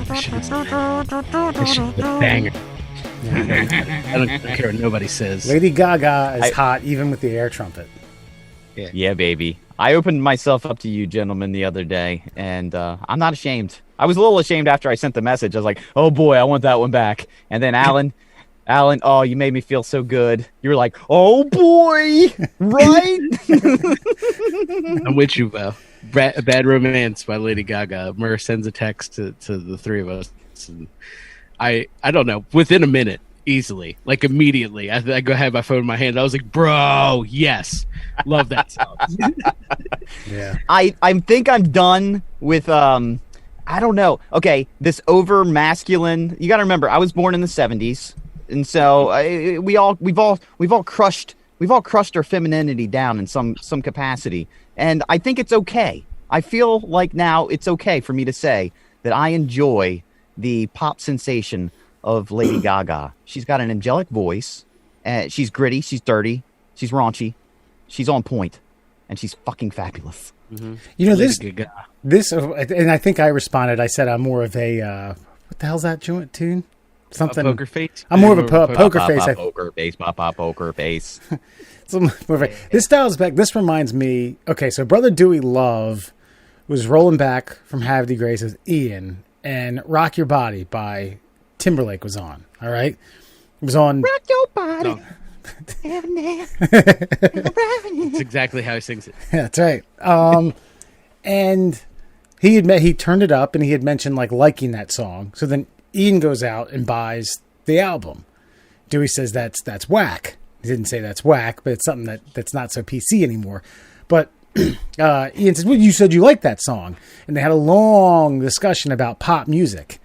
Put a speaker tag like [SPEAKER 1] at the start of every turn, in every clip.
[SPEAKER 1] This shit's a banger. I don't care what nobody says.
[SPEAKER 2] Lady Gaga is hot even with the air trumpet.
[SPEAKER 3] Yeah, baby. I opened myself up to you gentlemen the other day, and I'm not ashamed. I was a little ashamed after I sent the message. I was like, oh boy, I want that one back. And then Alan, oh, you made me feel so good. You were like, oh boy, right?
[SPEAKER 1] I'm with you, Val. Bad Romance by Lady Gaga. Murr sends a text to the three of us. And I don't know, within a minute, easily, like immediately, I go have my phone in my hand. I was like, bro, yes, love that song.
[SPEAKER 2] Yeah,
[SPEAKER 3] I think I'm done with I don't know. Okay, this over masculine. You got to remember, I was born in the '70s, and so we've all crushed our femininity down in some capacity, and I think it's okay. I feel like now it's okay for me to say that I enjoy the pop sensation of Lady Gaga. She's got an angelic voice. She's gritty. She's dirty. She's raunchy. She's on point, and she's fucking fabulous.
[SPEAKER 2] Mm-hmm. You know, this, and I think I responded. I said I'm more of a what the hell's that joint tune? Something.
[SPEAKER 1] Poker Face.
[SPEAKER 2] I'm more of a poker face.
[SPEAKER 3] Poker face. Poker face.
[SPEAKER 2] This style's back. This reminds me. Okay, so Brother Dewey Love was rolling back from Havity Grace with Ian, and "Rock Your Body" by Timberlake was on. All right, it was on.
[SPEAKER 3] Rock your body.
[SPEAKER 1] No. That's exactly how he sings it.
[SPEAKER 2] Yeah, that's right. And he turned it up, and he had mentioned liking that song. So then Ian goes out and buys the album. Dewey says that's whack. He didn't say that's whack, but it's something that's not so PC anymore. But Ian says, well, you said you liked that song. And they had a long discussion about pop music.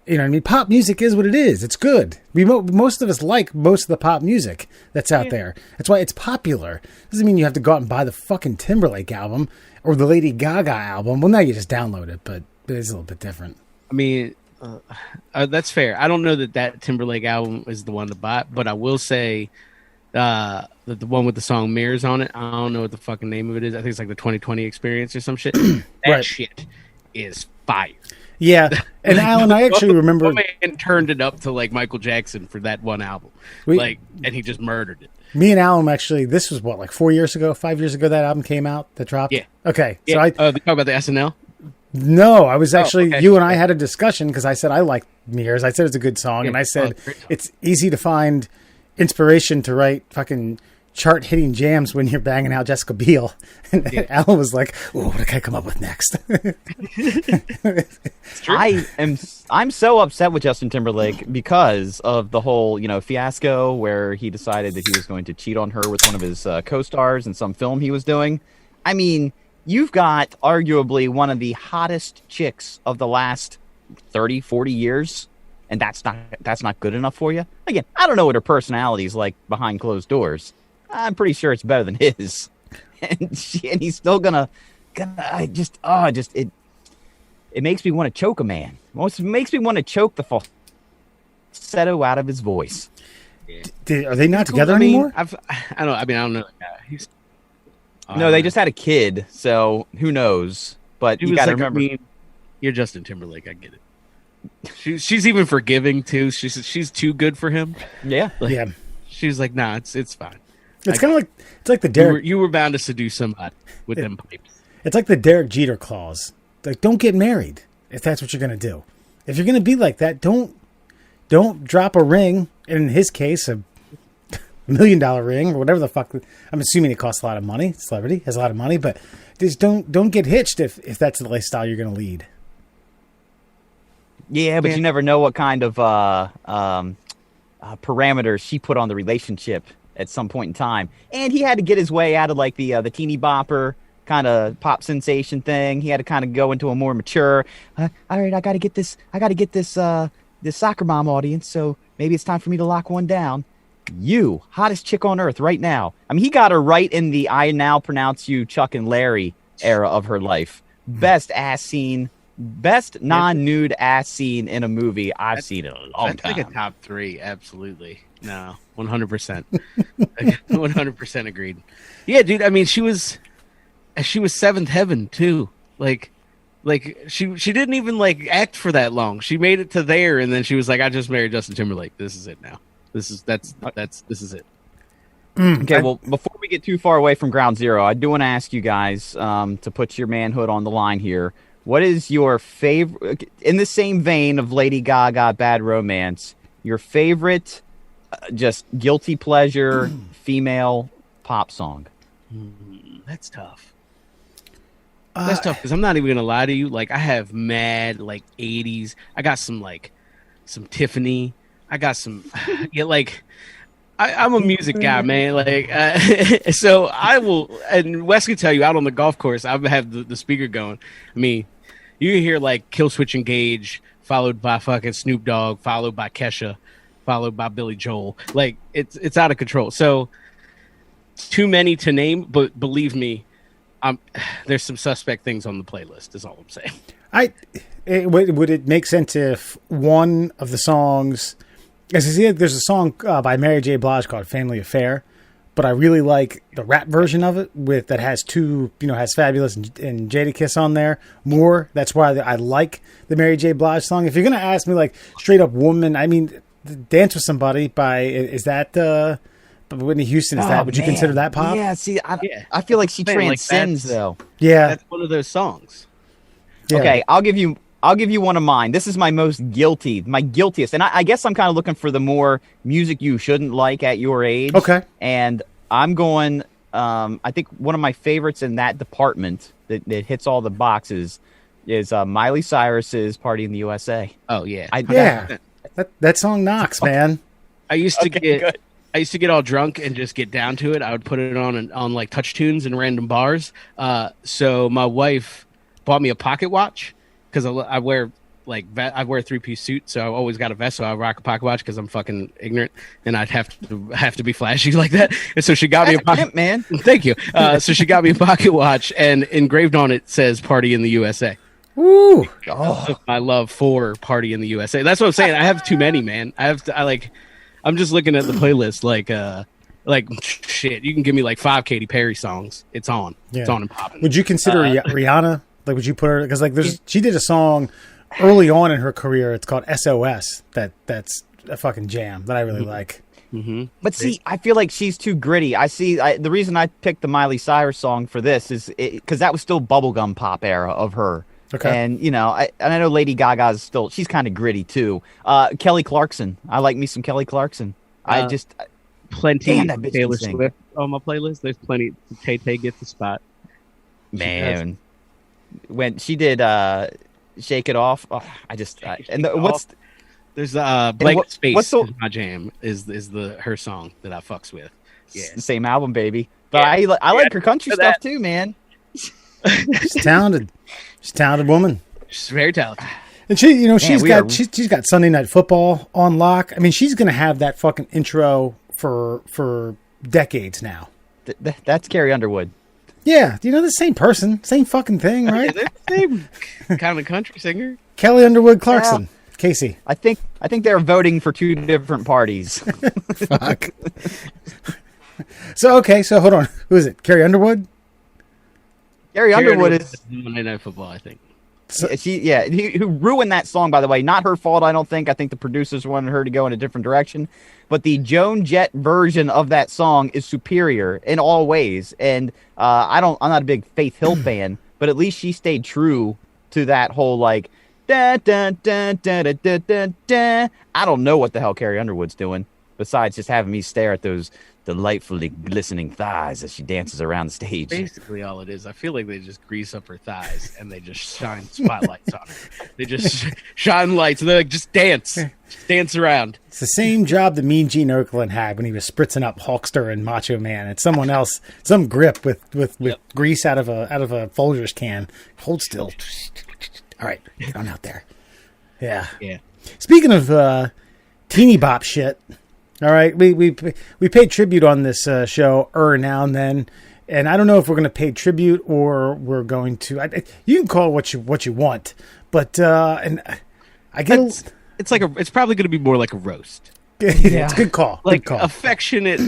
[SPEAKER 2] You know what I mean? Pop music is what it is. It's good. Most of us like most of the pop music that's out there. That's why it's popular. Doesn't mean you have to go out and buy the fucking Timberlake album or the Lady Gaga album. Well, now you just download it, but it's a little bit different.
[SPEAKER 1] I mean, that's fair. I don't know that Timberlake album is the one to buy, but I will say that the one with the song Mirrors on it, I don't know what the fucking name of it is. I think it's like the 2020 Experience or some shit. That shit is fire.
[SPEAKER 2] Yeah, and Alan, I actually remember...
[SPEAKER 1] and turned it up to Michael Jackson for that one album. And he just murdered it.
[SPEAKER 2] Me and Alan actually, this was 5 years ago that album came out, that dropped?
[SPEAKER 1] Yeah.
[SPEAKER 2] Okay.
[SPEAKER 1] Yeah. So talk about the SNL?
[SPEAKER 2] No, I was actually, you and I had a discussion because I said I like Mirrors. I said it's a good song, and I said it's easy to find inspiration to write fucking chart-hitting jams when you're banging out Jessica Biel. And Alan was like, "Oh, what can I come up with next?"
[SPEAKER 3] I'm so upset with Justin Timberlake because of the whole, fiasco where he decided that he was going to cheat on her with one of his co-stars in some film he was doing. I mean, you've got arguably one of the hottest chicks of the last 30, 40 years, and that's not good enough for you. Again, I don't know what her personality is like behind closed doors. I'm pretty sure it's better than his, and he's still gonna. It makes me want to choke a man. It makes me want to choke the falsetto out of his voice.
[SPEAKER 2] Are they not together anymore?
[SPEAKER 1] I don't know.
[SPEAKER 3] No, they just had a kid, so who knows? But you got to remember,
[SPEAKER 1] you're Justin Timberlake. I get it. She's even forgiving too. She's too good for him.
[SPEAKER 3] Yeah,
[SPEAKER 2] yeah.
[SPEAKER 1] She's like, nah, it's fine.
[SPEAKER 2] It's kind of like the Derek.
[SPEAKER 1] You were bound to seduce somebody with them pipes.
[SPEAKER 2] It's like the Derek Jeter clause. Don't get married if that's what you're going to do. If you're going to be like that, don't drop a ring. In his case, $1 million ring or whatever the fuck. I'm assuming it costs a lot of money. Celebrity has a lot of money, but just don't get hitched if that's the lifestyle you're going to lead.
[SPEAKER 3] Yeah, but you never know what kind of parameters she put on the relationship at some point in time. And he had to get his way out of the teeny bopper kind of pop sensation thing. He had to kind of go into a more mature, all right, I got to get this soccer mom audience, so maybe it's time for me to lock one down. You, hottest chick on earth right now. I mean, he got her right in the I now pronounce you Chuck and Larry era of her life. Best ass scene best non-nude ass scene in a movie I've seen in a long
[SPEAKER 1] That's
[SPEAKER 3] time.
[SPEAKER 1] like a top 3, absolutely. No, 100%. 100% agreed. Yeah, dude. I mean, she was seventh heaven too. Like she didn't even like act for that long. She made it to there, and then she was like, "I just married Justin Timberlake. This is it now. This is it."
[SPEAKER 3] Okay, well, before we get too far away from Ground Zero, I do want to ask you guys to put your manhood on the line here. What is your favorite, in the same vein of Lady Gaga, Bad Romance, your favorite just guilty pleasure female pop song?
[SPEAKER 1] That's tough. That's tough because I'm not even gonna lie to you. Like, I have mad like 80s. I got some Tiffany. I got some like. I'm a music guy, man. Like, so I will, and Wes can tell you, out on the golf course, I have the speaker going. I mean, you can hear like Kill Switch Engage, followed by fucking Snoop Dogg, followed by Kesha, followed by Billy Joel. Like, it's out of control. So too many to name, but believe me, there's some suspect things on the playlist. Is all I'm saying.
[SPEAKER 2] Would it make sense if one of the songs? As I see, there's a song by Mary J. Blige called "Family Affair," but I really like the rap version of it that has has Fabulous and Jadakiss on there more. That's why I like the Mary J. Blige song. If you're gonna ask me like straight up woman, I mean, "Dance with Somebody" is that Whitney Houston? Would you consider that pop?
[SPEAKER 3] Yeah. See, I feel like she transcends though.
[SPEAKER 2] Yeah,
[SPEAKER 1] that's one of those songs.
[SPEAKER 2] Yeah.
[SPEAKER 3] Okay, I'll give you one of mine. This is my guiltiest. And I guess I'm kind of looking for the more music you shouldn't like at your age.
[SPEAKER 2] Okay.
[SPEAKER 3] And I'm going, I think one of my favorites in that department that hits all the boxes is Miley Cyrus's Party in the USA.
[SPEAKER 1] Oh, yeah.
[SPEAKER 2] That song knocks, man.
[SPEAKER 1] I used to get all drunk and just get down to it. I would put it on like touch tunes and random bars. So my wife bought me a pocket watch. Because I wear a 3-piece suit, so I always got a vest. So I rock a pocket watch because I'm fucking ignorant, and I'd have to be flashy like that. And so she got me a pocket
[SPEAKER 3] man.
[SPEAKER 1] Thank you. So she got me a pocket watch, and engraved on it says "Party in the USA."
[SPEAKER 2] Woo!
[SPEAKER 1] My love for Party in the USA. That's what I'm saying. I have too many, man. I'm just looking at the playlist like shit. You can give me like 5 Katy Perry songs. It's on.
[SPEAKER 2] Yeah.
[SPEAKER 1] It's on and popping.
[SPEAKER 2] Would you consider Rihanna? Like, would you put her? Because she did a song early on in her career. It's called SOS. That's a fucking jam that I really like.
[SPEAKER 3] Mm-hmm. But see, I feel like she's too gritty. The reason I picked the Miley Cyrus song for this is because that was still bubblegum pop era of her.
[SPEAKER 2] Okay.
[SPEAKER 3] And I know Lady Gaga is she's kind of gritty too. Kelly Clarkson. I like me some Kelly Clarkson.
[SPEAKER 1] Plenty of Taylor Swift on my playlist. There's plenty. Tay gets the spot.
[SPEAKER 3] Man. When she did "Shake It Off,"
[SPEAKER 1] there's Blank Space. My jam is her song that I fucks with. Yeah,
[SPEAKER 3] the same album, baby. But I like her country stuff too, man.
[SPEAKER 2] She's talented. She's a talented woman.
[SPEAKER 1] She's very talented.
[SPEAKER 2] And she's got Sunday Night Football on lock. I mean, she's gonna have that fucking intro for decades now.
[SPEAKER 3] That's Carrie Underwood.
[SPEAKER 2] Yeah, the same person, same fucking thing, right?
[SPEAKER 1] Yeah, they're the same kind of country singer.
[SPEAKER 2] Kelly Underwood Clarkson. Yeah. Casey.
[SPEAKER 3] I think they're voting for 2 different parties.
[SPEAKER 2] Fuck. So hold on. Who is it? Carrie Underwood?
[SPEAKER 3] Carrie Underwood is
[SPEAKER 1] Monday Night Football, I think.
[SPEAKER 3] So, who ruined that song, by the way. Not her fault, I don't think. I think the producers wanted her to go in a different direction. But the Joan Jett version of that song is superior in all ways. And I'm not a big Faith Hill fan, but at least she stayed true to that whole like da da da da da da da da. I don't know what the hell Carrie Underwood's doing besides just having me stare at those delightfully glistening thighs as she dances around the stage.
[SPEAKER 1] Basically all it is. I feel like they just grease up her thighs and they just shine spotlights on her. They just shine lights and they're like, just dance. Just dance around.
[SPEAKER 2] It's the same job that Mean Gene Okerlund had when he was spritzing up Hulkster and Macho Man. It's someone else, some grip with grease out of a Folgers can. Hold still. All right, get on out there. Yeah. Speaking of teeny bop shit, all right, we paid tribute on this show now and then, and I don't know if we're going to pay tribute or we're going to. You can call it what you want, But and I get
[SPEAKER 1] It's probably going to be more like a roast.
[SPEAKER 2] it's a good call.
[SPEAKER 1] Like
[SPEAKER 2] good call.
[SPEAKER 1] affectionate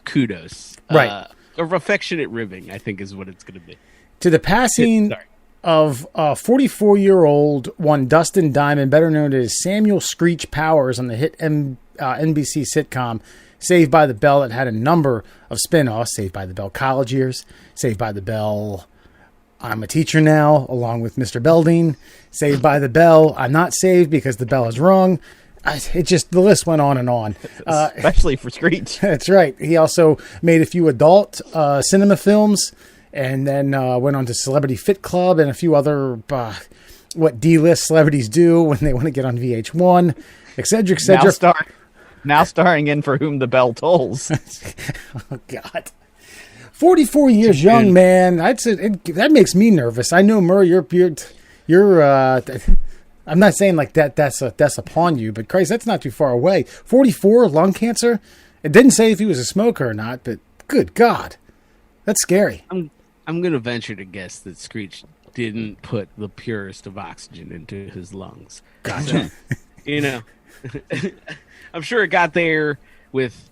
[SPEAKER 1] kudos.
[SPEAKER 2] Right.
[SPEAKER 1] Or affectionate ribbing, I think is what it's going to be.
[SPEAKER 2] To the passing
[SPEAKER 1] Sorry.
[SPEAKER 2] of 44-year-old one Dustin Diamond, better known as Samuel Screech Powers on the hit NBC sitcom Saved by the Bell, that had a number of spin-offs. Saved by the Bell College Years, Saved by the Bell I'm a Teacher Now, along with Mr. Belding, Saved by the Bell I'm Not Saved Because the Bell is Rung. The list went on and on.
[SPEAKER 3] Especially for Screech.
[SPEAKER 2] That's right. He also made a few adult cinema films, and then went on to Celebrity Fit Club and a few other what D-list celebrities do when they want to get on VH1, etc., etc.
[SPEAKER 3] Now starring in For Whom the Bell Tolls.
[SPEAKER 2] Oh, God. 44 years young, man. I'd say that makes me nervous. I know, Murray, you're I'm not saying like that's upon you, but Christ, that's not too far away. 44, lung cancer. It didn't say if he was a smoker or not, but good God, that's scary.
[SPEAKER 1] I'm going to venture to guess that Screech didn't put the purest of oxygen into his lungs.
[SPEAKER 2] Gotcha.
[SPEAKER 1] So, I'm sure it got there with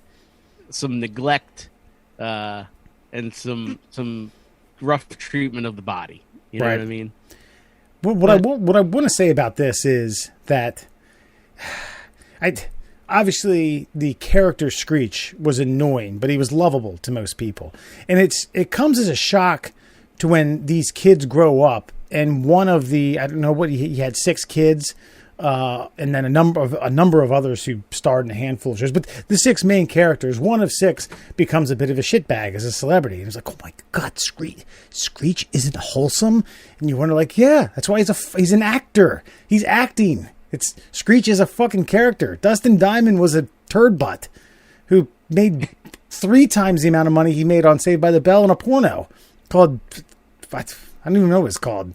[SPEAKER 1] some neglect and some rough treatment of the body. You know what I mean?
[SPEAKER 2] What I want to say about this is that obviously the character Screech was annoying, but he was lovable to most people. And it comes as a shock to when these kids grow up, and one of the, I don't know what, he had 6 kids, and then a number of others who starred in a handful of shows. But the 6 main characters, one of 6 becomes a bit of a shitbag as a celebrity. And it's like, oh my God, Screech isn't wholesome. And you wonder, like, yeah, that's why he's an actor. He's acting. Screech is a fucking character. Dustin Diamond was a turd butt who made 3 times the amount of money he made on Saved by the Bell in a porno called, I don't even know what it's called.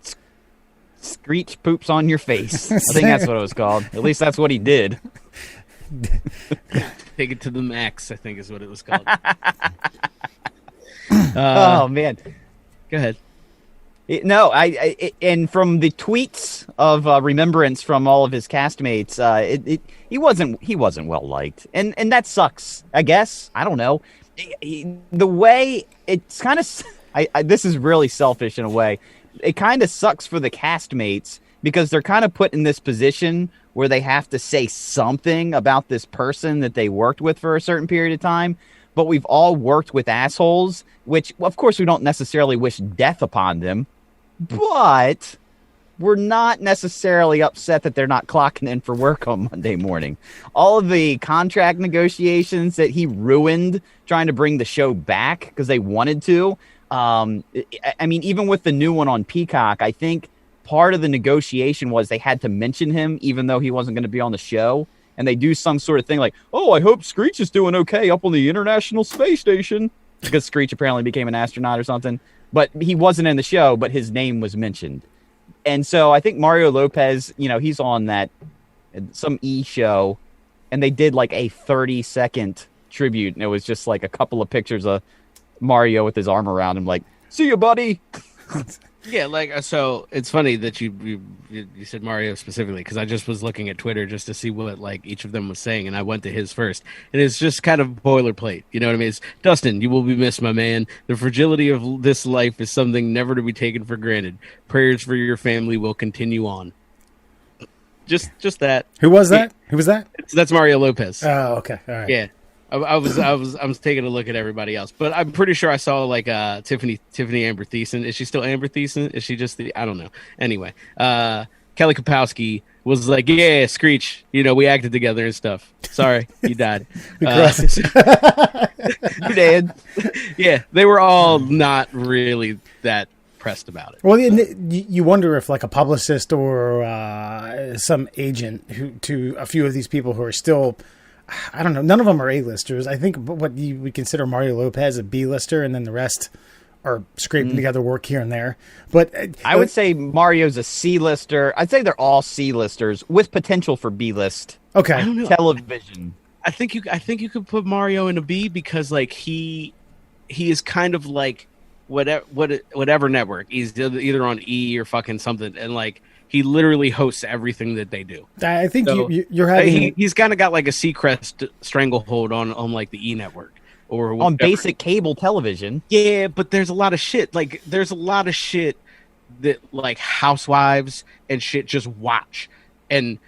[SPEAKER 3] Screech Poops on Your Face. I think that's what it was called. At least that's what he did.
[SPEAKER 1] Take it to the max, I think is what it was called.
[SPEAKER 3] Oh, man.
[SPEAKER 1] Go ahead.
[SPEAKER 3] And from the tweets of remembrance from all of his castmates, he wasn't well liked, and that sucks. I guess, I don't know. The way it's kind of, this is really selfish in a way. It kind of sucks for the castmates because they're kind of put in this position where they have to say something about this person that they worked with for a certain period of time. But we've all worked with assholes, which, of course, we don't necessarily wish death upon them. But we're not necessarily upset that they're not clocking in for work on Monday morning. All of the contract negotiations that he ruined trying to bring the show back because they wanted to. I mean, even with the new one on Peacock, I think part of the negotiation was they had to mention him even though he wasn't going to be on the show. And they do some sort of thing like, oh, I hope Screech is doing okay up on the International Space Station. Because Screech apparently became an astronaut or something. But he wasn't in the show, but his name was mentioned. And so I think Mario Lopez, he's on that, some E! show, and they did like a 30-second tribute. And it was just like a couple of pictures of Mario with his arm around him like, see you, buddy.
[SPEAKER 1] Yeah, like, so it's funny that you said Mario specifically, because I just was looking at Twitter just to see what like each of them was saying, and I went to his first, and it's just kind of boilerplate. You know what I mean? It's, Dustin, you will be missed, my man. The fragility of this life is something never to be taken for granted. Prayers for your family will continue on. Just that.
[SPEAKER 2] Who was that? Who was that?
[SPEAKER 1] That's Mario Lopez.
[SPEAKER 2] Oh, okay. All right.
[SPEAKER 1] Yeah. I was taking a look at everybody else, but I'm pretty sure I saw like Tiffany Amber Thiessen. Is she still Amber Thiessen? Is she just I don't know. Anyway, Kelly Kapowski was like, yeah, Screech, we acted together and stuff. Sorry, you died.
[SPEAKER 3] You did.
[SPEAKER 1] Yeah, they were all not really that pressed about it.
[SPEAKER 2] Well, you wonder if like a publicist or some agent to a few of these people who are still, I don't know, none of them are A-listers. I think what you would consider Mario Lopez a B-lister, and then the rest are scraping together work here and there. But
[SPEAKER 3] I would say Mario's a C-lister. I'd say they're all C-listers with potential for B-list.
[SPEAKER 2] Okay,
[SPEAKER 3] television.
[SPEAKER 1] I think you could put Mario in a B because like he is kind of like whatever network. He's either on E or fucking something, and like He literally hosts everything that they do.
[SPEAKER 2] I think
[SPEAKER 1] So,
[SPEAKER 2] you're having...
[SPEAKER 1] he's kind of got like a Seacrest stranglehold on like the E Network or whatever.
[SPEAKER 3] On basic cable television.
[SPEAKER 1] Yeah, but there's a lot of shit. Like there's a lot of shit that like housewives and shit just watch. And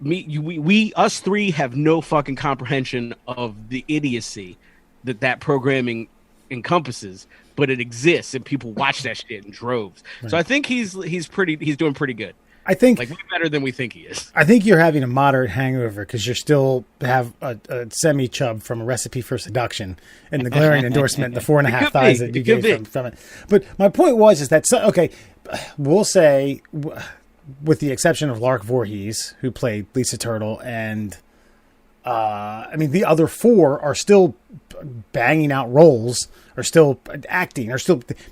[SPEAKER 1] we us three have no fucking comprehension of the idiocy that programming encompasses, but it exists and people watch that shit in droves. Right. So I think he's doing pretty good.
[SPEAKER 2] I think
[SPEAKER 1] like way better than we think he is.
[SPEAKER 2] I think you're having a moderate hangover because you still have a semi chub from A Recipe for Seduction and the glaring endorsement, the 4.5 thighs that you gave from it. But my point is that okay, we'll say, with the exception of Lark Voorhees, who played Lisa Turtle, and I mean the other four are still banging out roles, are still acting,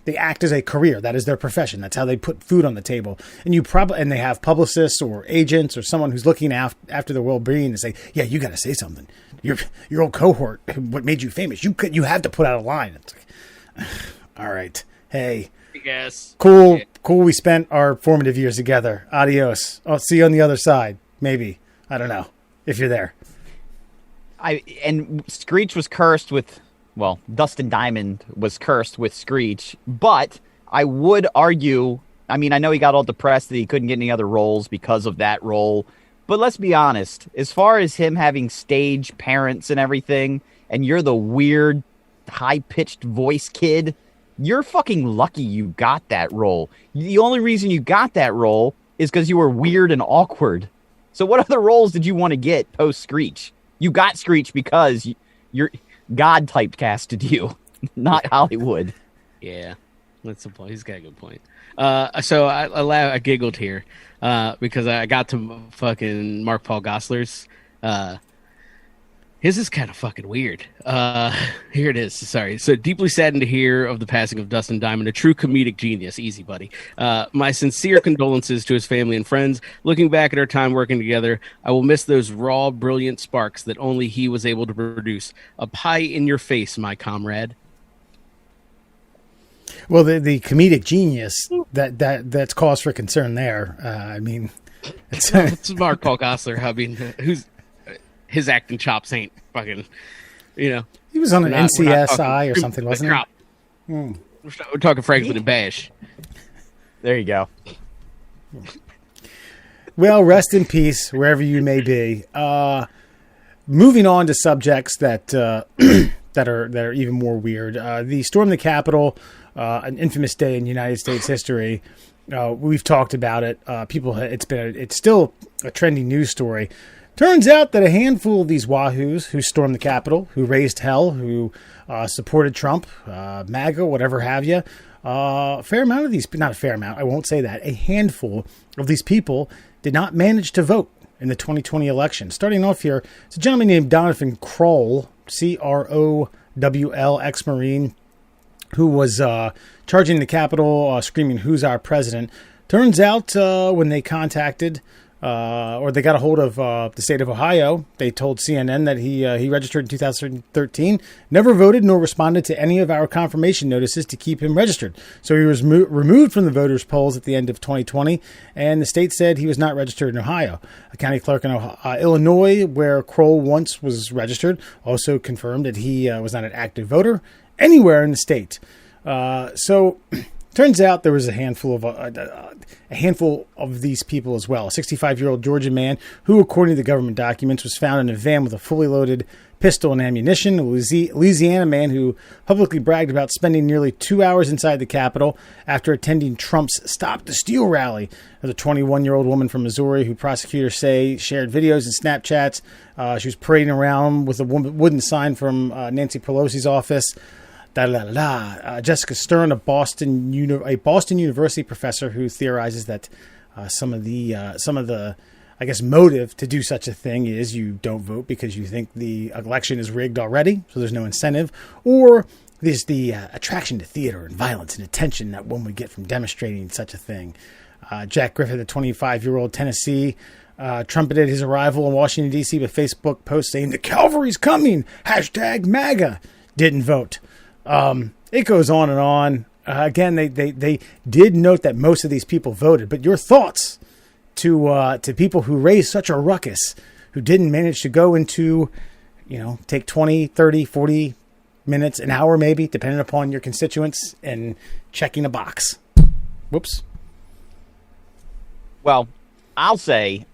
[SPEAKER 2] they act as a career. That is their profession. That's how they put food on the table. And they have publicists or agents or someone who's looking after their well-being and say, yeah, you got to say something. Your old cohort, what made you famous? You have to put out a line. It's like, all right, hey,
[SPEAKER 1] yes,
[SPEAKER 2] cool. Yeah. Cool. We spent our formative years together. Adios. I'll see you on the other side. Maybe. I don't know if you're there.
[SPEAKER 3] And Screech was cursed with, well, Dustin Diamond was cursed with Screech, but I would argue, I mean, I know he got all depressed that he couldn't get any other roles because of that role, but let's be honest, as far as him having stage parents and everything, and you're the weird, high-pitched voice kid, you're fucking lucky you got that role. The only reason you got that role is because you were weird and awkward. So what other roles did you want to get post-Screech? You got Screech because God typecasted you, not Hollywood.
[SPEAKER 1] Yeah, that's the point. He's got a good point. So I giggled here because I got to fucking Mark Paul Gosselaar's. His is kind of fucking weird. Here it is. Sorry. So deeply saddened to hear of the passing of Dustin Diamond, a true comedic genius. Easy, buddy. My sincere condolences to his family and friends. Looking back at our time working together, I will miss those raw, brilliant sparks that only he was able to produce. A pie in your face, my comrade.
[SPEAKER 2] Well, the comedic genius that's cause for concern there. I mean,
[SPEAKER 1] it's Mark Paul Gosselaar. I mean, his acting chops ain't fucking, He
[SPEAKER 2] was on an NCSI or something, wasn't he?
[SPEAKER 1] We're talking Franklin and Bash.
[SPEAKER 3] There you go.
[SPEAKER 2] Well, rest in peace, wherever you may be. Moving on to subjects that that are even more weird. The storm of the Capitol, an infamous day in United States history. We've talked about it. It's still a trending news story. Turns out that a handful of these wahoos who stormed the Capitol, who raised hell, who supported Trump, MAGA, whatever have you, a fair amount of these, not a fair amount, I won't say that, a handful of these people did not manage to vote in the 2020 election. Starting off here, it's a gentleman named Donovan Kroll, Crowl, ex-Marine, who was charging the Capitol, screaming, "Who's our president?" Turns out when they contacted or they got a hold of the state of Ohio, they told CNN that he registered in 2013, never voted nor responded to any of our confirmation notices to keep him registered. So he was removed from the voters' polls at the end of 2020, and the state said he was not registered in Ohio. A county clerk in Illinois, where Kroll once was registered, also confirmed that he was not an active voter anywhere in the state. So turns out there was a handful of these people as well. A 65-year-old Georgian man who, according to the government documents, was found in a van with a fully loaded pistol and ammunition. A Louisiana man who publicly bragged about spending nearly 2 hours inside the Capitol after attending Trump's Stop the Steal rally. There's a 21-year-old woman from Missouri who prosecutors say shared videos and Snapchats. She was parading around with a wooden sign from Nancy Pelosi's office. Jessica Stern, a Boston University professor who theorizes that some of the I guess motive to do such a thing is you don't vote because you think the election is rigged already, so there's no incentive, or there's the attraction to theater and violence and attention that one would get from demonstrating such a thing. Jack Griffith, a 25-year-old Tennessee, trumpeted his arrival in Washington, D.C. with a Facebook post saying, "The cavalry's coming! #MAGA!" Didn't vote. It goes on and on. Again, they did note that most of these people voted, but your thoughts to people who raised such a ruckus, who didn't manage to go into, take 20, 30, 40 minutes, an hour maybe, depending upon your constituents, and checking a box. Whoops.
[SPEAKER 3] Well, I'll say,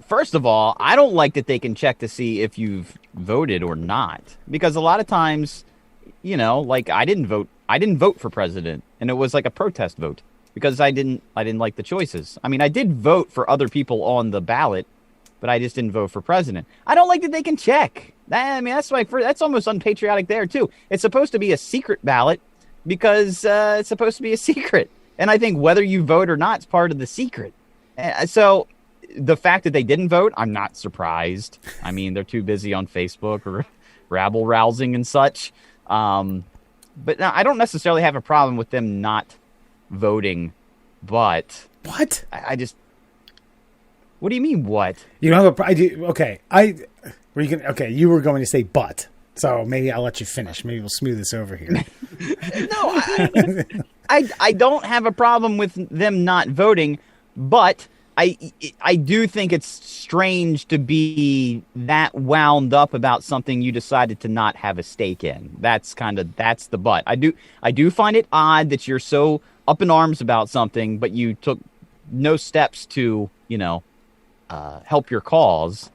[SPEAKER 3] first of all, I don't like that they can check to see if you've voted or not, because a lot of times, like I didn't vote for president, and it was like a protest vote because I didn't like the choices. I mean, I did vote for other people on the ballot, but I just didn't vote for president. I don't like that they can check. That's almost unpatriotic there too. It's supposed to be a secret ballot because it's supposed to be a secret, and I think whether you vote or not is part of the secret. So the fact that they didn't vote, I'm not surprised. I mean, they're too busy on Facebook or rabble rousing and such. But no, I don't necessarily have a problem with them not voting, but
[SPEAKER 2] what?
[SPEAKER 3] I just. What do you mean? What?
[SPEAKER 2] You don't have a. I do. Okay. Okay. You were going to say but, so maybe I'll let you finish. Maybe we'll smooth this over here.
[SPEAKER 3] No, I don't have a problem with them not voting, but I do think it's strange to be that wound up about something you decided to not have a stake in. That's the but. I do find it odd that you're so up in arms about something, but you took no steps to, help your cause.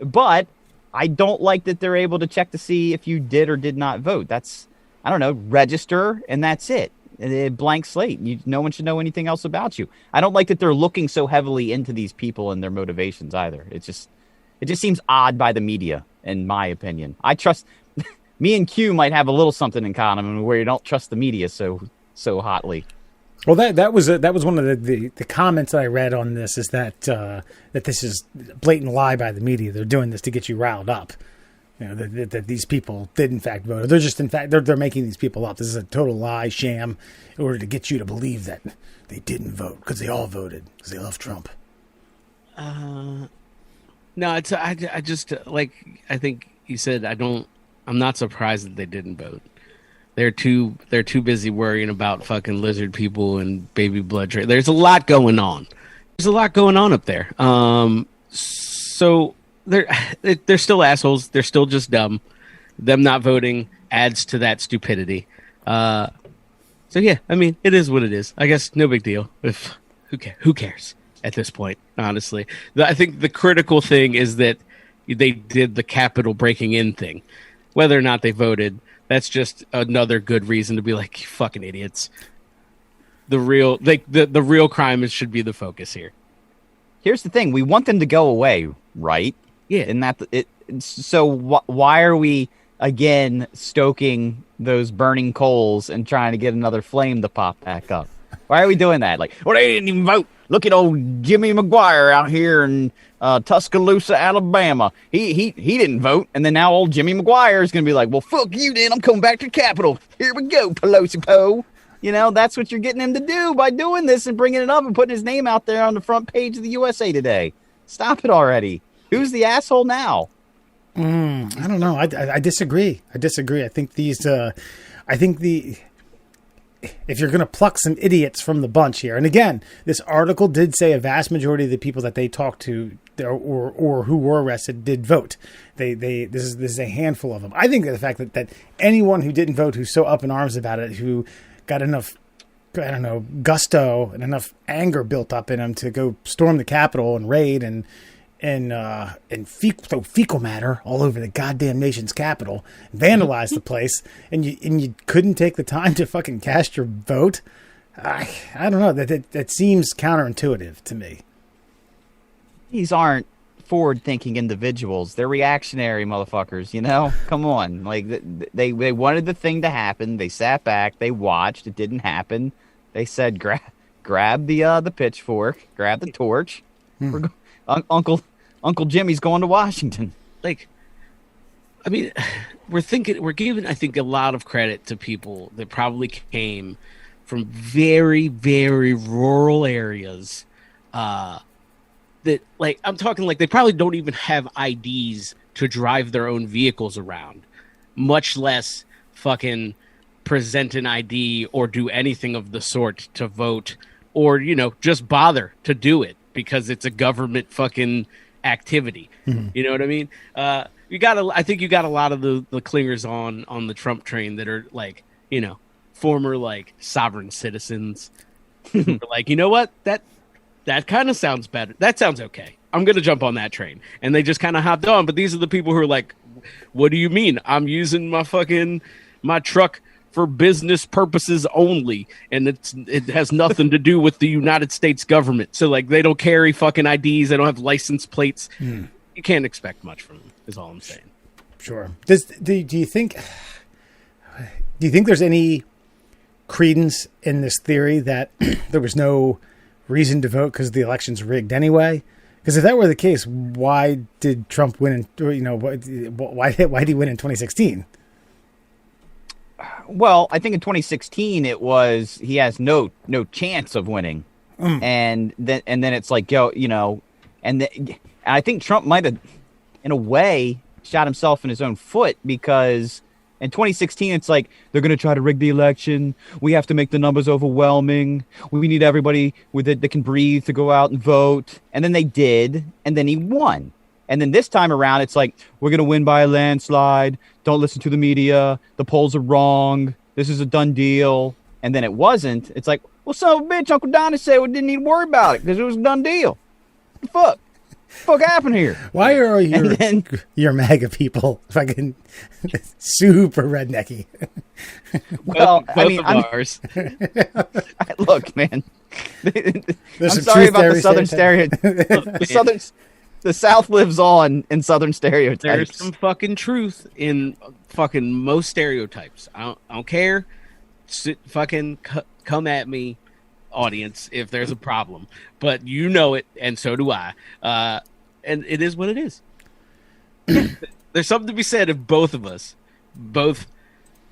[SPEAKER 3] But I don't like that they're able to check to see if you did or did not vote. That's, I don't know, register, and that's it. A blank slate. No one should know anything else about you. I don't like that they're looking so heavily into these people and their motivations either. It just seems odd by the media, in my opinion. I trust me and Q might have a little something in common where you don't trust the media so hotly.
[SPEAKER 2] Well, that was one of the comments that I read on this, is that this is a blatant lie by the media. They're doing this to get you riled up. That these people did in fact vote. They're just they're making these people up. This is a total lie, sham, in order to get you to believe that they didn't vote because they all voted because they love Trump.
[SPEAKER 1] No, it's I just like I think you said I'm not surprised that they didn't vote. They're too busy worrying about fucking lizard people and baby blood trade. There's a lot going on. There's a lot going on up there. So. They're still assholes. They're still just dumb. Them not voting adds to that stupidity. So yeah, I mean, it is what it is. I guess no big deal. Who cares at this point? Honestly, I think the critical thing is that they did the Capitol breaking in thing. Whether or not they voted, that's just another good reason to be like, you fucking idiots. The real crime should be the focus here.
[SPEAKER 3] Here's the thing: we want them to go away, right?
[SPEAKER 1] Yeah,
[SPEAKER 3] and so why are we again stoking those burning coals and trying to get another flame to pop back up? Why are we doing that? Like, well, they didn't even vote. Look at old Jimmy McGuire out here in Tuscaloosa, Alabama. He didn't vote, and then now old Jimmy McGuire is going to be like, well, fuck you, then. I'm coming back to the Capitol. Here we go, Pelosi Po. That's what you're getting him to do by doing this and bringing it up and putting his name out there on the front page of the USA Today. Stop it already. Who's the asshole now?
[SPEAKER 2] I don't know. I disagree. I think if you're going to pluck some idiots from the bunch here, and again, this article did say a vast majority of the people that they talked to or who were arrested did vote. This is a handful of them. I think that the fact that anyone who didn't vote, who's so up in arms about it, who got enough, I don't know, gusto and enough anger built up in them to go storm the Capitol and raid and fecal matter all over the goddamn nation's capital, vandalize the place, and you couldn't take the time to fucking cast your vote. I don't know. That seems counterintuitive to me.
[SPEAKER 3] These aren't forward-thinking individuals. They're reactionary motherfuckers. Come on. Like they wanted the thing to happen. They sat back. They watched. It didn't happen. They said, grab the pitchfork, grab the torch. Uncle Jimmy's going to Washington.
[SPEAKER 1] Like, I mean, we're giving, I think, a lot of credit to people that probably came from very, very rural areas. That, like, I'm talking like they probably don't even have IDs to drive their own vehicles around, much less fucking present an ID or do anything of the sort to vote or, just bother to do it. because it's a government fucking activity. You know what I mean? I think you got a lot of the clingers on the Trump train that are like, former like sovereign citizens. Like, you know what? That kind of sounds better. That sounds okay. I'm going to jump on that train. And they just kind of hopped on. But these are the people who are like, what do you mean? I'm using my truck for business purposes only. And it has nothing to do with the United States government. So like, they don't carry fucking IDs. They don't have license plates. You can't expect much from them is all I'm saying.
[SPEAKER 2] Sure. Do you think there's any credence in this theory that there was no reason to vote because the election's rigged anyway? Because if that were the case, why did Trump win? Why did he win in 2016?
[SPEAKER 3] Well, I think in 2016 it was he has no chance of winning, and then it's like and I think Trump might have, in a way, shot himself in his own foot because. In 2016, it's like, they're going to try to rig the election. We have to make the numbers overwhelming. We need everybody that can breathe to go out and vote. And then they did, and then he won. And then this time around, it's like, we're going to win by a landslide. Don't listen to the media. The polls are wrong. This is a done deal. And then it wasn't. It's like, well, son of a bitch, Uncle Donnie said we didn't need to worry about it because it was a done deal. What the fuck? What happened here?
[SPEAKER 2] Why are your MAGA people fucking super rednecky?
[SPEAKER 3] Well,
[SPEAKER 1] ours.
[SPEAKER 3] Look, man. I'm sorry about the Southern stereotype. The South lives on in Southern stereotypes.
[SPEAKER 1] There's some fucking truth in fucking most stereotypes. I don't care. Come at me, audience, if there's a problem, but you know it, and so do I. And it is what it is. There's something to be said if both of us, both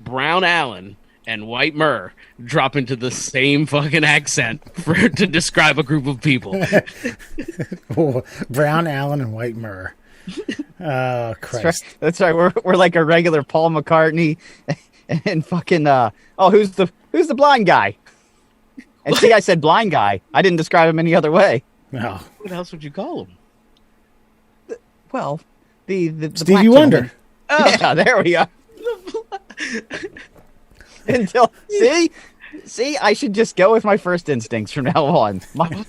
[SPEAKER 1] Brown Allen and White Murr, drop into the same fucking accent to describe a group of people.
[SPEAKER 2] Brown Allen and White Murr. Oh Christ!
[SPEAKER 3] That's right. We're like a regular Paul McCartney and fucking. Who's the blind guy? And see, I said blind guy. I didn't describe him any other way.
[SPEAKER 2] No.
[SPEAKER 1] What else would you call him?
[SPEAKER 3] Well, the
[SPEAKER 2] Stevie Wonder.
[SPEAKER 3] Oh. Yeah, there we go. See, I should just go with my first instincts from now on.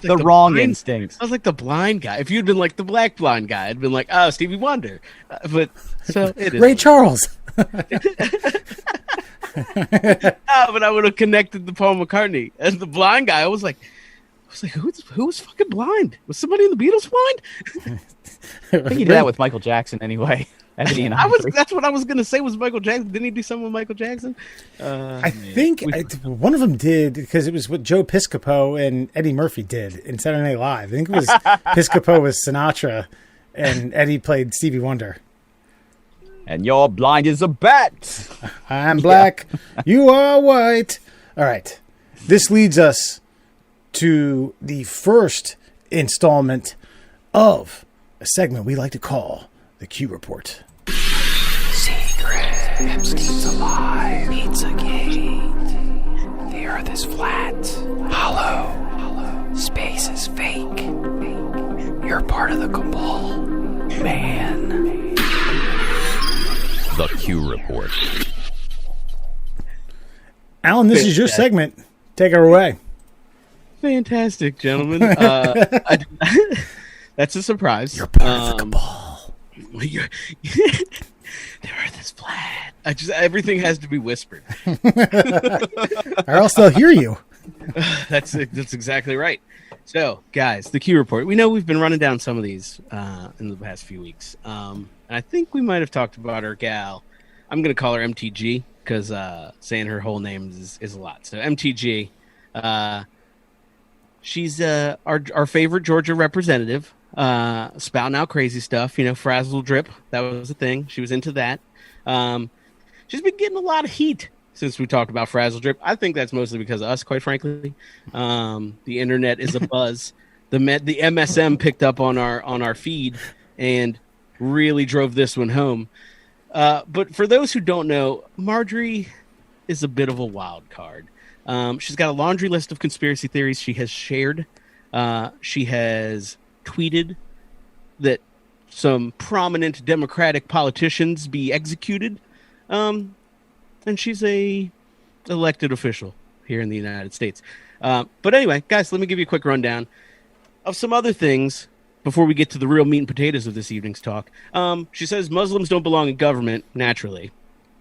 [SPEAKER 3] The wrong instincts.
[SPEAKER 1] I was like the blind guy. If you'd been like the black blind guy, I'd been like, oh, Stevie Wonder. But so it is.
[SPEAKER 2] Ray Charles.
[SPEAKER 1] But I would have connected the Paul McCartney as the blind guy. I was like, who was fucking blind? Was somebody in the Beatles blind?
[SPEAKER 3] I think he did that with Michael Jackson anyway. That's what I was gonna say. Was Michael Jackson? Didn't he do something with Michael Jackson?
[SPEAKER 2] I think one of them did because it was what Joe Piscopo and Eddie Murphy did in Saturday Night Live. I think it was Piscopo was Sinatra, and Eddie played Stevie Wonder.
[SPEAKER 3] And you're blind as a bat.
[SPEAKER 2] I'm black. You are white. All right. This leads us to the first installment of a segment we like to call the Q Report.
[SPEAKER 4] Secret. Epstein's alive. Pizzagate. The earth is flat. Hollow. Space is fake. You're part of the cabal. Man.
[SPEAKER 5] The Q Report.
[SPEAKER 2] Alan, this is your segment. Take it away.
[SPEAKER 1] Fantastic, gentlemen. That's a surprise.
[SPEAKER 2] You're part of the cabal.
[SPEAKER 1] The earth is flat. Everything has to be whispered.
[SPEAKER 2] Or else they'll hear you.
[SPEAKER 1] That's exactly right. So, guys, the Q Report. We know we've been running down some of these in the past few weeks. And I think we might have talked about our gal. I'm going to call her MTG because saying her whole name is a lot. So, MTG. She's our favorite Georgia representative. Spouting out crazy stuff, frazzle drip. That was a thing. She was into that. She's been getting a lot of heat since we talked about frazzle drip. I think that's mostly because of us, quite frankly. The internet is a buzz. The MSM picked up on our feed and really drove this one home. But for those who don't know, Marjorie is a bit of a wild card. She's got a laundry list of conspiracy theories she has shared She has tweeted that some prominent Democratic politicians be executed. And she's a elected official here in the United States. But anyway, guys, let me give you a quick rundown of some other things before we get to the real meat and potatoes of this evening's talk. She says Muslims don't belong in government, naturally.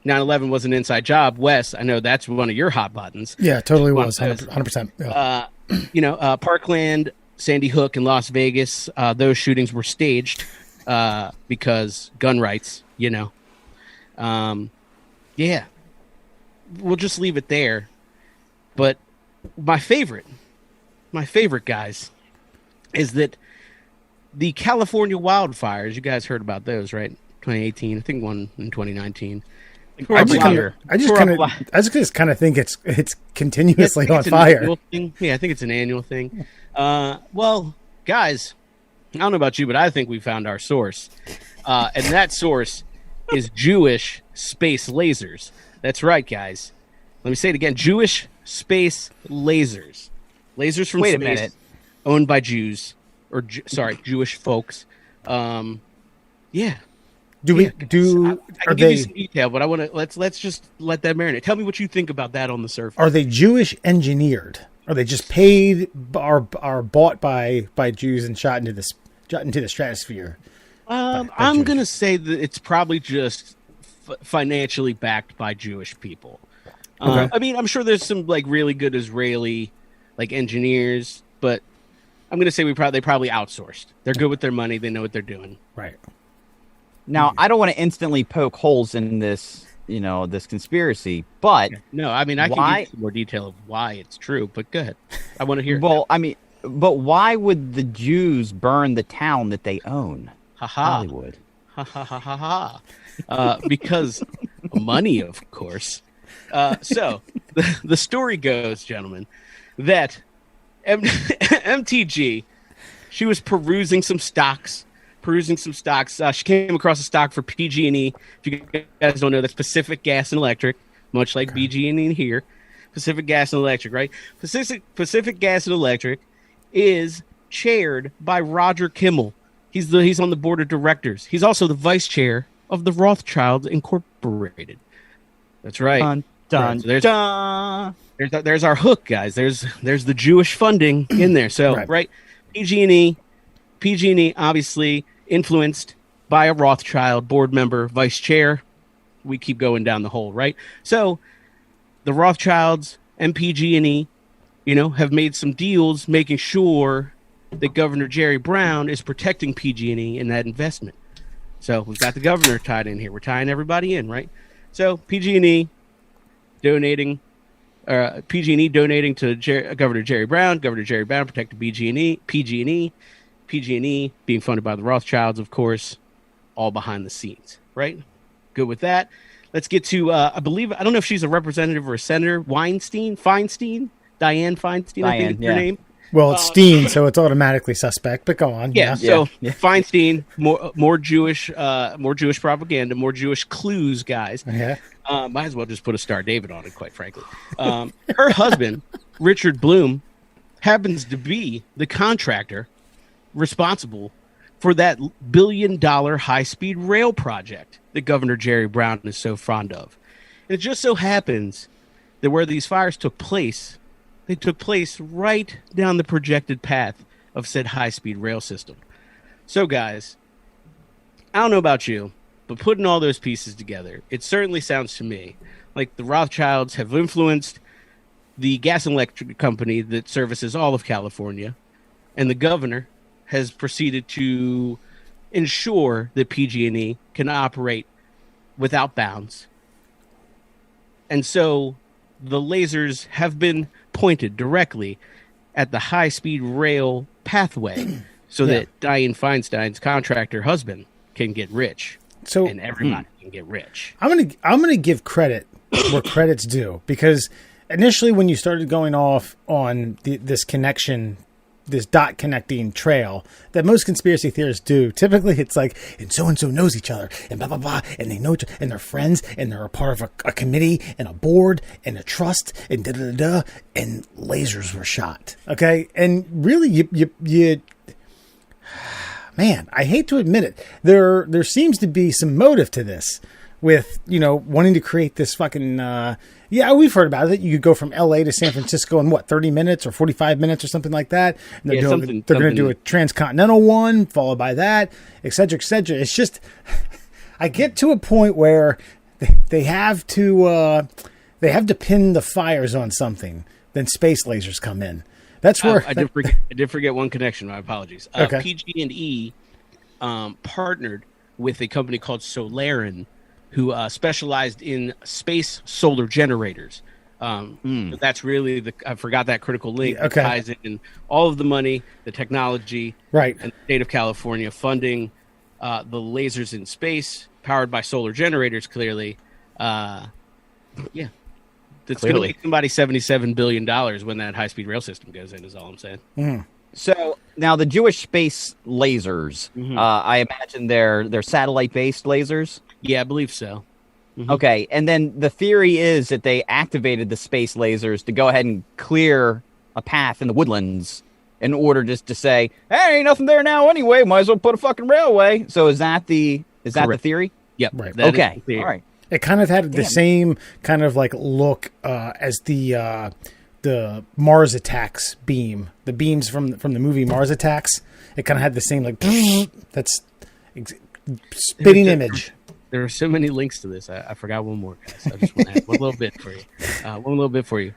[SPEAKER 1] 9/11 was an inside job. Wes, I know that's one of your hot buttons.
[SPEAKER 2] Yeah, totally was. 100%. Yeah.
[SPEAKER 1] Parkland, Sandy Hook, and Las Vegas, those shootings were staged because gun rights, Yeah. We'll just leave it there. But my favorite, guys, is that the California wildfires, you guys heard about those, right? 2018, I think one in 2019.
[SPEAKER 2] I just kind of think it's continuously on fire.
[SPEAKER 1] Yeah, I think it's an annual thing. Well, guys, I don't know about you, but I think we found our source. And that source is Jewish space lasers. That's right, guys. Let me say it again. Jewish space lasers. Lasers from space.
[SPEAKER 3] Wait a minute.
[SPEAKER 1] Owned by Jews. Jewish folks. Yeah.
[SPEAKER 2] I
[SPEAKER 1] can give you some detail, but I want to let's just let that marinate. Tell me what you think about that on the surface.
[SPEAKER 2] Are they Jewish engineered? Are they just paid are bought by Jews and shot into the stratosphere?
[SPEAKER 1] I'm going to say that it's probably just financially backed by Jewish people.
[SPEAKER 2] Okay.
[SPEAKER 1] I mean, I'm sure there's some like really good Israeli like engineers, but I'm going to say they probably outsourced. They're good with their money. They know what they're doing.
[SPEAKER 2] Right.
[SPEAKER 3] Now, I don't want to instantly poke holes in this, this conspiracy, but
[SPEAKER 1] no, I mean, I can give you some more detail of why it's true, but go ahead. I want to hear.
[SPEAKER 3] Well, I mean, but why would the Jews burn the town that they own? Hollywood.
[SPEAKER 1] Because money, of course. So the story goes, gentlemen, that MTG, she was perusing some stocks. She came across a stock for PG&E. If you guys don't know, that's Pacific Gas and Electric, much like BG&E here. Pacific Gas and Electric, right? Pacific Gas and Electric is chaired by Roger Kimmel. He's on the board of directors. He's also the vice chair of the Rothschilds Incorporated. That's right.
[SPEAKER 3] Dun, dun,
[SPEAKER 1] so
[SPEAKER 3] dun.
[SPEAKER 1] There's our hook, guys. There's the Jewish funding in there. So right. PG&E obviously influenced by a Rothschild board member, vice chair. We keep going down the hole, right? So the Rothschilds and PG&E, have made some deals making sure that Governor Jerry Brown is protecting PG&E in that investment. So we've got the governor tied in here. We're tying everybody in, right? So PG&E donating to Governor Jerry Brown. Governor Jerry Brown protected PG&E being funded by the Rothschilds, of course, all behind the scenes, right? Good with that. Let's get to, I don't know if she's a representative or a senator, Dianne Feinstein, I think is her name.
[SPEAKER 2] Well, it's Steen, so it's automatically suspect, but go on.
[SPEAKER 1] Yeah. Feinstein, more Jewish propaganda, more Jewish clues, guys.
[SPEAKER 2] Yeah.
[SPEAKER 1] Might as well just put a Star David on it, quite frankly. Her husband, Richard Bloom, happens to be the contractor responsible for that $1 billion high-speed rail project that Governor Jerry Brown is so fond of. And it just so happens that where these fires took place, they took place right down the projected path of said high-speed rail system. So, guys, I don't know about you, but putting all those pieces together, it certainly sounds to me like the Rothschilds have influenced the gas and electric company that services all of California, and the governor has proceeded to ensure that PG&E can operate without bounds. And so the lasers have been pointed directly at the high-speed rail pathway so that Dianne Feinstein's contractor husband can get rich. And everybody can get rich.
[SPEAKER 2] I'm gonna give credit where credit's due, because initially when you started going off on this connection dot connecting trail that most conspiracy theorists do. Typically, it's like, and so knows each other, and blah blah blah, and they know each other, and they're friends, and they're a part of a committee, and a board, and a trust, and da da da, and lasers were shot. Okay, and really, you man, I hate to admit it, there seems to be some motive to this, with wanting to create this fucking. Yeah, we've heard about it. You could go from L.A. to San Francisco in 30 minutes or 45 minutes or something like that. And they're going to do a transcontinental one, followed by that, et cetera, et cetera. It's just, I get to a point where they have to pin the fires on something. Then space lasers come in. That's where
[SPEAKER 1] I did forget one connection. My apologies.
[SPEAKER 2] Okay.
[SPEAKER 1] PG&E partnered with a company called Solarin, who specialized in space solar generators. That's really I forgot that critical link.
[SPEAKER 2] Okay.
[SPEAKER 1] That ties in all of the money, the technology,
[SPEAKER 2] right,
[SPEAKER 1] and the state of California funding the lasers in space powered by solar generators. Clearly, yeah, it's going to make somebody $77 billion when that high speed rail system goes in. Is all I'm saying.
[SPEAKER 2] Mm.
[SPEAKER 3] So now the Jewish space lasers, I imagine they're satellite based lasers.
[SPEAKER 1] Yeah, I believe so. Mm-hmm.
[SPEAKER 3] Okay, and then the theory is that they activated the space lasers to go ahead and clear a path in the woodlands in order just to say, hey, ain't nothing there now anyway, might as well put a fucking railway. So is that the theory?
[SPEAKER 1] Yep.
[SPEAKER 2] Right.
[SPEAKER 3] Okay, all right.
[SPEAKER 2] It kind of had the same kind of like look as the Mars Attacks beam, the beams from the movie Mars Attacks. It kind of had the same like that's spitting image.
[SPEAKER 1] There are so many links to this. I forgot one more, guys. I just want to add one little bit for you.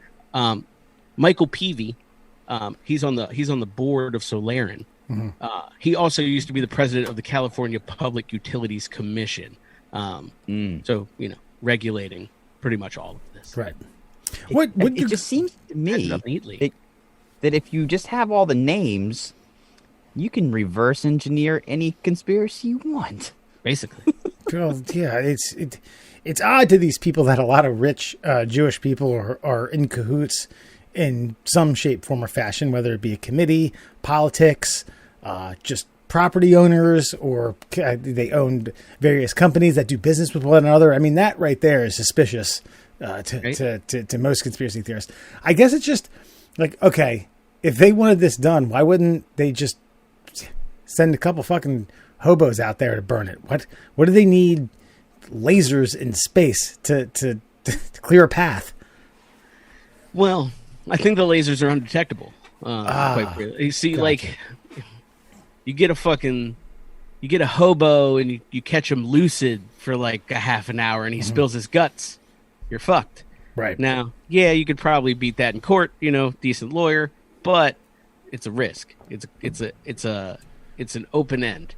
[SPEAKER 1] Michael Peavy, he's on the board of Solarin. Mm-hmm. He also used to be the president of the California Public Utilities Commission. So regulating pretty much all of this.
[SPEAKER 2] Right.
[SPEAKER 3] It just seems to me that if you just have all the names, you can reverse engineer any conspiracy you want.
[SPEAKER 1] Basically.
[SPEAKER 2] Well, yeah, it's odd to these people that a lot of rich Jewish people are in cahoots in some shape, form, or fashion, whether it be a committee, politics, just property owners, or they own various companies that do business with one another. I mean, that right there is suspicious to most conspiracy theorists. I guess it's just like, okay, if they wanted this done, why wouldn't they just send a couple fucking hobos out there to burn it? What do they need lasers in space to clear a path?
[SPEAKER 1] Well, I think the lasers are undetectable. Quite clearly. You see, like, you get a hobo and you catch him lucid for like a half an hour and he spills his guts. You're fucked.
[SPEAKER 2] Right.
[SPEAKER 1] Now, yeah, you could probably beat that in court, decent lawyer, but it's a risk. It's an open end.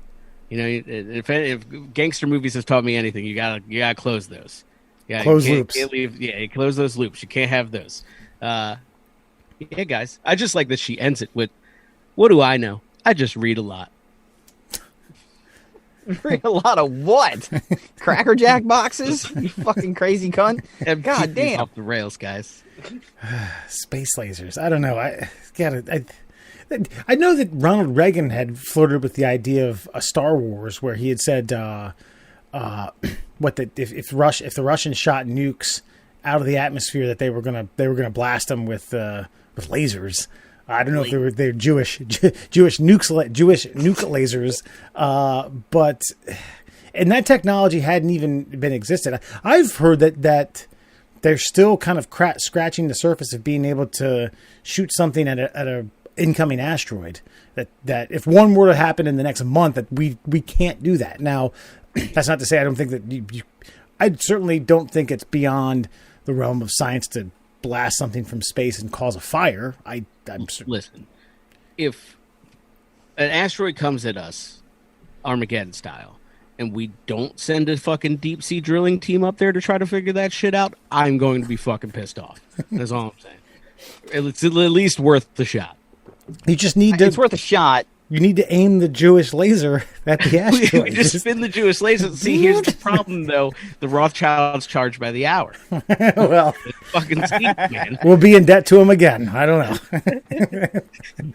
[SPEAKER 1] If gangster movies have taught me anything, you gotta close those.
[SPEAKER 2] Close loops.
[SPEAKER 1] You close those loops. You can't have those. Yeah, guys. I just like that she ends it with, "What do I know? I just read a lot."
[SPEAKER 3] Read a lot of what? Cracker Jack boxes? You fucking crazy cunt! God damn!
[SPEAKER 1] Off the rails, guys.
[SPEAKER 2] Space lasers. I don't know. I know that Ronald Reagan had flirted with the idea of a Star Wars, where he had said, if the Russians shot nukes out of the atmosphere, that they were gonna blast them with lasers. I don't know if they're Jewish nuke lasers, but and that technology hadn't even been existed. I've heard that they're still kind of scratching the surface of being able to shoot something at a incoming asteroid. That if one were to happen in the next month, that we can't do that. Now, that's not to say I don't think that I certainly don't think it's beyond the realm of science to blast something from space and cause a fire.
[SPEAKER 1] Listen, if an asteroid comes at us, Armageddon style, and we don't send a fucking deep sea drilling team up there to try to figure that shit out, I'm going to be fucking pissed off. That's all I'm saying. It's at least worth the shot.
[SPEAKER 2] You just need to.
[SPEAKER 3] It's worth a shot.
[SPEAKER 2] You need to aim the Jewish laser at the asteroid.
[SPEAKER 1] We just spin the Jewish laser. See, here's the problem, though. The Rothschilds charge by the hour.
[SPEAKER 2] Well,
[SPEAKER 1] it's fucking steep, man.
[SPEAKER 2] We'll be in debt to them again. I don't know.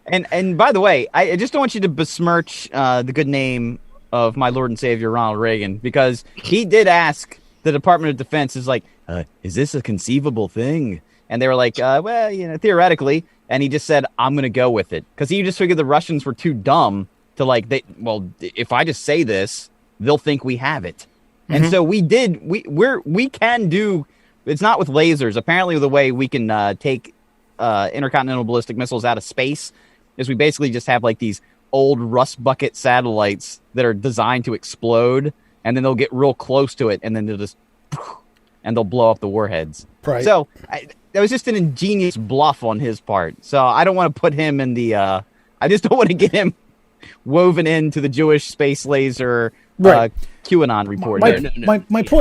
[SPEAKER 3] And by the way, I just don't want you to besmirch the good name of my Lord and Savior Ronald Reagan, because he did ask the Department of Defense, is like, is this a conceivable thing? And they were like, well, theoretically. And he just said, I'm going to go with it, because he just figured the Russians were too dumb to if I just say this, they'll think we have it. And so we can do. It's not with lasers. Apparently, the way we can take intercontinental ballistic missiles out of space is we basically just have like these old rust bucket satellites that are designed to explode, and then they'll get real close to it, and then they'll blow up the warheads.
[SPEAKER 2] Right.
[SPEAKER 3] So that was just an ingenious bluff on his part. So I don't want to put him in the. I just don't want to get him woven into the Jewish space laser QAnon report.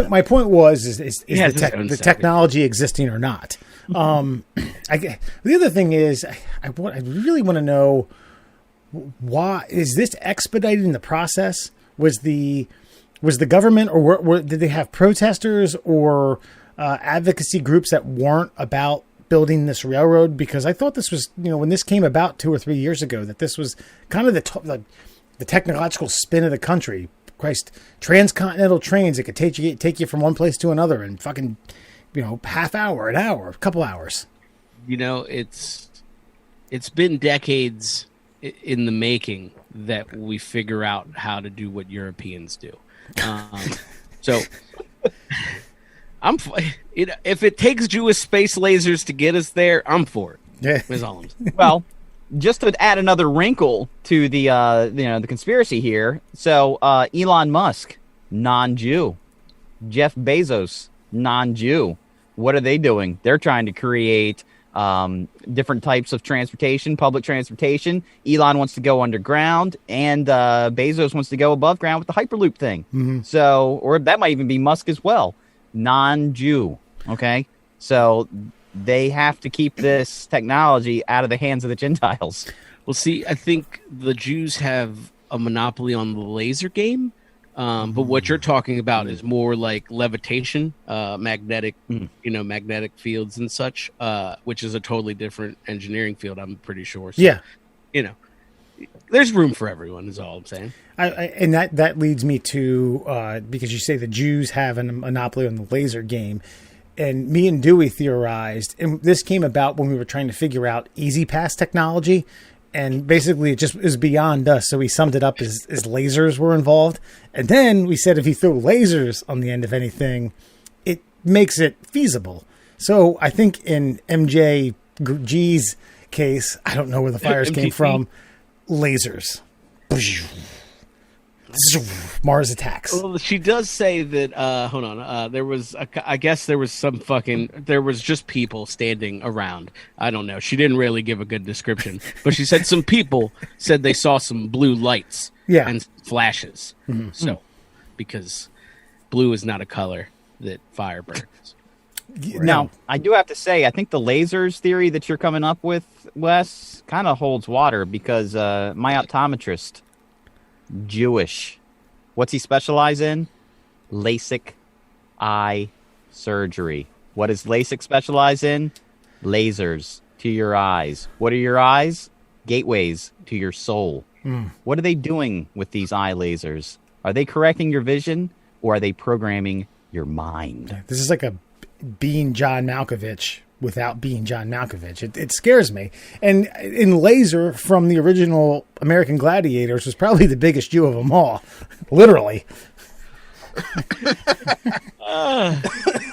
[SPEAKER 2] My point was is the technology existing or not? The other thing is I really want to know, why is this expediting the process? Was the government, or did they have protesters or advocacy groups that weren't about building this railroad? Because I thought this was, when this came about 2 or 3 years ago, that this was kind of the technological spin of the country. Christ, transcontinental trains that could take you from one place to another in fucking, half hour, an hour, a couple hours.
[SPEAKER 1] It's been decades in the making that we figure out how to do what Europeans do. So if it takes Jewish space lasers to get us there, I'm for it.
[SPEAKER 2] Yeah.
[SPEAKER 1] That's all I'm saying.
[SPEAKER 3] Well, just to add another wrinkle to the the conspiracy here. So Elon Musk, non-Jew. Jeff Bezos, non-Jew. What are they doing? They're trying to create different types of transportation, public transportation. Elon wants to go underground, and Bezos wants to go above ground with the Hyperloop thing.
[SPEAKER 2] Mm-hmm.
[SPEAKER 3] So, or that might even be Musk as well. Non-Jew. Okay, so they have to keep this technology out of the hands of the Gentiles.
[SPEAKER 1] Well, see, I think the Jews have a monopoly on the laser game. But what you're talking about is more like levitation, magnetic fields and such, which is a totally different engineering field, I'm pretty sure. So,
[SPEAKER 2] yeah.
[SPEAKER 1] There's room for everyone is all I'm saying.
[SPEAKER 2] And that leads me to, because you say the Jews have a monopoly on the laser game, and me and Dewey theorized, and this came about when we were trying to figure out Easy Pass technology. And basically, it just is beyond us. So we summed it up as lasers were involved. And then we said if you throw lasers on the end of anything, it makes it feasible. So I think in MJG's case, I don't know where the fires came from, lasers. Mars attacks.
[SPEAKER 1] Well, she does say that, hold on, there was just people standing around. I don't know. She didn't really give a good description, but she said some people said they saw some blue lights and flashes. Mm-hmm. So, because blue is not a color that fire burns.
[SPEAKER 3] Now, I do have to say, I think the lasers theory that you're coming up with, Wes, kind of holds water, because my optometrist, Jewish. What's he specialize in? LASIK eye surgery. What does LASIK specialize in? Lasers to your eyes. What are your eyes? Gateways to your soul. What are they doing with these eye lasers? Are they correcting your vision, or are they programming your mind?
[SPEAKER 2] This is like a being John Malkovich without being John Malkovich. It scares me. And in Laser from the original American Gladiators was probably the biggest Jew of them all. Literally. All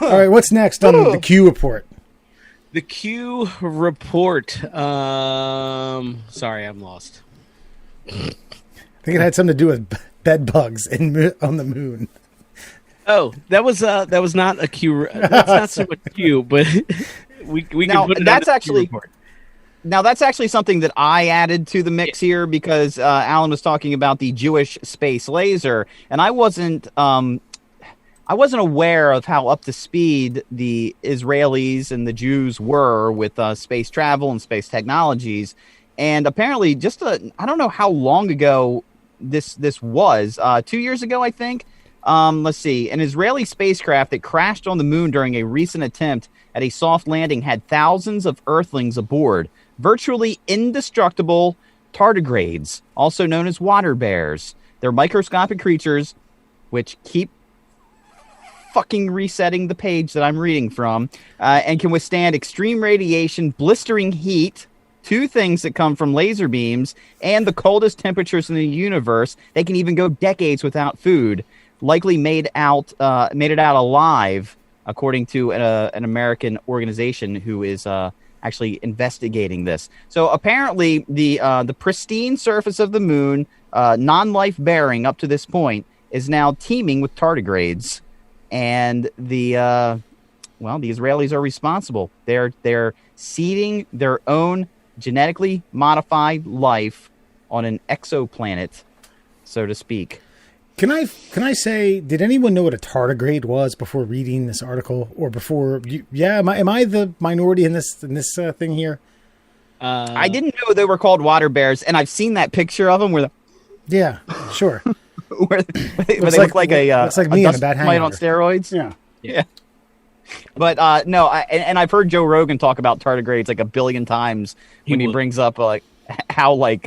[SPEAKER 2] right, what's next on the Q report?
[SPEAKER 1] The Q report. Sorry, I'm lost.
[SPEAKER 2] I think it had something to do with bed bugs on the moon.
[SPEAKER 1] Oh, that was not a Q. That's not so much Q, but we
[SPEAKER 3] now,
[SPEAKER 1] can put it
[SPEAKER 3] that's
[SPEAKER 1] on the
[SPEAKER 3] actually
[SPEAKER 1] Q report.
[SPEAKER 3] Now that's actually something that I added to the mix here, because Alan was talking about the Jewish space laser, and I wasn't aware of how up to speed the Israelis and the Jews were with space travel and space technologies. And apparently, I don't know how long ago this was. 2 years ago, I think. Let's see. An Israeli spacecraft that crashed on the moon during a recent attempt at a soft landing had thousands of Earthlings aboard. virtually indestructible tardigrades, also known as water bears. They're microscopic creatures which keep fucking resetting the page that I'm reading from, and can withstand extreme radiation, blistering heat, two things that come from laser beams, and the coldest temperatures in the universe. They can even go decades without food. Likely made it out alive, according to an American organization who is actually investigating this. So apparently, the pristine surface of the moon, non-life bearing up to this point, is now teeming with tardigrades. And the Israelis are responsible. They're seeding their own genetically modified life on an exoplanet, so to speak.
[SPEAKER 2] Can I say, did anyone know what a tardigrade was before reading this article, or before? Am I the minority in this thing here?
[SPEAKER 3] I didn't know they were called water bears, and I've seen that picture of them where
[SPEAKER 2] Sure.
[SPEAKER 3] where they look like a
[SPEAKER 2] me
[SPEAKER 3] dust
[SPEAKER 2] in a bad
[SPEAKER 3] mite
[SPEAKER 2] hangover.
[SPEAKER 3] on steroids.
[SPEAKER 2] Yeah.
[SPEAKER 3] But no, and I've heard Joe Rogan talk about tardigrades like a billion times when he brings up how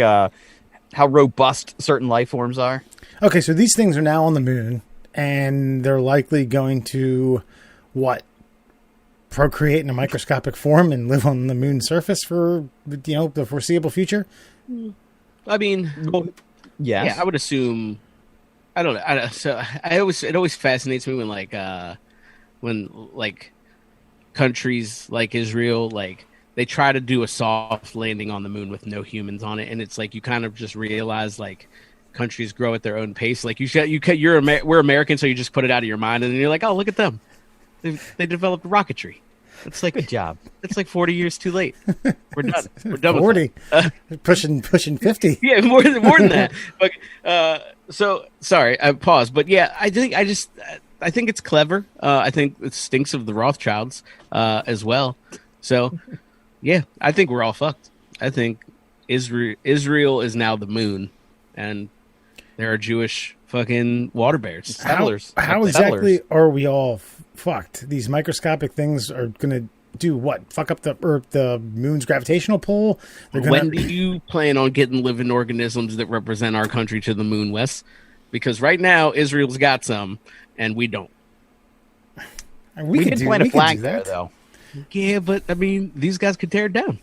[SPEAKER 3] robust certain life forms are.
[SPEAKER 2] Okay, so these things are now on the moon, and they're likely going to procreate in a microscopic form and live on the moon's surface for the foreseeable future.
[SPEAKER 1] I mean,
[SPEAKER 3] Yes.
[SPEAKER 1] yeah, I would assume. I don't know. It always fascinates me when countries like Israel, they try to do a soft landing on the moon with no humans on it, and it's like you kind of just realize countries grow at their own pace. Like we're American, so you just put it out of your mind, and then you're like, oh, look at them, they developed rocketry. It's like
[SPEAKER 3] Good job.
[SPEAKER 1] It's like 40 years too late. We're done. We're done.
[SPEAKER 2] 40, pushing 50.
[SPEAKER 1] Yeah, more than that. But so sorry, I paused. But yeah, I think it's clever. I think it stinks of the Rothschilds as well. So yeah, I think we're all fucked. I think Israel is now the moon, and there are Jewish fucking water bears.
[SPEAKER 3] Settlers.
[SPEAKER 2] How exactly are we all fucked? These microscopic things are going to do what? Fuck up the moon's gravitational pull?
[SPEAKER 1] When do you plan on getting living organisms that represent our country to the moon, Wes? Because right now, Israel's got some, and we don't.
[SPEAKER 3] We could plant a flag there, though.
[SPEAKER 1] Yeah, but, I mean, these guys could tear it down.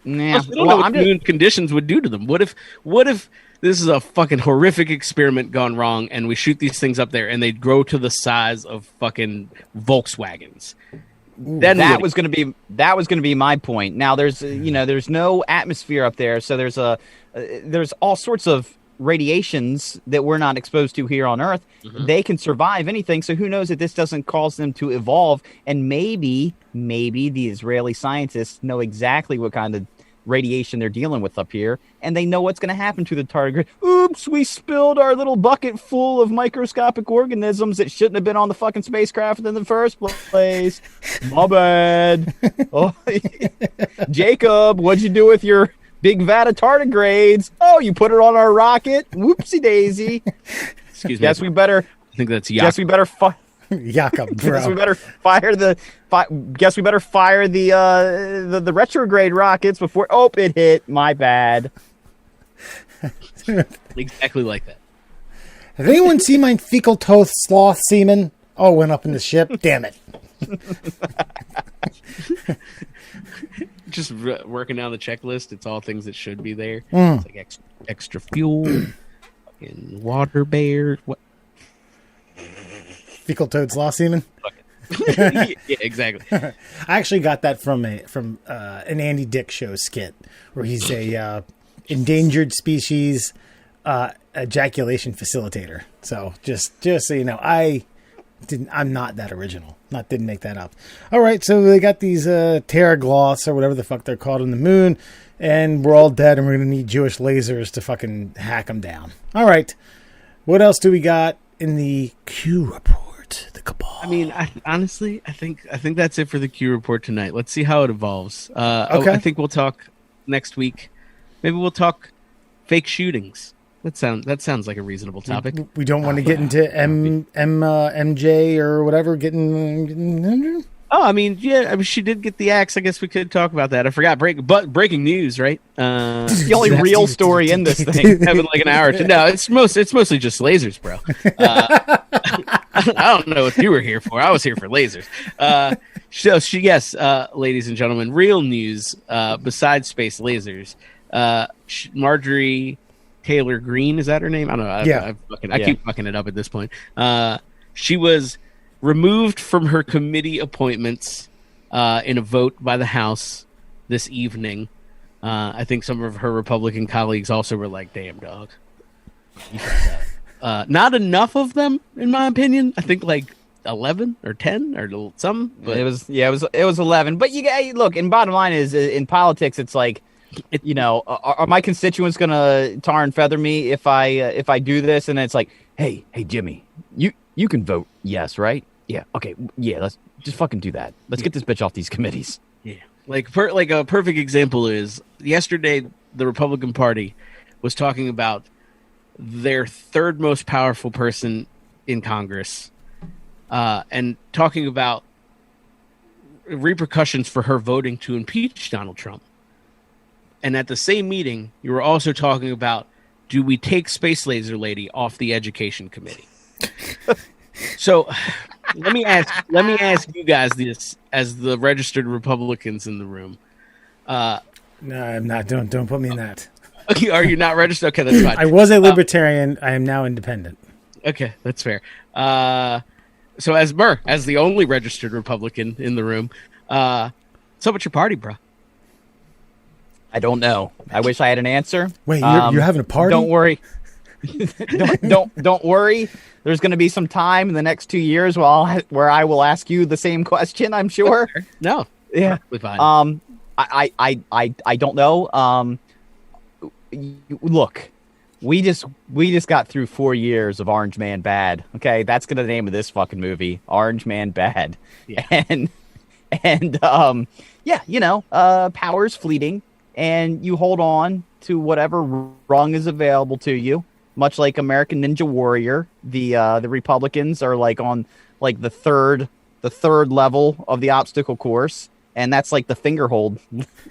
[SPEAKER 3] Nah.
[SPEAKER 1] We don't know what the moon conditions would do to them. What if this is a fucking horrific experiment gone wrong, and we shoot these things up there, and they grow to the size of fucking Volkswagens? Then
[SPEAKER 3] that was going to be my point. Now there's no atmosphere up there, so there's all sorts of radiations that we're not exposed to here on Earth. Mm-hmm. They can survive anything. So who knows if this doesn't cause them to evolve? And maybe the Israeli scientists know exactly what kind of radiation they're dealing with up here, and they know what's going to happen to the tardigrade. Oops, we spilled our little bucket full of microscopic organisms that shouldn't have been on the fucking spacecraft in the first place. My bad. Oh, Jacob, what'd you do with your big vat of tardigrades? Oh, you put it on our rocket. Whoopsie daisy.
[SPEAKER 1] Excuse me.
[SPEAKER 3] Guess we better.
[SPEAKER 1] I think that's
[SPEAKER 3] Guess we better.
[SPEAKER 2] Jakob, bro.
[SPEAKER 3] Guess we better fire the retrograde rockets before. Oh, it hit. My bad.
[SPEAKER 1] Exactly like that.
[SPEAKER 2] Has anyone seen my fecal toast sloth semen? Oh, went up in the ship. Damn it.
[SPEAKER 1] Just working down the checklist. It's all things that should be there. It's like extra fuel, fucking water bears. What?
[SPEAKER 2] Fecal toad sloth semen.
[SPEAKER 1] Yeah, exactly.
[SPEAKER 2] I actually got that from an Andy Dick show skit where he's a endangered species ejaculation facilitator. So just so you know, I'm not that original. Didn't make that up. All right, so they got these pterogloths or whatever the fuck they're called on the moon, and we're all dead, and we're gonna need Jewish lasers to fucking hack them down. All right, what else do we got in the Q report? The cabal.
[SPEAKER 1] I mean, honestly, I think that's it for the Q report tonight. Let's see how it evolves. Okay. I think we'll talk next week. Maybe we'll talk fake shootings. That sounds like a reasonable topic.
[SPEAKER 2] We don't want to get into MJ or whatever.
[SPEAKER 1] Oh, I mean, yeah, I mean, she did get the axe. I guess we could talk about that. I forgot. Breaking news, right?
[SPEAKER 3] It's the only real story in this thing.
[SPEAKER 1] Having like an hour. No, it's mostly just lasers, bro. I don't know what you were here for. I was here for lasers. Yes, ladies and gentlemen, real news. Besides space lasers, Marjorie Taylor Greene, is that her name? I don't know. I keep fucking it up at this point. She was removed from her committee appointments in a vote by the House this evening. I think some of her Republican colleagues also were like, damn, dog. Not enough of them, in my opinion. I think like 11 or 10 or something. But
[SPEAKER 3] it was 11. But look, and bottom line is, in politics, it's like, are my constituents gonna tar and feather me if I do this? And it's like, hey Jimmy, you can vote yes, right? Yeah, okay, yeah, let's just fucking do that. Let's get this bitch off these committees.
[SPEAKER 1] Yeah, like a perfect example is yesterday the Republican Party was talking about their third most powerful person in Congress, and talking about repercussions for her voting to impeach Donald Trump. And at the same meeting, you were also talking about, do we take Space Laser Lady off the Education Committee? So let me ask you guys this as the registered Republicans in the room.
[SPEAKER 2] No, I'm not. Don't put me in that.
[SPEAKER 1] Okay, are you not registered? Okay, that's fine.
[SPEAKER 2] I was a libertarian. I am now independent.
[SPEAKER 1] Okay, that's fair. So as the only registered Republican in the room, so what's your party, bro?
[SPEAKER 3] I don't know. I wish I had an answer.
[SPEAKER 2] Wait, you're having a party?
[SPEAKER 3] Don't worry. don't worry. There's going to be some time in the next 2 years where I will ask you the same question, I'm sure.
[SPEAKER 1] No.
[SPEAKER 3] Yeah.
[SPEAKER 1] Fine.
[SPEAKER 3] I don't know. Look, we just got through 4 years of Orange Man Bad. Okay, that's gonna be the name of this fucking movie, Orange Man Bad.
[SPEAKER 1] Yeah.
[SPEAKER 3] And power's fleeting, and you hold on to whatever rung is available to you. Much like American Ninja Warrior, the Republicans are like on like the third level of the obstacle course. And that's like the finger hold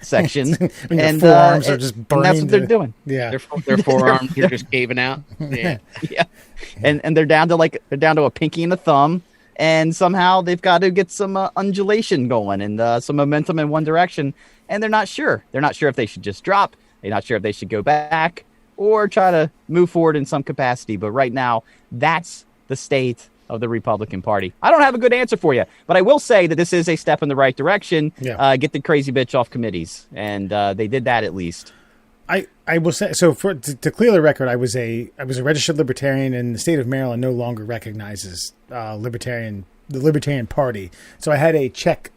[SPEAKER 3] section.
[SPEAKER 2] And your forearms are just burning.
[SPEAKER 3] And that's what they're doing.
[SPEAKER 2] Yeah.
[SPEAKER 1] Their forearms are just caving out. Yeah.
[SPEAKER 3] Yeah. And they're down to a pinky and a thumb. And somehow they've got to get some undulation going and some momentum in one direction. And they're not sure. They're not sure if they should just drop. They're not sure if they should go back or try to move forward in some capacity. But right now, that's the state of the Republican Party. I don't have a good answer for you, but I will say that this is a step in the right direction.
[SPEAKER 2] Yeah.
[SPEAKER 3] Get the crazy bitch off committees, and they did that at least.
[SPEAKER 2] I will say, so to clear the record, I was a registered libertarian, and the state of Maryland no longer recognizes the Libertarian Party. So I had a check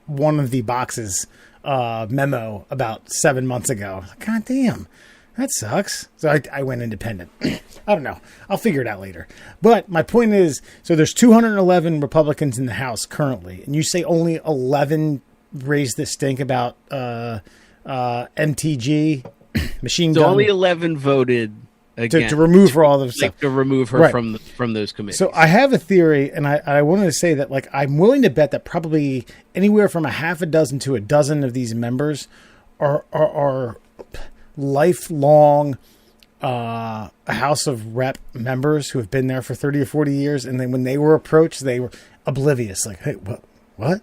[SPEAKER 2] one of the boxes memo about 7 months ago. God damn. That sucks. So I went independent. I don't know. I'll figure it out later. But my point is, so there's 211 Republicans in the House currently, and you say only 11 raised this stink about MTG, machine gun.
[SPEAKER 1] So only 11 voted again
[SPEAKER 2] to remove her all the stuff.
[SPEAKER 1] To remove her from those committees.
[SPEAKER 2] So I have a theory, and I wanted to say that like I'm willing to bet that probably anywhere from a half a dozen to a dozen of these members are lifelong House of Rep members who have been there for 30 or 40 years, and then when they were approached, they were oblivious. Like, hey, what?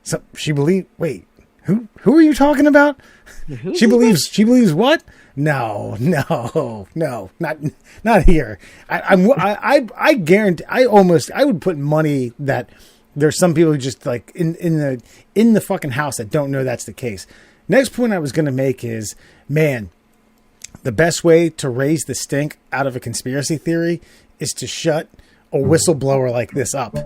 [SPEAKER 2] So she believed. Wait, who are you talking about? She believes what? No, not here. I guarantee. I would put money that there's some people who just like in the fucking House that don't know that's the case. Next point I was going to make is, man, the best way to raise the stink out of a conspiracy theory is to shut a whistleblower like this up.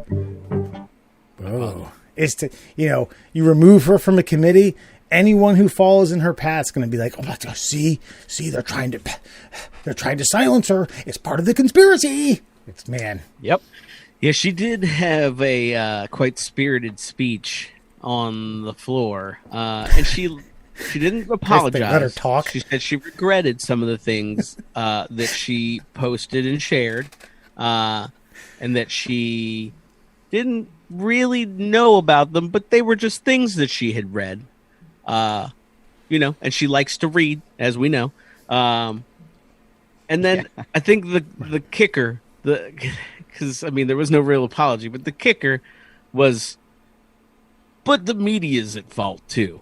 [SPEAKER 2] Oh, is to, you remove her from a committee. Anyone who follows in her path is going to be like, oh, see, they're trying to silence her. It's part of the conspiracy. It's man.
[SPEAKER 3] Yep.
[SPEAKER 1] Yeah, she did have a quite spirited speech on the floor, and she didn't apologize.
[SPEAKER 2] Let her talk.
[SPEAKER 1] She said she regretted some of the things that she posted and shared, and that she didn't really know about them, but they were just things that she had read. You know, and she likes to read, as we know. And then I think the kicker, because I mean there was no real apology, but the kicker was, but the media's at fault too.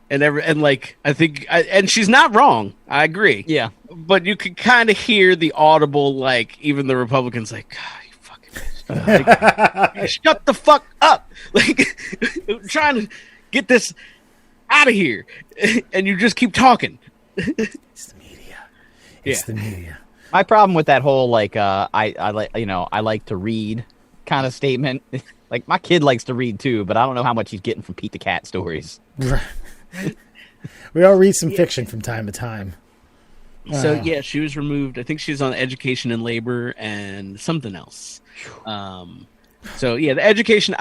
[SPEAKER 1] And like I think, and she's not wrong. I agree.
[SPEAKER 3] Yeah,
[SPEAKER 1] but you could kind of hear the audible, like even the Republicans, like, God, you fucking bitch. Like, shut the fuck up! Like trying to get this out of here, and you just keep talking.
[SPEAKER 2] It's the media. It's the media.
[SPEAKER 3] My problem with that whole like I like I like to read kind of statement. Like my kid likes to read too, but I don't know how much he's getting from Pete the Cat stories.
[SPEAKER 2] We all read some fiction from time to time.
[SPEAKER 1] So yeah, she was removed. I think she's on education and labor and something else. So yeah, I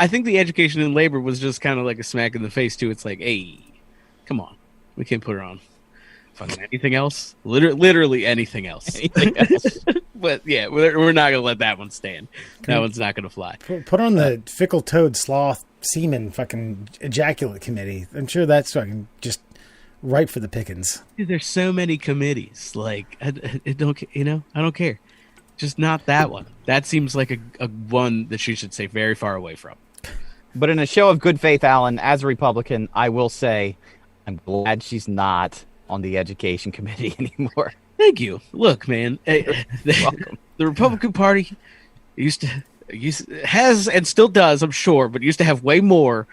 [SPEAKER 1] think the education and labor was just kind of like a smack in the face too. It's like, hey, come on, we can't put her on fucking anything else. Literally anything else.
[SPEAKER 3] Anything else.
[SPEAKER 1] But yeah, we're not gonna let that one stand. That one's not gonna fly.
[SPEAKER 2] Put on the fickle toad sloth semen fucking ejaculate committee. I'm sure that's fucking just ripe for the pickings.
[SPEAKER 1] Dude, there's so many committees. Like I don't, I don't care. Just not that one. That seems like a one that she should stay very far away from.
[SPEAKER 3] But in a show of good faith, Alan, as a Republican, I will say I'm glad she's not on the education committee anymore.
[SPEAKER 1] Thank you. Look, man, the Republican Party has and still does, I'm sure, but used to have way more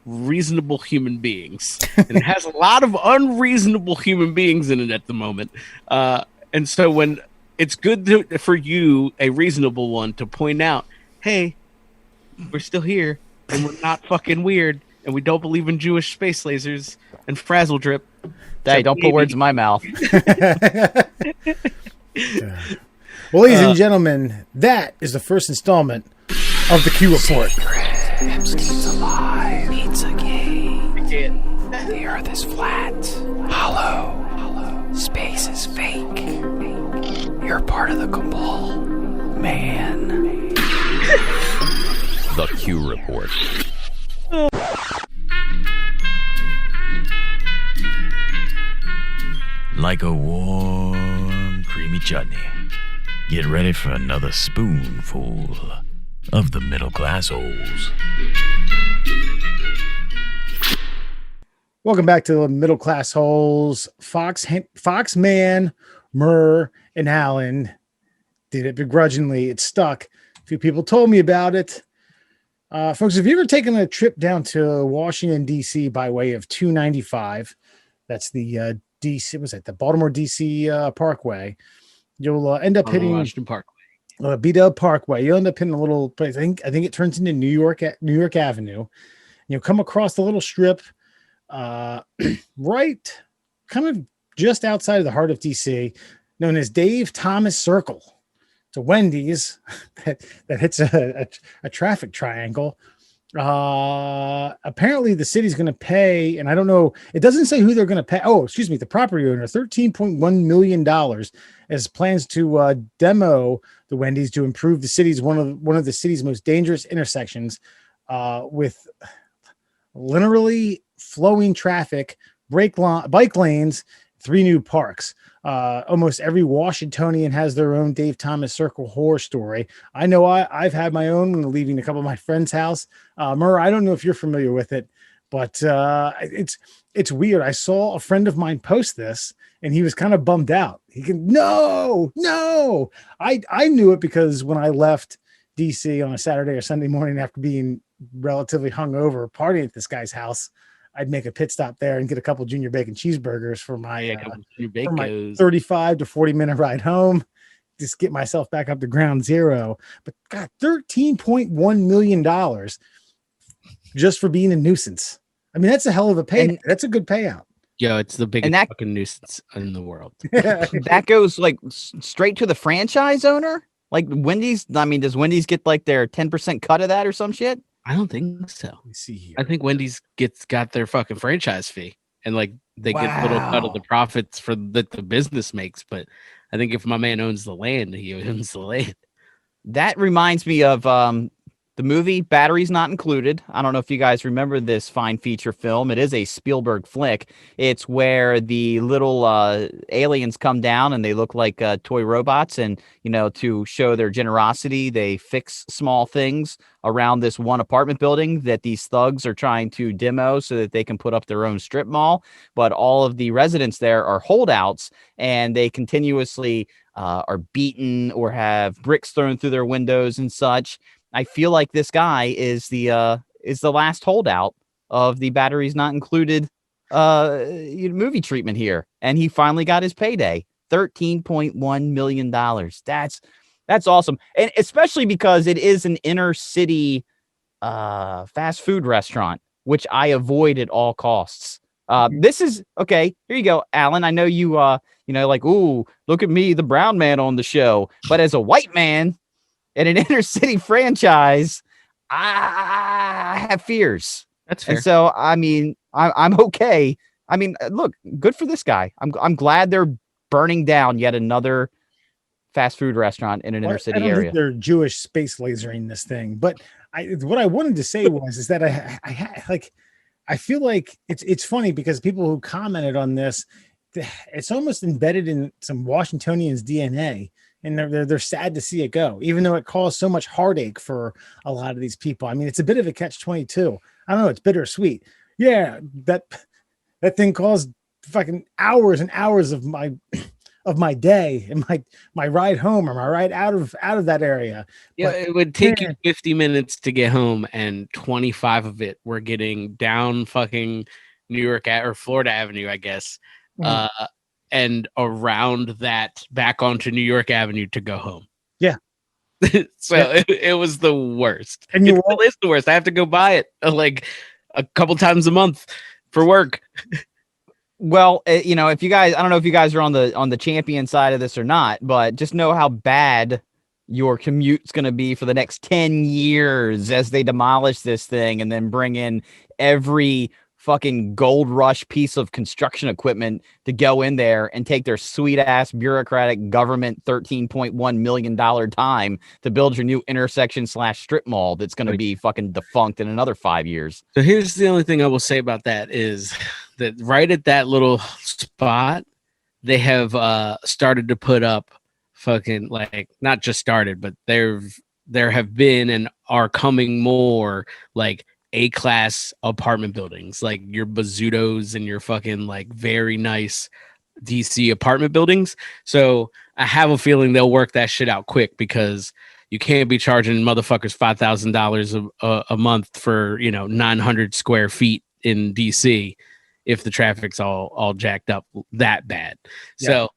[SPEAKER 1] reasonable human beings, and it has a lot of unreasonable human beings in it at the moment. And so when it's good for you, a reasonable one, to point out, hey, we're still here, and we're not fucking weird, and we don't believe in Jewish space lasers and frazzle drip.
[SPEAKER 3] Hey, don't put words in my mouth.
[SPEAKER 2] Well, ladies and gentlemen, that is the first installment of the Q Report.
[SPEAKER 4] Epstein's alive. Pizza game. The Earth is flat. Hollow. Space is fake. You're part of the cabal. Man.
[SPEAKER 5] The Q Report. Like a warm, creamy chutney. Get ready for another spoonful of the middle class holes.
[SPEAKER 2] Welcome back to the Middle Class Holes. Foxman, Murr, and Allen did it begrudgingly. It stuck. A few people told me about it. Folks, have you ever taken a trip down to Washington, D.C. by way of 295? That's the D.C. Was it the Baltimore D.C. Parkway? You'll end up hitting
[SPEAKER 1] Washington Parkway,
[SPEAKER 2] B-Dub Parkway. You'll end up hitting a little place. I think it turns into New York Avenue. You'll come across the little strip, right, kind of just outside of the heart of D.C., known as Dave Thomas Circle. It's a Wendy's that hits a traffic triangle. Apparently the city's going to pay, and I don't know, it doesn't say who they're going to pay. Oh, excuse me, the property owner, $13.1 million, as plans to demo the Wendy's to improve the city's one of the city's most dangerous intersections, with literally flowing traffic, bike lanes, 3 new parks. Almost every Washingtonian has their own Dave Thomas Circle horror story. I know I've had my own when leaving a couple of my friends' house. Murr, I don't know if you're familiar with it, but it's weird. I saw a friend of mine post this, and he was kind of bummed out. No. I knew it because when I left DC on a Saturday or Sunday morning after being relatively hungover, partying at this guy's house, I'd make a pit stop there and get a couple junior bacon cheeseburgers for my 35 to 40 minute ride home. Just get myself back up to ground zero. But God, $13.1 million just for being a nuisance. I mean, that's a hell of a pay. That's a good payout.
[SPEAKER 1] Yo, it's the biggest fucking nuisance in the world.
[SPEAKER 3] That goes like straight to the franchise owner. Like Wendy's. I mean, does Wendy's get like their 10% cut of that or some shit?
[SPEAKER 1] I don't think so.
[SPEAKER 2] Let me see here.
[SPEAKER 1] I think Wendy's got their fucking franchise fee, and like they get a little cut of the profits for that the business makes. But I think if my man owns the land, he owns the land.
[SPEAKER 3] That reminds me of the The movie Batteries Not Included. I don't know if you guys remember this fine feature film. It is a Spielberg flick. It's where the little aliens come down and they look like toy robots. And, to show their generosity, they fix small things around this one apartment building that these thugs are trying to demo so that they can put up their own strip mall. But all of the residents there are holdouts, and they continuously are beaten or have bricks thrown through their windows and such. I feel like this guy is the last holdout of the Batteries Not Included movie treatment here, and he finally got his payday, $13.1 million. That's awesome, and especially because it is an inner city fast food restaurant, which I avoid at all costs. This is okay. Here you go, Alan. I know you like, ooh, look at me, the brown man on the show, but as a white man in an inner city franchise, I have fears.
[SPEAKER 1] That's fair.
[SPEAKER 3] And so, I mean, I'm okay. I mean, look, good for this guy. I'm glad they're burning down yet another fast food restaurant in an inner city area.
[SPEAKER 2] Think they're Jewish space lasering this thing, but what I wanted to say is that I feel like it's funny because people who commented on this, it's almost embedded in some Washingtonians' DNA. And they're sad to see it go, even though it caused so much heartache for a lot of these people. I mean, it's a bit of a catch-22. I don't know. It's bittersweet. Yeah, that thing caused fucking hours and hours of my day and my ride home or my ride out of that area.
[SPEAKER 1] Yeah, but it would take you 50 minutes to get home, and 25 of it were getting down fucking New York or Florida Avenue, I guess. Mm-hmm. And around that back onto New York Avenue to go home.
[SPEAKER 2] Yeah.
[SPEAKER 1] It was the worst.
[SPEAKER 2] And
[SPEAKER 1] it still is the worst. I have to go buy it like a couple times a month for work.
[SPEAKER 3] Well, if you guys, I don't know if you guys are on the champion side of this or not, but just know how bad your commute's going to be for the next 10 years as they demolish this thing and then bring in every fucking gold rush piece of construction equipment to go in there and take their sweet ass bureaucratic government $13.1 million time to build your new intersection / strip mall that's going to be fucking defunct in another 5 years.
[SPEAKER 1] So here's the only thing I will say about that is that right at that little spot, they have started to put up fucking, like, not just started, but there have been and are coming more like A-class apartment buildings, like your Bazzutos and your fucking like very nice DC apartment buildings. So I have a feeling they'll work that shit out quick, because you can't be charging motherfuckers $5,000 a month for 900 square feet in DC if the traffic's all jacked up that bad. Yeah. So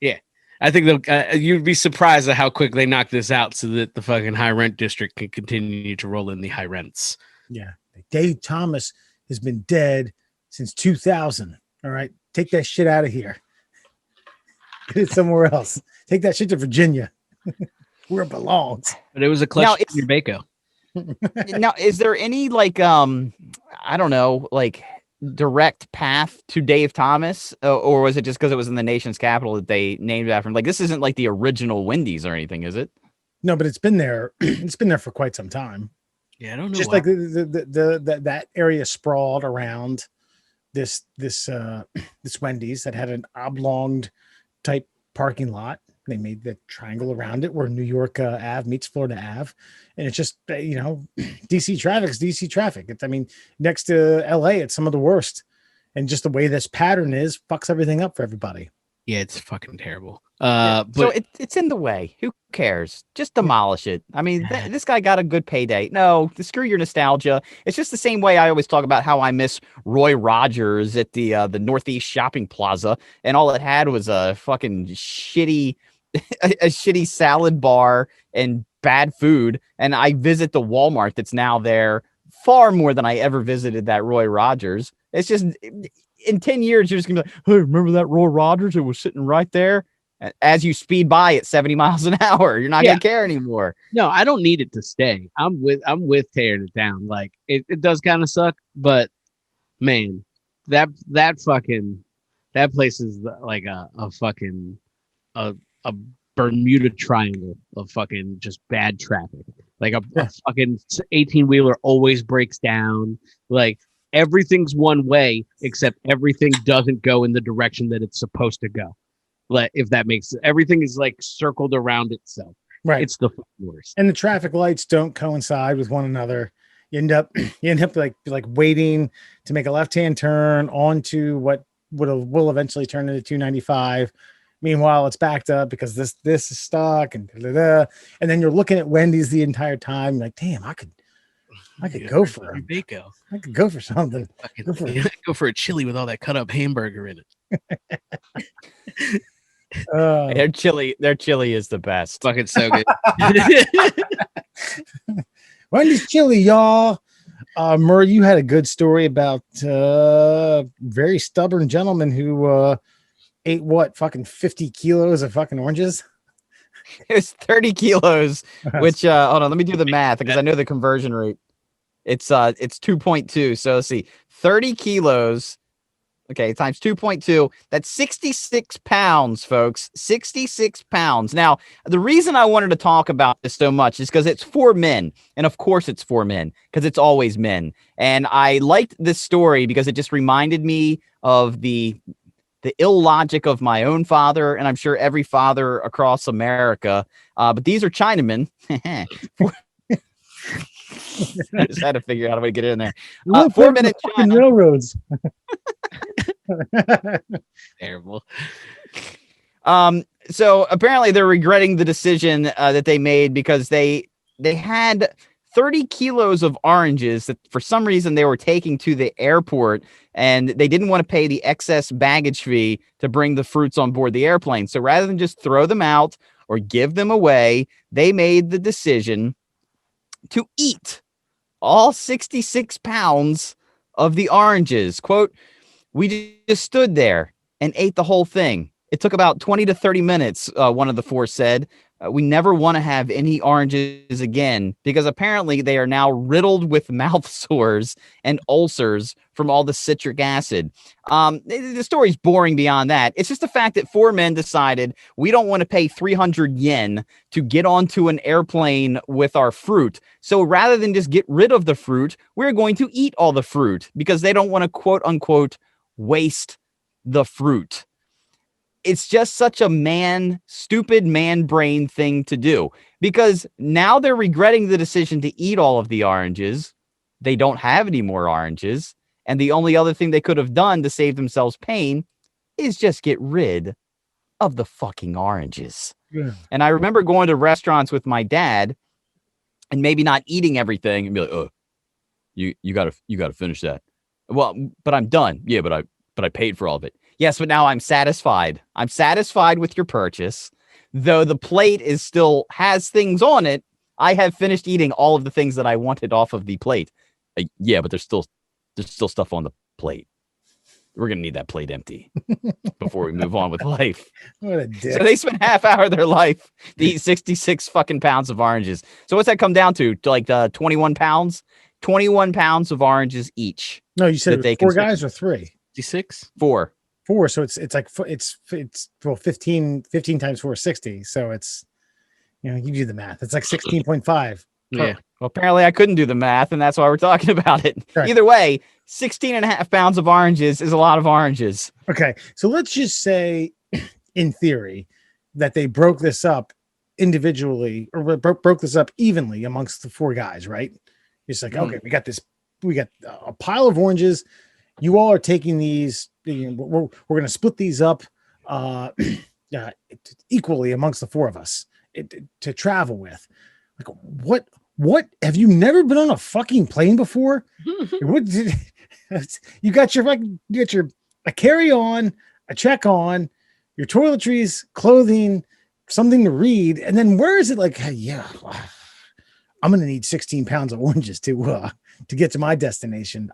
[SPEAKER 1] yeah, I think they'll. You'd be surprised at how quick they knock this out, so that the fucking high rent district can continue to roll in the high rents.
[SPEAKER 2] Yeah. Dave Thomas has been dead since 2000. All right. Take that shit out of here. Get it somewhere else. Take that shit to Virginia where it belongs.
[SPEAKER 1] But it was a clutch in your Baco.
[SPEAKER 3] Now, is there any like, I don't know, like direct path to Dave Thomas, or was it just because it was in the nation's capital that they named it after him? Like, this isn't like the original Wendy's or anything, is it?
[SPEAKER 2] No, but it's been there. It's been there for quite some time.
[SPEAKER 1] Yeah, I don't know.
[SPEAKER 2] Just like that area sprawled around this Wendy's that had an oblong type parking lot. They made the triangle around it where New York Ave meets Florida Ave, and it's just DC traffic's DC traffic. It's, I mean, next to LA, it's some of the worst, and just the way this pattern is fucks everything up for everybody.
[SPEAKER 1] Yeah, it's fucking terrible.
[SPEAKER 3] But so it's in the way. Who cares? Just demolish it. I mean, this guy got a good payday. No, screw your nostalgia. It's just the same way I always talk about how I miss Roy Rogers at the Northeast Shopping Plaza, and all it had was a fucking shitty, a shitty salad bar and bad food. And I visit the Walmart that's now there far more than I ever visited that Roy Rogers. It's just, in 10 years, you're just gonna be like, hey, remember that Roy Rogers? It was sitting right there. As you speed by at 70 miles an hour, you're not gonna care anymore.
[SPEAKER 1] No, I don't need it to stay. I'm with tearing it down. Like, it does kind of suck, but man, that place is like a fucking a Bermuda Triangle of fucking just bad traffic. Like a fucking 18-wheeler always breaks down. Like everything's one way, except everything doesn't go in the direction that it's supposed to go. Like if that makes everything is like circled around itself.
[SPEAKER 2] Right.
[SPEAKER 1] It's the worst.
[SPEAKER 2] And the traffic lights don't coincide with one another. You end up like waiting to make a left-hand turn onto what will eventually turn into 295. Meanwhile, it's backed up because this is stuck and and then you're looking at Wendy's the entire time. Like, damn, I could go for a
[SPEAKER 1] bacon.
[SPEAKER 2] I could go for something.
[SPEAKER 1] Go for a chili with all that cut up hamburger in it.
[SPEAKER 3] Their chili is the best.
[SPEAKER 1] Fucking so good.
[SPEAKER 2] Wendy's chili, y'all. Murray, you had a good story about very stubborn gentleman who ate what, fucking 50 kilos of fucking oranges?
[SPEAKER 3] It was 30 kilos, which hold on, let me do the math because I know the conversion rate. It's 2.2. So let's see, 30 kilos. Okay, times 2.2. That's 66 pounds, folks. 66 pounds. Now, the reason I wanted to talk about this so much is because it's for men. And of course it's for men, because it's always men. And I liked this story because it just reminded me of the illogic of my own father, and I'm sure every father across America. But these are Chinamen. I just had to figure out how to get in there. 4 minute China.
[SPEAKER 2] Railroads.
[SPEAKER 1] Terrible.
[SPEAKER 3] So apparently they're regretting the decision that they made because they had 30 kilos of oranges that for some reason they were taking to the airport, and they didn't want to pay the excess baggage fee to bring the fruits on board the airplane. So rather than just throw them out or give them away, they made the decision to eat all 66 pounds of the oranges. Quote, "We just stood there and ate the whole thing. It took about 20 to 30 minutes," one of the four said. "We never want to have any oranges again," because apparently they are now riddled with mouth sores and ulcers from all the citric acid. The story's boring beyond that. It's just the fact that four men decided we don't want to pay 300 yen to get onto an airplane with our fruit. So rather than just get rid of the fruit, we're going to eat all the fruit because they don't want to quote unquote waste the fruit. It's just such a stupid man brain thing to do, because now they're regretting the decision to eat all of the oranges. They don't have any more oranges. And the only other thing they could have done to save themselves pain is just get rid of the fucking oranges. Yeah. And I remember going to restaurants with my dad and maybe not eating everything and be like, "Oh, you gotta finish that." "Well, but I'm done." "Yeah, but I paid for all of it." "Yes, but now I'm satisfied. I'm satisfied with your purchase. Though the plate has things on it, I have finished eating all of the things that I wanted off of the plate." "Yeah, but there's still stuff on the plate. We're going to need that plate empty before we move on with life."
[SPEAKER 2] What a dick.
[SPEAKER 3] So they spent half hour of their life to eat 66 fucking pounds of oranges. So what's that come down to? Like 21 pounds? 21 pounds of oranges each.
[SPEAKER 2] No, you said it was 4 guys or 3?
[SPEAKER 1] 56?
[SPEAKER 3] 4.
[SPEAKER 2] 4. So it's like, it's 15 times 4 is 60. So it's, you do the math. It's like 16.5.
[SPEAKER 1] Yeah.
[SPEAKER 3] Well, apparently I couldn't do the math, and that's why we're talking about it. Right. Either way, 16 and a half pounds of oranges is a lot of oranges.
[SPEAKER 2] Okay. So let's just say, in theory, that they broke this up individually, or broke this up evenly amongst the 4 guys, right? It's like, okay, we got a pile of oranges. You all are taking these, we're going to split these up equally amongst the 4 of us to travel with. Like, what have you never been on a fucking plane before? You got a carry-on, a check-on, your toiletries, clothing, something to read, and then where is it like, hey, yeah, I'm gonna need 16 pounds of oranges to get to my destination.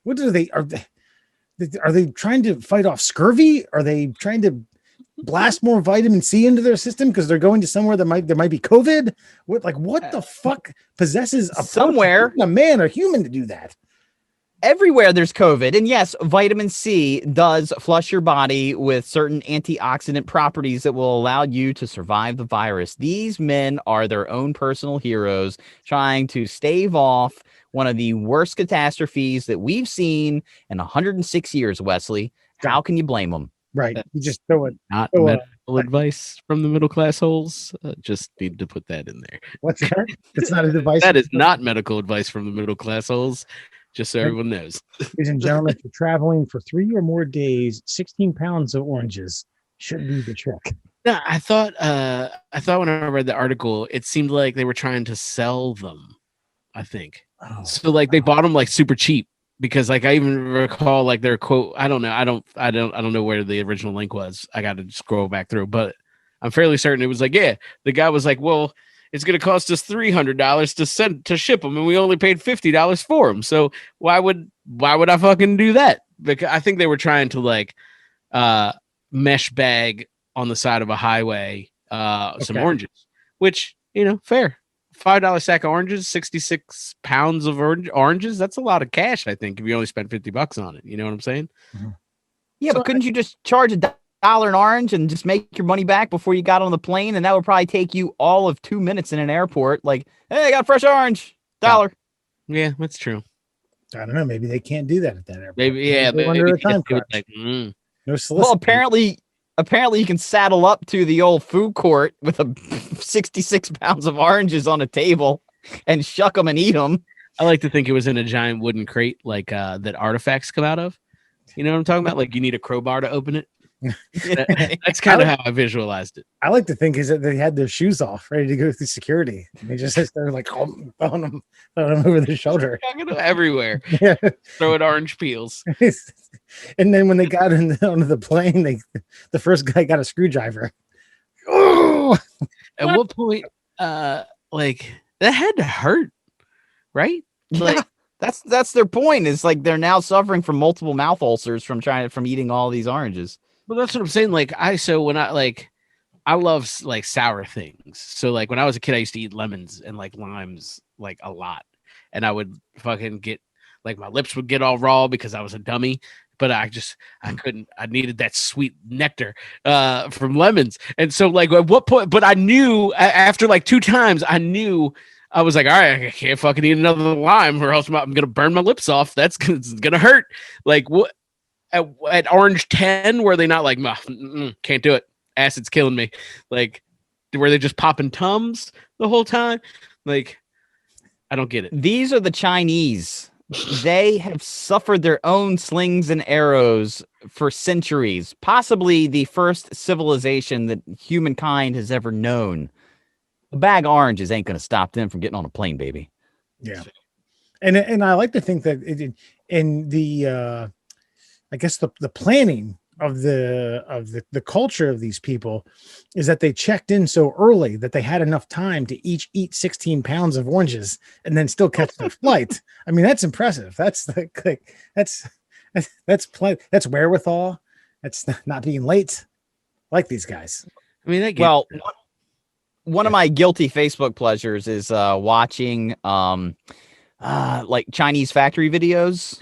[SPEAKER 2] What are they trying to fight off scurvy? Are they trying to blast more vitamin C into their system because they're going to somewhere there might be COVID? What the fuck possesses a man or human to do that?
[SPEAKER 3] everywhere there's COVID. And yes, vitamin C does flush your body with certain antioxidant properties that will allow you to survive the virus. These men are their own personal heroes trying to stave off one of the worst catastrophes that we've seen in 106 years, Wesley. How can you blame them?
[SPEAKER 2] Right. You just throw it.
[SPEAKER 1] Not
[SPEAKER 2] throw a-
[SPEAKER 1] medical advice from the middle class holes. Just need to put that in there.
[SPEAKER 2] What's that? It's not a device.
[SPEAKER 1] That is not medical advice from the middle class holes. Just so
[SPEAKER 2] Right.
[SPEAKER 1] everyone knows.
[SPEAKER 2] Ladies and gentlemen, if you're traveling for 3 or more days, 16 pounds of oranges should be the trick.
[SPEAKER 1] No, I thought when I read the article, it seemed like they were trying to sell them. I think
[SPEAKER 2] Oh,
[SPEAKER 1] so. Like they bought them like super cheap because like I even recall like their quote. I don't know. I don't know where the original link was. I got to scroll back through, but I'm fairly certain it was like, yeah, the guy was like, well, it's going to cost us $300 to ship them, and we only paid $50 for them. So why would I fucking do that? Because I think they were trying to like mesh bag on the side of a highway some oranges, which fair. $5 sack of oranges, 66 pounds of oranges. That's a lot of cash, I think, if you only spend $50 on it. You know what I'm saying?
[SPEAKER 3] Yeah, but couldn't you just charge $1 an orange and just make your money back before you got on the plane? And that would probably take you all of 2 minutes in an airport. Like, hey, I got a fresh orange, $1.
[SPEAKER 1] Yeah, that's true.
[SPEAKER 2] I don't know. Maybe they can't do that at that airport.
[SPEAKER 1] Maybe, yeah,
[SPEAKER 2] They're
[SPEAKER 1] maybe
[SPEAKER 2] under a time
[SPEAKER 1] it was
[SPEAKER 2] crunch.
[SPEAKER 1] like,
[SPEAKER 2] No
[SPEAKER 3] Well,
[SPEAKER 2] solicitation.
[SPEAKER 3] apparently you can saddle up to the old food court with 66 pounds of oranges on a table and shuck them and eat them.
[SPEAKER 1] I like to think it was in a giant wooden crate, like that artifacts come out of. You know what I'm talking about? Like you need a crowbar to open it. That's kind of how I visualized it.
[SPEAKER 2] I like to think is that they had their shoes off, ready to go through security. And they just started like throwing them over their shoulder.
[SPEAKER 1] Everywhere.
[SPEAKER 2] Yeah.
[SPEAKER 1] Throwing orange peels.
[SPEAKER 2] And then when they got onto the plane, the first guy got a screwdriver. Oh,
[SPEAKER 1] At what point, like that had to hurt, right? Like,
[SPEAKER 3] Yeah, that's their point. Is like they're now suffering from multiple mouth ulcers from eating all these oranges.
[SPEAKER 1] well, that's what I'm saying. Like, I love like sour things. So like when I was a kid, I used to eat lemons and like limes like a lot, and I would fucking get like my lips would get all raw because I was a dummy. But I couldn't. I needed that sweet nectar from lemons, and so like at what point? But I knew after like 2 times, I knew I was like, all right, I can't fucking eat another lime, or else I'm gonna burn my lips off. That's gonna hurt. Like what? At Orange 10, were they not like, can't do it? Acid's killing me. Like, were they just popping Tums the whole time? Like, I don't get it.
[SPEAKER 3] These are the Chinese. They have suffered their own slings and arrows for centuries, possibly the first civilization that humankind has ever known. A bag of oranges ain't going to stop them from getting on a plane, baby.
[SPEAKER 2] yeah. And I like to think that in the I guess the planning of the culture of these people is that they checked in so early that they had enough time to each eat 16 pounds of oranges and then still catch their flight. I mean, that's impressive. That's that's wherewithal. That's not being late. I like these guys.
[SPEAKER 1] I mean, I get
[SPEAKER 3] Well, one of my guilty Facebook pleasures is watching like Chinese factory videos,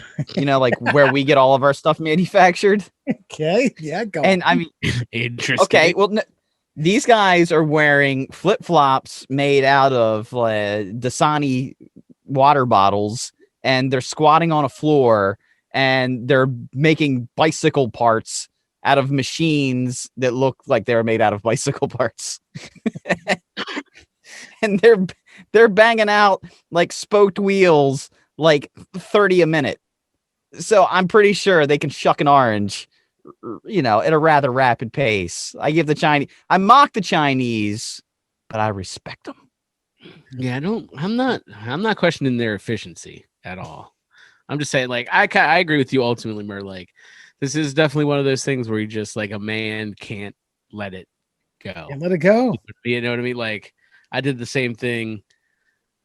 [SPEAKER 3] like where we get all of our stuff manufactured.
[SPEAKER 2] Okay, yeah, go.
[SPEAKER 3] And I mean,
[SPEAKER 1] interesting.
[SPEAKER 3] okay, well, these guys are wearing flip-flops made out of Dasani water bottles, and they're squatting on a floor, and they're making bicycle parts out of machines that look like they're made out of bicycle parts. And they're banging out like spoked wheels, like 30 a minute. So I'm pretty sure they can shuck an orange, at a rather rapid pace. I mock the Chinese, but I respect them.
[SPEAKER 1] Yeah, I'm not questioning their efficiency at all. I'm just saying, like, I agree with you ultimately, Mer. Like, this is definitely one of those things where you just like a man can't let it go.
[SPEAKER 2] Yeah, let it go.
[SPEAKER 1] You know what I mean? Like, I did the same thing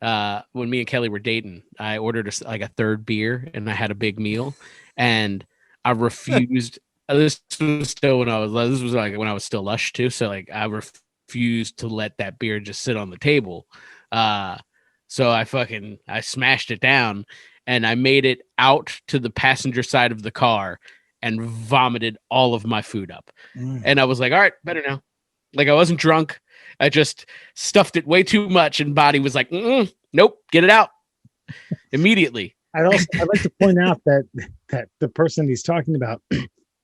[SPEAKER 1] when me and Kelly were dating. I ordered a third beer and I had a big meal, and I refused. This was still when I was still lush too. So like I refused to let that beer just sit on the table. So I smashed it down, and I made it out to the passenger side of the car and vomited all of my food up. And I was like, all right, better now. Like, I wasn't drunk. I just stuffed it way too much, and body was like, nope, get it out immediately.
[SPEAKER 2] I'd like to point out that the person he's talking about,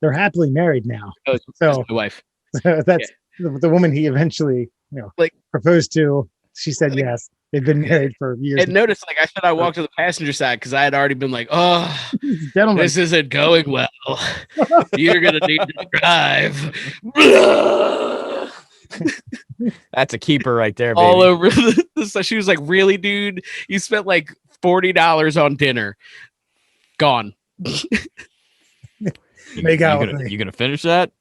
[SPEAKER 2] they're happily married now.
[SPEAKER 1] Oh,
[SPEAKER 2] So
[SPEAKER 1] my wife.
[SPEAKER 2] that's the woman he eventually, like, proposed to. She said yes. They've been married for years.
[SPEAKER 1] And notice, like I said, I walked to the passenger side because I had already been like, oh,
[SPEAKER 2] Gentlemen,
[SPEAKER 1] this isn't going well. You're going to need to drive.
[SPEAKER 3] That's a keeper right there, baby.
[SPEAKER 1] All over so she was like, really, dude? You spent like $40 on dinner. Gone.
[SPEAKER 2] Make out.
[SPEAKER 3] You gonna finish that?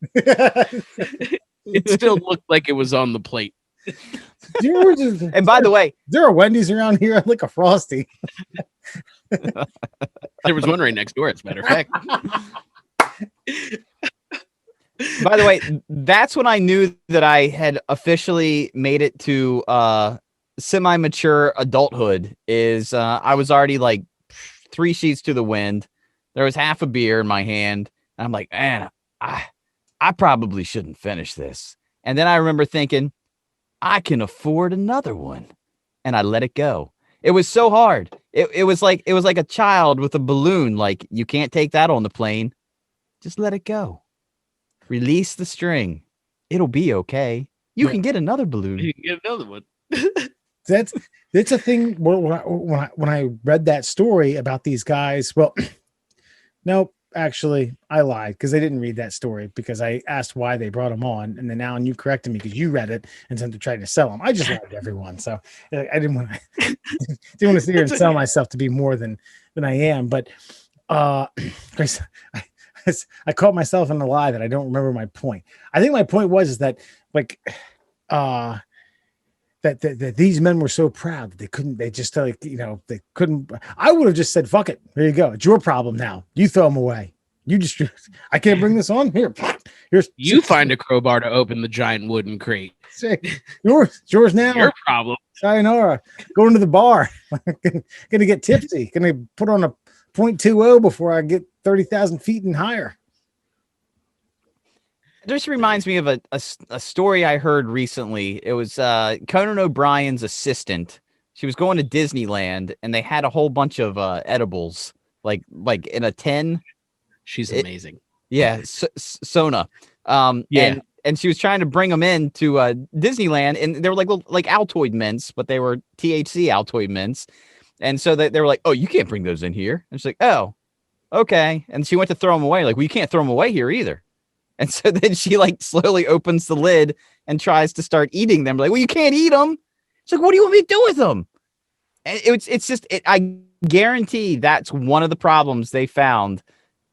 [SPEAKER 1] It still looked like it was on the plate.
[SPEAKER 3] And by the way,
[SPEAKER 2] is there a Wendy's around here? I'd like a Frosty.
[SPEAKER 1] There was one right next door, as a matter of fact.
[SPEAKER 3] by the way, that's when I knew that I had officially made it to semi-mature adulthood. Is I was already like 3 sheets to the wind. There was half a beer in my hand. And I'm like, man, I probably shouldn't finish this. And then I remember thinking, I can afford another one. And I let it go. It was so hard. It was like a child with a balloon. Like, you can't take that on the plane. Just let it go. Release the string. It'll be okay. You can get another balloon.
[SPEAKER 1] You can get another one.
[SPEAKER 2] That's a thing. When I read that story about these guys, well, no, actually, I lied because they didn't read that story because I asked why they brought them on, and then now you corrected me because you read it and sent to try to sell them. I just lied to everyone, so I didn't want to sit here and sell myself to be more than I am. But Grace, I caught myself in a lie that I don't remember my point. I think my point was that like that these men were so proud that they just like, they couldn't. I would have just said, fuck it. There you go. It's your problem now. You throw them away. I can't bring this on. Here's
[SPEAKER 1] you find a crowbar to open the giant wooden crate.
[SPEAKER 2] Sick. Yours now.
[SPEAKER 1] Your problem.
[SPEAKER 2] Sayonara. Going to the bar. Gonna get tipsy. Gonna put on a 0.20 before I get 30,000 feet and higher.
[SPEAKER 3] This reminds me of a story I heard recently. It was Conan O'Brien's assistant. She was going to Disneyland, and they had a whole bunch of edibles, like in a tin.
[SPEAKER 1] She's amazing.
[SPEAKER 3] Yeah, Sona.
[SPEAKER 1] Yeah.
[SPEAKER 3] And she was trying to bring them in to Disneyland, and they were like Altoid mints, but they were THC Altoid mints. And so they were like, "Oh, you can't bring those in here." And she's like, "Oh, okay." And she went to throw them away. Like, "Well, you can't throw them away here either." And so then she like slowly opens the lid and tries to start eating them. Like, "Well, you can't eat them." She's like, "What do you want me to do with them?" And it's just I guarantee that's one of the problems they found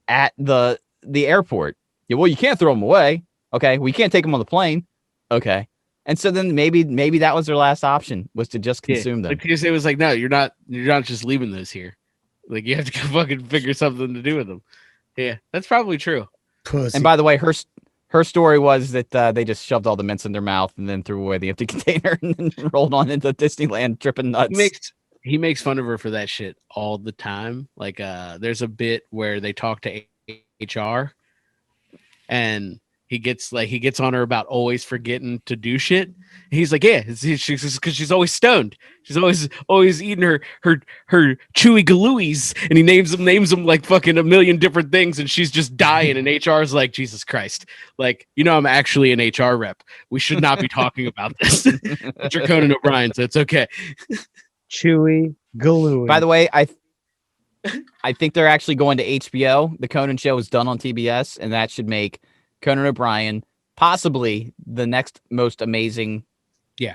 [SPEAKER 3] at the airport. Yeah, well, you can't throw them away. Okay, we can't take them on the plane. Okay. And so then maybe that was their last option, was to just consume them.
[SPEAKER 1] Because it was like, no, you're not just leaving those here. Like, you have to go fucking figure something to do with them. Yeah, that's probably true.
[SPEAKER 2] Pussy.
[SPEAKER 3] And by the way, her story was that they just shoved all the mints in their mouth and then threw away the empty container and then rolled on into Disneyland tripping nuts.
[SPEAKER 1] He makes fun of her for that shit all the time. Like, there's a bit where they talk to HR, and he gets on her about always forgetting to do shit. He's like, yeah, because she's always stoned. She's always eating her chewy galooies, and he names them like fucking a million different things, and she's just dying. And HR's like, Jesus Christ, like, I'm actually an HR rep. We should not be talking about this. But you're Conan O'Brien, so it's okay.
[SPEAKER 2] Chewy galooey.
[SPEAKER 3] By the way, I think they're actually going to HBO. The Conan show is done on TBS, and that should make Conan O'Brien possibly the next most amazing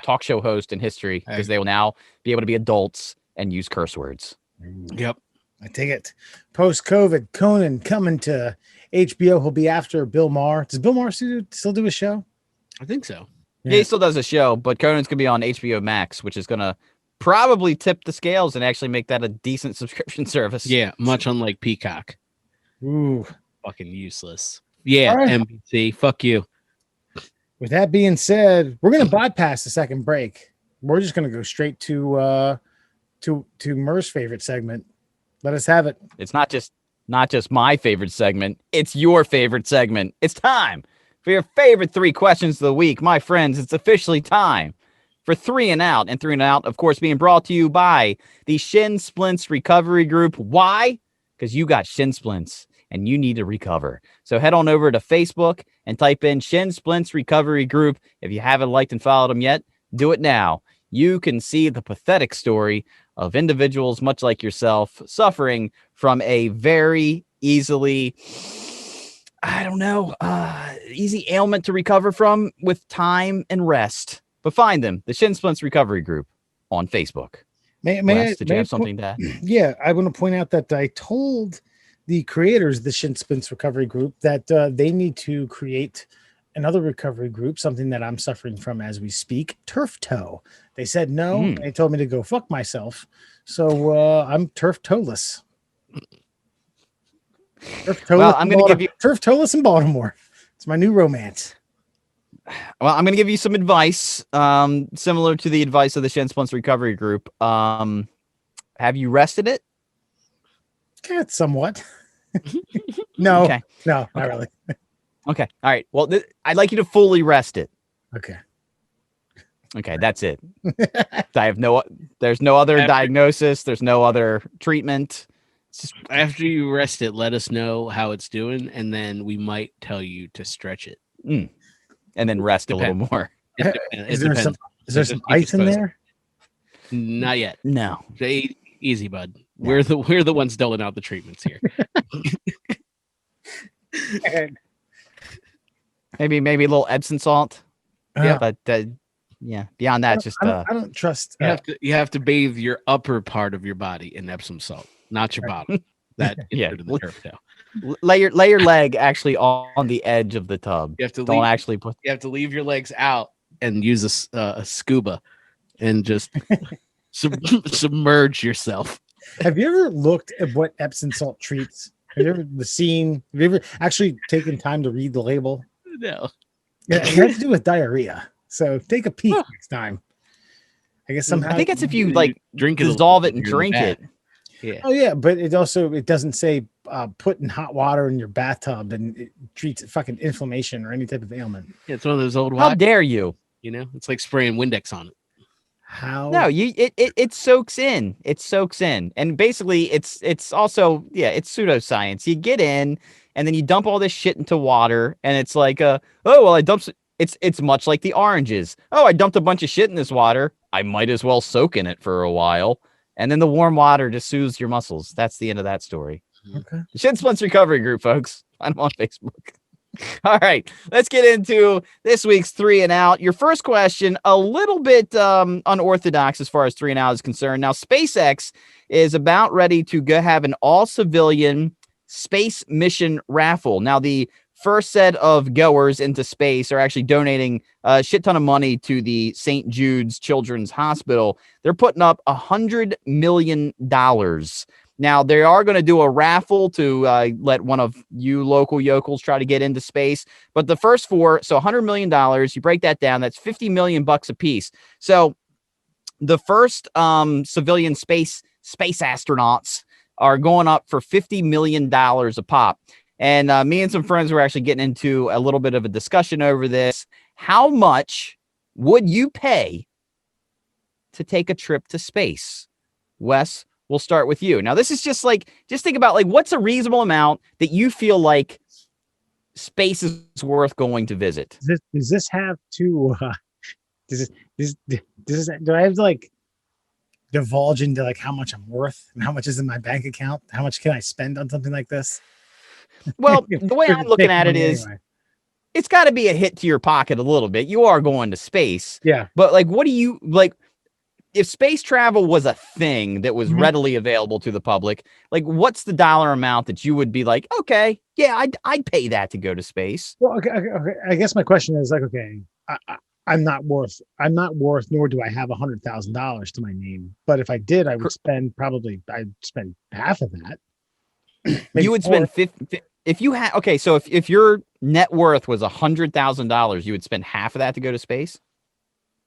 [SPEAKER 3] talk show host in history, because they will now be able to be adults and use curse words.
[SPEAKER 1] Yep.
[SPEAKER 2] I take it. Post-COVID, Conan coming to HBO. He'll be after Bill Maher. Does Bill Maher still do a show?
[SPEAKER 1] I think so.
[SPEAKER 3] Yeah, he still does a show, but Conan's going to be on HBO Max, which is going to probably tip the scales and actually make that a decent subscription service.
[SPEAKER 1] Yeah, much unlike Peacock.
[SPEAKER 2] Ooh.
[SPEAKER 1] Fucking useless. Yeah,
[SPEAKER 2] right.
[SPEAKER 1] NBC. Fuck you.
[SPEAKER 2] With that being said, we're going to bypass the second break. We're just going to go straight to Mur's favorite segment, Let us have it.
[SPEAKER 3] It's not just my favorite segment. It's your favorite segment. It's time for your favorite 3 questions of the week. My friends, it's officially time for 3 and Out. And 3 and Out, of course, being brought to you by the Shin Splints Recovery Group. Why? Because you got shin splints and you need to recover. So head on over to Facebook and type in Shin Splints Recovery Group. If you haven't liked and followed them yet, do it now. You can see the pathetic story of individuals much like yourself suffering from a very easy ailment to recover from with time and rest. But find them, the Shin Splints Recovery Group on Facebook. Did you have something to add?
[SPEAKER 2] Yeah, I want to point out that I told the creators of the Shin Splints Recovery Group that they need to create another recovery group, something that I'm suffering from as we speak, turf toe. They said no. They told me to go fuck myself. So I'm turf toeless.
[SPEAKER 3] I'm going to give you
[SPEAKER 2] turf toeless in Baltimore. It's my new romance.
[SPEAKER 3] Well, I'm going to give you some advice, similar to the advice of the Shin Splints Recovery Group. Have you rested it?
[SPEAKER 2] Yeah, somewhat. No,
[SPEAKER 3] okay.
[SPEAKER 2] No, not really.
[SPEAKER 3] Okay. All right. Well, I'd like you to fully rest it.
[SPEAKER 2] Okay.
[SPEAKER 3] Okay, that's it. There's no other diagnosis. There's no other treatment.
[SPEAKER 1] Just after you rest it, let us know how it's doing, and then we might tell you to stretch it.
[SPEAKER 3] And then rest a little more.
[SPEAKER 2] Is there some ice in there?
[SPEAKER 1] Not yet.
[SPEAKER 3] No.
[SPEAKER 1] Easy, bud. We're the ones doling out the treatments here.
[SPEAKER 3] Maybe a little Epsom salt. But beyond that,
[SPEAKER 2] I don't trust.
[SPEAKER 1] You have to bathe your upper part of your body in Epsom salt, not your bottom. That to the turf toe.
[SPEAKER 3] Lay your leg actually on the edge of the tub.
[SPEAKER 1] You have to
[SPEAKER 3] You
[SPEAKER 1] have to leave your legs out and use a scuba and just submerge yourself.
[SPEAKER 2] Have you ever looked at what Epsom salt treats? Have you ever actually taken time to read the label?
[SPEAKER 1] No.
[SPEAKER 2] Yeah, it has to do with diarrhea. So take a peek next time. I guess somehow.
[SPEAKER 3] I think it's if you
[SPEAKER 1] dissolve
[SPEAKER 3] it and drink it.
[SPEAKER 1] Yeah.
[SPEAKER 2] Oh yeah, but it doesn't say put in hot water in your bathtub and it treats fucking inflammation or any type of ailment.
[SPEAKER 1] Yeah, it's one of those old.
[SPEAKER 3] How dare you?
[SPEAKER 1] It's like spraying Windex on it.
[SPEAKER 2] How?
[SPEAKER 3] No, it soaks in. It soaks in, and basically it's also it's pseudoscience. You get in, and then you dump all this shit into water, and it's like I dumped. It's much like the oranges. Oh, I dumped a bunch of shit in this water. I might as well soak in it for a while, and then the warm water just soothes your muscles. That's the end of that story.
[SPEAKER 2] Okay.
[SPEAKER 3] The Shin Splints Recovery Group, folks. I'm on Facebook. All right, let's get into this week's 3 and Out. Your first question, a little bit unorthodox as far as 3 and Out is concerned. Now, SpaceX is about ready to have an all-civilian space mission raffle. Now, the first set of goers into space are actually donating a shit ton of money to the St. Jude's Children's Hospital. They're putting up $100 million. Now, they are going to do a raffle to let one of you local yokels try to get into space. But the first 4, so $100 million, you break that down, that's $50 million a piece. So the first civilian space astronauts are going up for $50 million a pop. And me and some friends were actually getting into a little bit of a discussion over this. How much would you pay to take a trip to space? Wes, we'll start with you. Now, this is just think about what's a reasonable amount that you feel like space is worth going to visit?
[SPEAKER 2] Does this have to, do I have to divulge into how much I'm worth and how much is in my bank account? How much can I spend on something like this?
[SPEAKER 3] Well, the way I'm looking at it is it's got to be a hit to your pocket a little bit. You are going to space.
[SPEAKER 2] Yeah.
[SPEAKER 3] But what do you if space travel was a thing that was readily available to the public, what's the dollar amount that you would be like, okay, yeah, I'd pay that to go to space?
[SPEAKER 2] Well, okay. I guess my question is I'm not worth, nor do I have $100,000 to my name. But if I did, I would spend I'd spend half of that.
[SPEAKER 3] You would spend 50 if you had. Okay, so if your net worth was $100,000, you would spend half of that to go to space.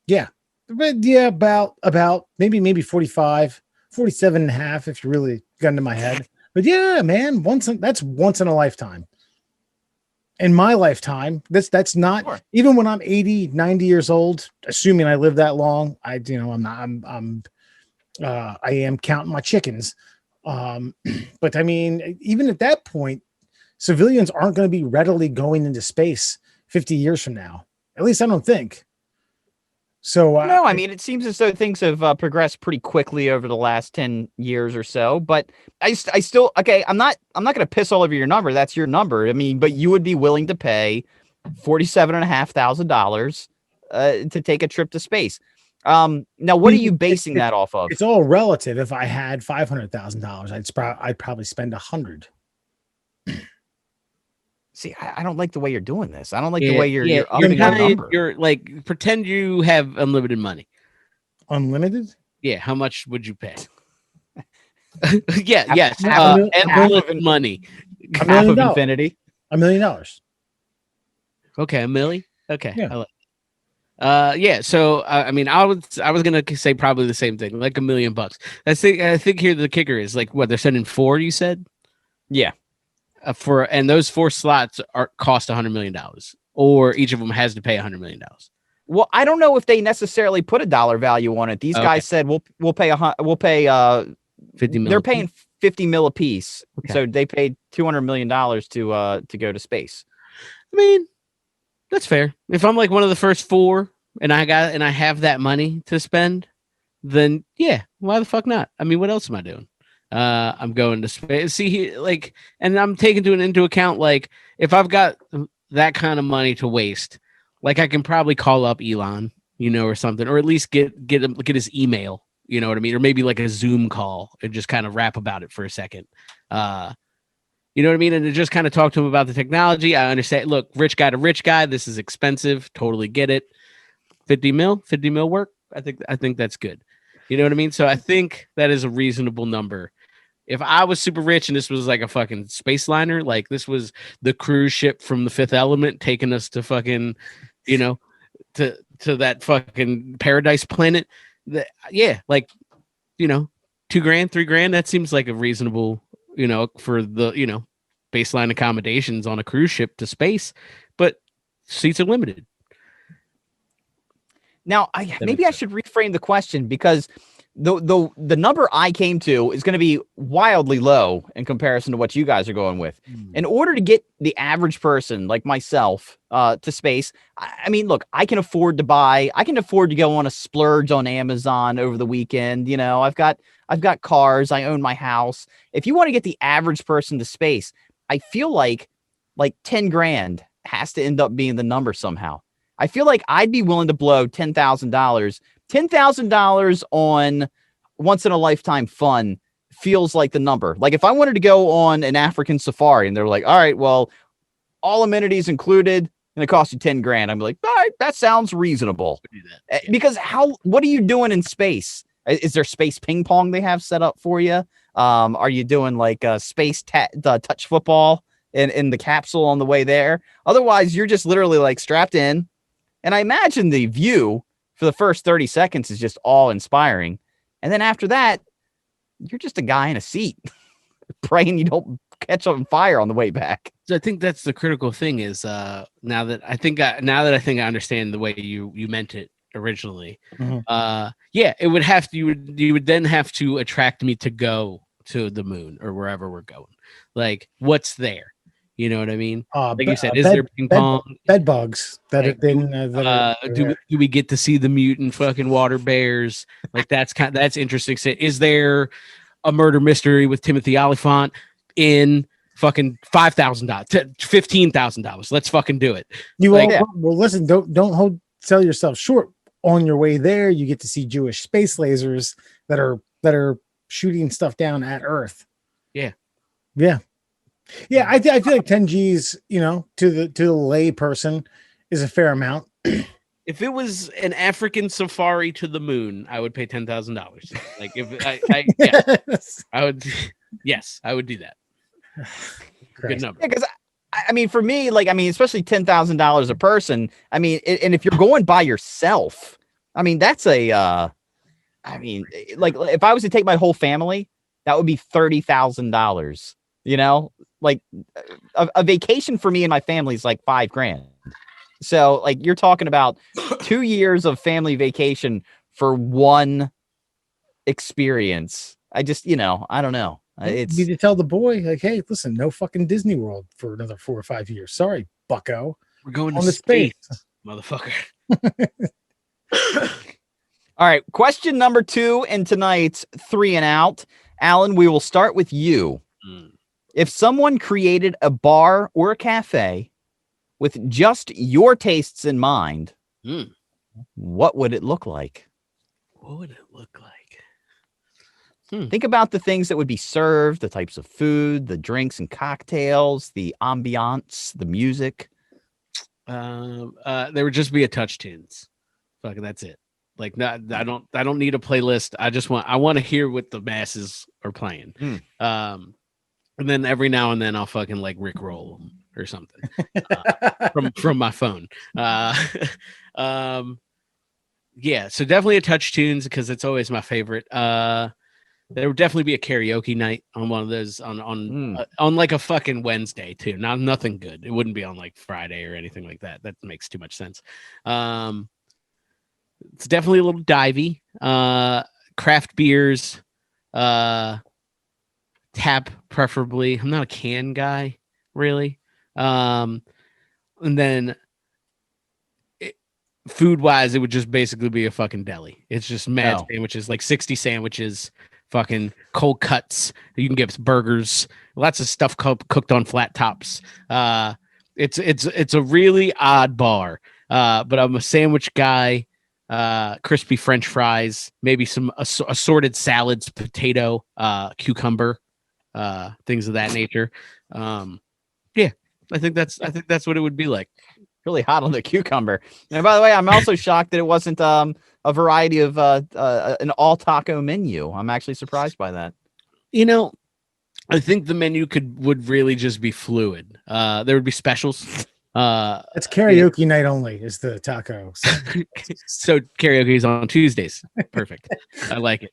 [SPEAKER 2] Yeah. But yeah, about maybe 45, 47 and a half if you really gun to my head. But yeah, man, that's once in a lifetime. In my lifetime, that's not
[SPEAKER 3] Sure.
[SPEAKER 2] even when I'm 80, 90 years old, assuming I live that long. I'm not, I am counting my chickens. But I mean, even at that point, civilians aren't going to be readily going into space 50 years from now. At least I don't think. So
[SPEAKER 3] No, I mean, it seems as though things have progressed pretty quickly over the last 10 years or so. But I still, okay, I'm not going to piss all over your number. That's your number. I mean, but you would be willing to pay $47,500 to take a trip to space. Now, what are you basing that off of?
[SPEAKER 2] It's all relative. If I had $500,000, I'd probably spend $100.
[SPEAKER 3] See, I don't like the way you're doing this. I don't like the way you're upping your number.
[SPEAKER 1] You're like, pretend you have unlimited money.
[SPEAKER 2] Unlimited?
[SPEAKER 1] Yeah. How much would you pay? Yes.
[SPEAKER 2] Unlimited
[SPEAKER 1] money.
[SPEAKER 3] Half of infinity.
[SPEAKER 2] $1 million.
[SPEAKER 1] Okay, $1 million. Okay.
[SPEAKER 2] Yeah.
[SPEAKER 1] Yeah. So I mean, I was gonna say probably the same thing, like $1 million. I think here the kicker is like what they're sending 4. You said,
[SPEAKER 3] yeah.
[SPEAKER 1] And those 4 slots cost $100 million, or each of them has to pay $100 million.
[SPEAKER 3] Well, I don't know if they necessarily put a dollar value on it. These guys said we'll pay
[SPEAKER 1] 50 million.
[SPEAKER 3] They're paying 50 mil a piece,
[SPEAKER 1] Okay.
[SPEAKER 3] so they paid $200 million to go to space.
[SPEAKER 1] I mean, that's fair. If I'm like one of the first 4 and I have that money to spend, then yeah, why the fuck not? I mean, what else am I doing? I'm going to space. See, and I'm taking into account, like, if I've got that kind of money to waste, like, I can probably call up Elon, or something, or at least get his email, you know what I mean? Or maybe like a Zoom call and just kind of rap about it for a second. You know what I mean? And to just kind of talk to him about the technology. I understand. Look, rich guy to rich guy, this is expensive. Totally get it. 50 mil work. I think that's good. You know what I mean? So I think that is a reasonable number. If I was super rich and this was like a fucking space liner, like this was the cruise ship from the Fifth Element taking us to fucking, to that fucking paradise planet, like, $2,000, $3,000, that seems like a reasonable, for the, baseline accommodations on a cruise ship to space, but seats are limited.
[SPEAKER 3] Now, maybe I should reframe the question, because the number I came to is going to be wildly low in comparison to what you guys are going with. In order to get the average person like myself to space, I mean, look, I can afford to go on a splurge on Amazon over the weekend. I've got cars, I own my house. If you want to get the average person to space, I feel like $10,000 has to end up being the number somehow. I feel like I'd be willing to blow $10,000 on once in a lifetime fun feels like the number. Like, if I wanted to go on an African safari and they're like, all right, well, all amenities included, and it costs you $10,000, I'm like, all right, that sounds reasonable. Yeah. Because what are you doing in space? Is there space ping pong they have set up for you? Are you doing like space touch football in the capsule on the way there? Otherwise, you're just literally like strapped in. And I imagine the view for the first 30 seconds is just awe-inspiring. And then after that, you're just a guy in a seat praying you don't catch on fire on the way back.
[SPEAKER 1] So I think that's the critical thing is now that I think I understand the way you meant it originally. Mm-hmm. It would have to, you would then have to attract me to go to the moon or wherever we're going. Like, what's there? You know what I mean? Like you said, is there ping pong?
[SPEAKER 2] Bed bugs that have been.
[SPEAKER 1] Do we get to see the mutant fucking water bears? Like, that's interesting. Is there a murder mystery with Timothy Oliphant in fucking $5,000, $15,000? Let's fucking do it.
[SPEAKER 2] Well, listen, don't sell yourself short. On your way there, you get to see Jewish space lasers that are shooting stuff down at Earth. Yeah. I feel like 10 G's, to the lay person is a fair amount.
[SPEAKER 1] If it was an African safari to the moon, I would pay $10,000. Like, if I would, yes, I would do that. Good number.
[SPEAKER 3] Yeah, because I mean, for me, especially $10,000 a person. I mean, and if you're going by yourself, I mean, that's if I was to take my whole family, that would be $30,000. You know, like a vacation for me and my family is like $5,000. So like you're talking about 2 years of family vacation for one experience. I just, I don't know.
[SPEAKER 2] You
[SPEAKER 3] It's
[SPEAKER 2] need to tell the boy, like, hey, listen, no fucking Disney World for another 4 or 5 years. Sorry, bucko.
[SPEAKER 1] We're going
[SPEAKER 2] On
[SPEAKER 1] to
[SPEAKER 2] the space.
[SPEAKER 1] motherfucker.
[SPEAKER 3] all right. Question number 2 in tonight's 3 and Out. Alan, we will start with you. If someone created a bar or a cafe with just your tastes in mind, what would it look like?
[SPEAKER 1] What would it look like?
[SPEAKER 3] Think about the things that would be served, the types of food, the drinks and cocktails, the ambiance, the music.
[SPEAKER 1] There would just be a touch tunes. Fucking that's it. Like I don't need a playlist. I want to hear what the masses are playing. And then every now and then I'll fucking like Rickroll them or something from my phone. Yeah, so definitely a touch tunes because it's always my favorite. There would definitely be a karaoke night on one of those on like a fucking Wednesday too. Nothing good. It wouldn't be on like Friday or anything like that. That makes too much sense. It's definitely a little divey. Craft beers, tap preferably. I'm not a can guy really. And then food wise, it would just basically be a fucking deli. It's just mad sandwiches, like 60 sandwiches, fucking cold cuts. You can get burgers, lots of stuff cooked on flat tops. It's a really odd bar. But I'm a sandwich guy. Crispy French fries, maybe some assorted salads, potato, cucumber, things of that nature. Yeah, I think that's what it would be like.
[SPEAKER 3] Really hot on the cucumber. And by the way, I'm also shocked that it wasn't a variety of an all taco menu. I'm actually surprised by that.
[SPEAKER 1] I think the menu would really just be fluid. There would be specials.
[SPEAKER 2] It's karaoke night only is the taco.
[SPEAKER 1] So karaoke is on Tuesdays. Perfect. I like it.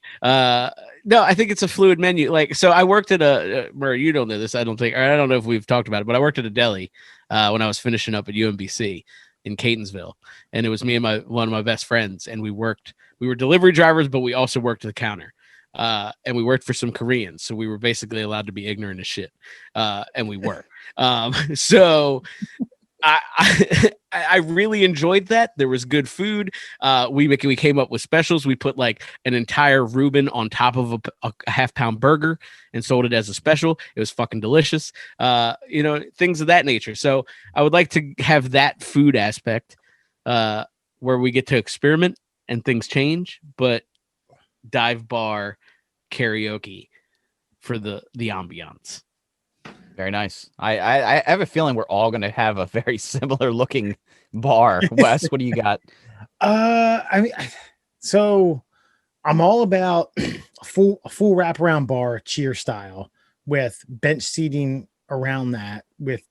[SPEAKER 1] No, I think it's a fluid menu. Like, so I worked at Murray, you don't know this, I don't think, or I don't know if we've talked about it, but I worked at a deli when I was finishing up at UMBC in Catonsville, and it was me and one of my best friends, and we were delivery drivers, but we also worked at the counter. And we worked for some Koreans, so we were basically allowed to be ignorant as shit. And we were. So I really enjoyed that. There was good food. We came up with specials. We put like an entire Reuben on top of a half-pound burger and sold it as a special. It was fucking delicious. Things of that nature. So I would like to have that food aspect where we get to experiment and things change, but dive bar karaoke for the ambiance.
[SPEAKER 3] Very nice. I have a feeling we're all going to have a very similar looking bar. Wes, what do you got?
[SPEAKER 2] So I'm all about a full wraparound bar, cheer style, with bench seating around that, with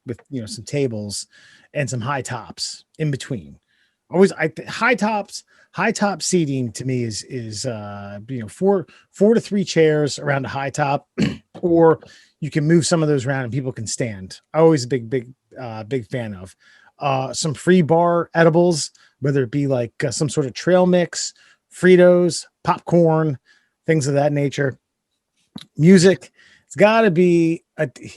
[SPEAKER 2] some tables and some high tops in between. Always, high top seating to me is 4 to 3 chairs around a high top, or you can move some of those around and people can stand. Always a big fan of some free bar edibles, whether it be like some sort of trail mix, Fritos, popcorn, things of that nature. Music, it's got to be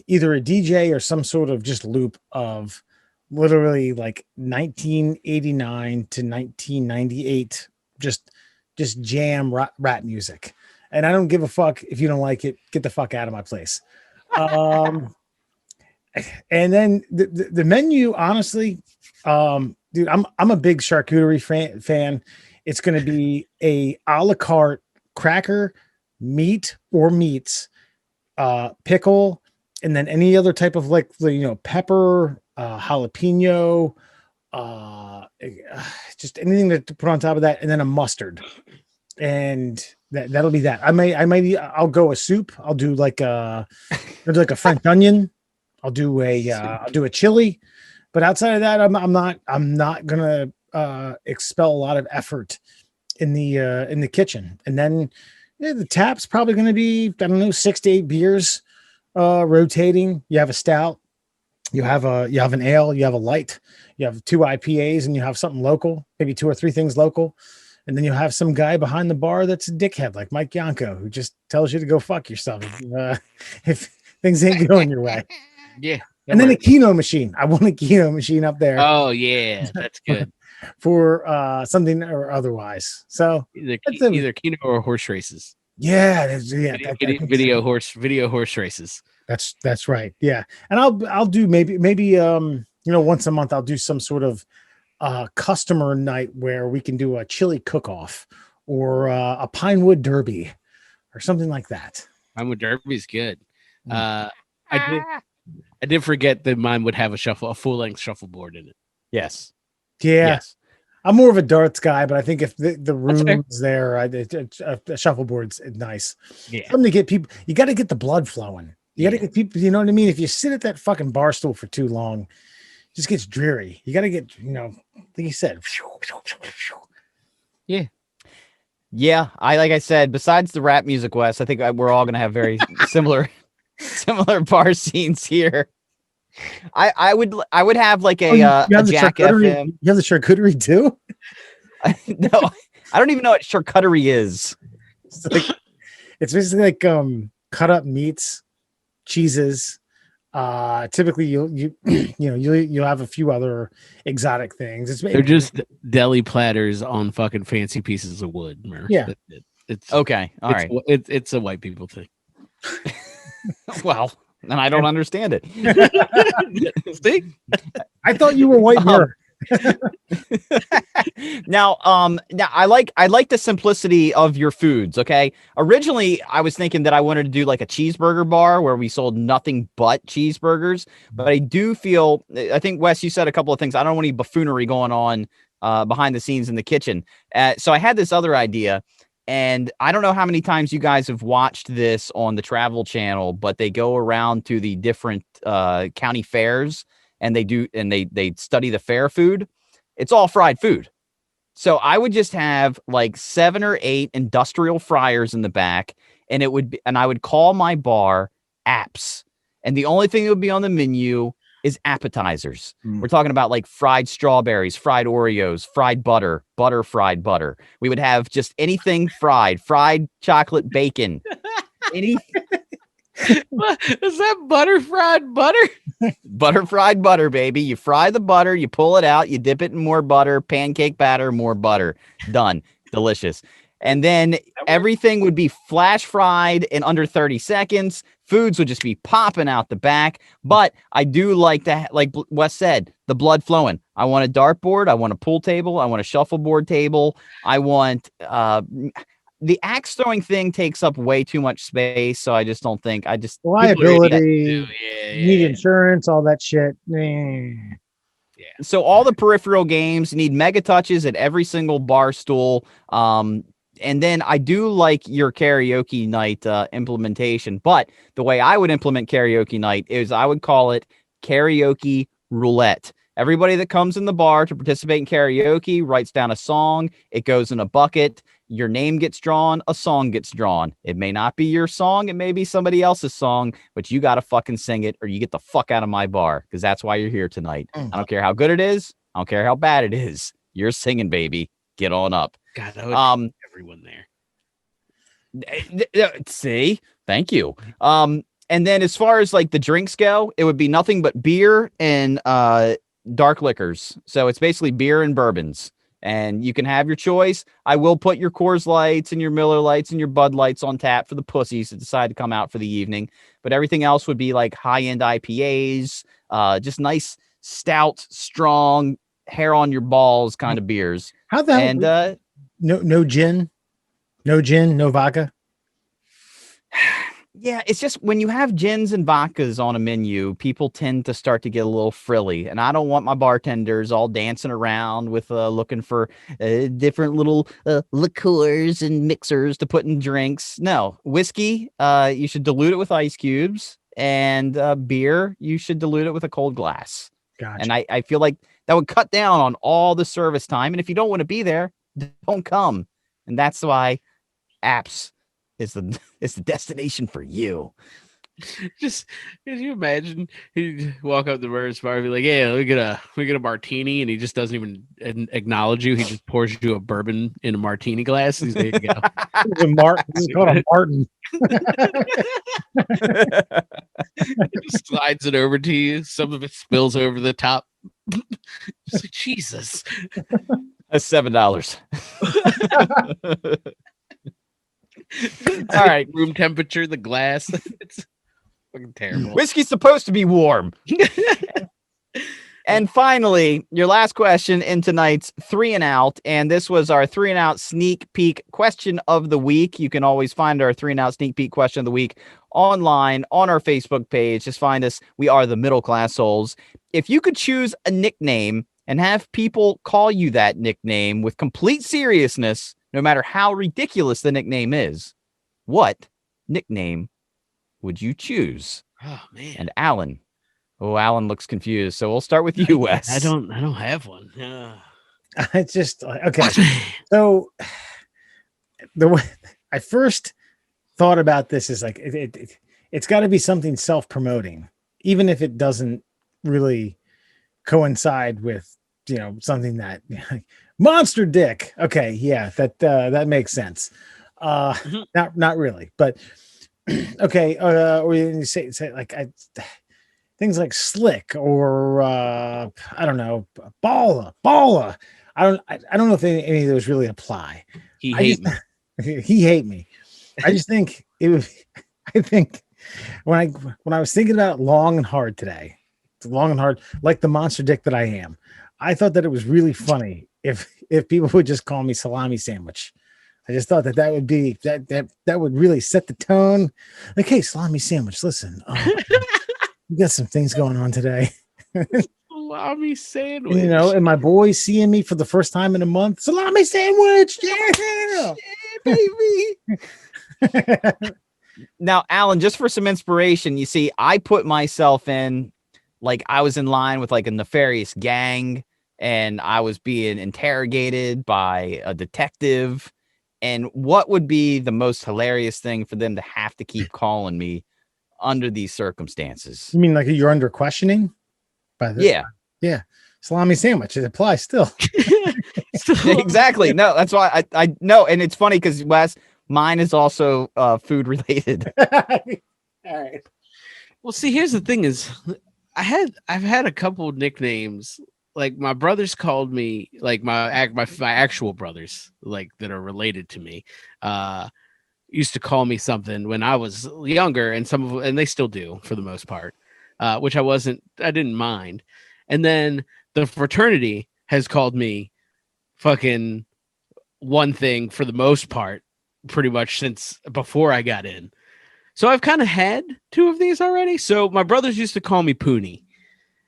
[SPEAKER 2] either a DJ or some sort of just loop of literally like 1989 to 1998, just jam rap music. And I don't give a fuck if you don't like it. Get the fuck out of my place. And then the menu, honestly, dude, I'm a big charcuterie fan. It's going to be a la carte cracker, meat or meats, pickle, and then any other type of pepper, jalapeno, just anything to put on top of that, and then a mustard, and that'll be that. I'll go a soup. I'll do like a French onion. I'll do a chili, but outside of that, I'm not gonna expel a lot of effort in the kitchen. And then Yeah, the tap's probably going to be, I don't know, 6 to 8 beers rotating. You have a stout, you have an ale, you have a light, you have 2 IPAs, and you have something local, maybe 2 or 3 things local. And then you have some guy behind the bar that's a dickhead like Mike Yanko, who just tells you to go fuck yourself if things ain't going your way.
[SPEAKER 1] Yeah.
[SPEAKER 2] And then a Keno machine. I want a Keno machine up there
[SPEAKER 1] Oh yeah, that's good.
[SPEAKER 2] for something or otherwise. So
[SPEAKER 1] Either Keno or horse races.
[SPEAKER 2] yeah,
[SPEAKER 1] Video horse races.
[SPEAKER 2] that's right. Yeah, and I'll do maybe once a month I'll do some sort of customer night where we can do a chili cook-off or a Pinewood Derby or something like that.
[SPEAKER 1] Pinewood Derby's good. I did forget that mine would have a full-length shuffleboard in it.
[SPEAKER 3] Yes.
[SPEAKER 2] Yeah.
[SPEAKER 3] Yes.
[SPEAKER 2] I'm more of a darts guy, but I think if the
[SPEAKER 1] That's fair.
[SPEAKER 2] room's there, a shuffleboard's nice.
[SPEAKER 1] Yeah.
[SPEAKER 2] Something to get people. You got to get the blood flowing. You got to get people. You know what I mean? If you sit at that fucking bar stool for too long, it just gets dreary. You got to get, like you said.
[SPEAKER 1] Yeah.
[SPEAKER 3] Yeah. Like I said, besides the rap music, Wes, I think we're all going to have very similar bar scenes here. I would have like a Jack FM.
[SPEAKER 2] You have the charcuterie too?
[SPEAKER 3] No, I don't even know what charcuterie is.
[SPEAKER 2] It's basically like cut up meats, cheeses. Typically you'll have a few other exotic things.
[SPEAKER 1] They're just deli platters on fucking fancy pieces of wood.
[SPEAKER 2] Yeah.
[SPEAKER 1] It's
[SPEAKER 3] okay. All right.
[SPEAKER 1] It's a white people thing.
[SPEAKER 3] Well, and I don't understand it.
[SPEAKER 1] See?
[SPEAKER 2] I thought you were white.
[SPEAKER 3] Now I like the simplicity of your foods. Okay. Originally, I was thinking that I wanted to do like a cheeseburger bar where we sold nothing but cheeseburgers. But I do feel, I think, Wes, you said a couple of things. I don't want any buffoonery going on behind the scenes in the kitchen. So I had this other idea. And I don't know how many times you guys have watched this on the Travel Channel, but they go around to the different county fairs and they study the fair food. It's all fried food. So I would just have like 7 or 8 industrial fryers in the back, and I would call my bar Apps. And the only thing that would be on the menu is appetizers. We're talking about like fried strawberries, fried Oreos, fried butter, fried butter. We would have just anything fried chocolate bacon. Is
[SPEAKER 1] that butter fried butter?
[SPEAKER 3] Butter fried butter, baby. You fry the butter, you pull it out, you dip it in more butter, pancake batter, more butter. Done. Delicious. And then everything would be flash fried in under 30 seconds. Foods would just be popping out the back. But I do like that, like Wes said, the blood flowing. I want a dartboard. I want a pool table. I want a shuffleboard table. I want the axe throwing thing takes up way too much space. So I just don't think
[SPEAKER 2] liability, need insurance, all that shit.
[SPEAKER 3] Yeah. So all the peripheral games need mega touches at every single bar stool. And then I do like your karaoke night implementation, but the way I would implement karaoke night is I would call it karaoke roulette. Everybody that comes in the bar to participate in karaoke writes down a song. It goes in a bucket. Your name gets drawn. A song gets drawn. It may not be your song. It may be somebody else's song, but you got to fucking sing it or you get the fuck out of my bar because that's why you're here tonight. I don't care how good it is. I don't care how bad it is. You're singing, baby. Get on up.
[SPEAKER 1] God, that would everyone there.
[SPEAKER 3] See, thank you. And then as far as like the drinks go, it would be nothing but beer and dark liquors. So it's basically beer and bourbons, and you can have your choice. I will put your Coors Lights and your Miller Lights and your Bud Lights on tap for the pussies that decide to come out for the evening. But everything else would be like high-end IPAs, just nice, stout, strong, hair on your balls kind of beers.
[SPEAKER 2] How the hell? No gin, no vodka.
[SPEAKER 3] Yeah, it's just when you have gins and vodkas on a menu, people tend to start to get a little frilly, and I don't want my bartenders all dancing around with looking for different little liqueurs and mixers to put in drinks. No, whiskey, you should dilute it with ice cubes, and beer, you should dilute it with a cold glass.
[SPEAKER 2] Gotcha.
[SPEAKER 3] And I feel like that would cut down on all the service time, and if you don't want to be there, don't come. And that's why Apps is the destination for you.
[SPEAKER 1] Just can you imagine he'd walk up to Murder's bar and be like, "Yeah, we get a martini," and he just doesn't even acknowledge you. He just pours you a bourbon in a martini glass. He's there you go.
[SPEAKER 2] This is called a Martin.
[SPEAKER 1] Just slides it over to you. Some of it spills over the top. Just like, Jesus.
[SPEAKER 3] That's $7. All right,
[SPEAKER 1] room temperature, the glass. It's fucking terrible.
[SPEAKER 3] Whiskey's supposed to be warm. And finally, your last question in tonight's 3 and Out, and this was our 3 and Out sneak peek question of the week. You can always find our 3 and Out sneak peek question of the week online on our Facebook page. Just find us. We are the Middle Class Souls. If you could choose a nickname and have people call you that nickname with complete seriousness, no matter how ridiculous the nickname is, what nickname would you choose?
[SPEAKER 1] Oh man!
[SPEAKER 3] And Alan. Oh, Alan looks confused. So we'll start with you, Wes.
[SPEAKER 1] I don't have one.
[SPEAKER 2] It's just okay. So the way I first thought about this is like it's got to be something self-promoting, even if it doesn't really coincide with something that Monster Dick. Okay, yeah, that makes sense. Not really, but okay. Or you say like things like Slick or I don't know, Balla. I don't know if any of those really apply.
[SPEAKER 1] He hate
[SPEAKER 2] me. I just think it would. I think when I was thinking about it long and hard today, long and hard, like the monster dick that I am, I thought that it was really funny if people would just call me Salami Sandwich. I just thought that would be that would really set the tone. Like, hey, Salami Sandwich, listen, we got some things going on today.
[SPEAKER 1] Salami Sandwich,
[SPEAKER 2] and my boys seeing me for the first time in a month. Salami Sandwich, yeah,
[SPEAKER 3] baby. Now, Alan, just for some inspiration, you see, I put myself in, like I was in line with like a nefarious gang and I was being interrogated by a detective. And what would be the most hilarious thing for them to have to keep calling me under these circumstances?
[SPEAKER 2] You mean like you're under questioning? Yeah. Salami Sandwich. It applies still.
[SPEAKER 3] Exactly. No, that's why I know. And it's funny because Wes, mine is also food related.
[SPEAKER 2] All right.
[SPEAKER 1] Well, see, here's the thing is I've had a couple of nicknames. Like my brothers called me, like my actual brothers, like that are related to me, used to call me something when I was younger, and they still do for the most part, which I didn't mind. And then the fraternity has called me fucking one thing for the most part, pretty much since before I got in. So I've kind of had 2 of these already. So my brothers used to call me Poonie.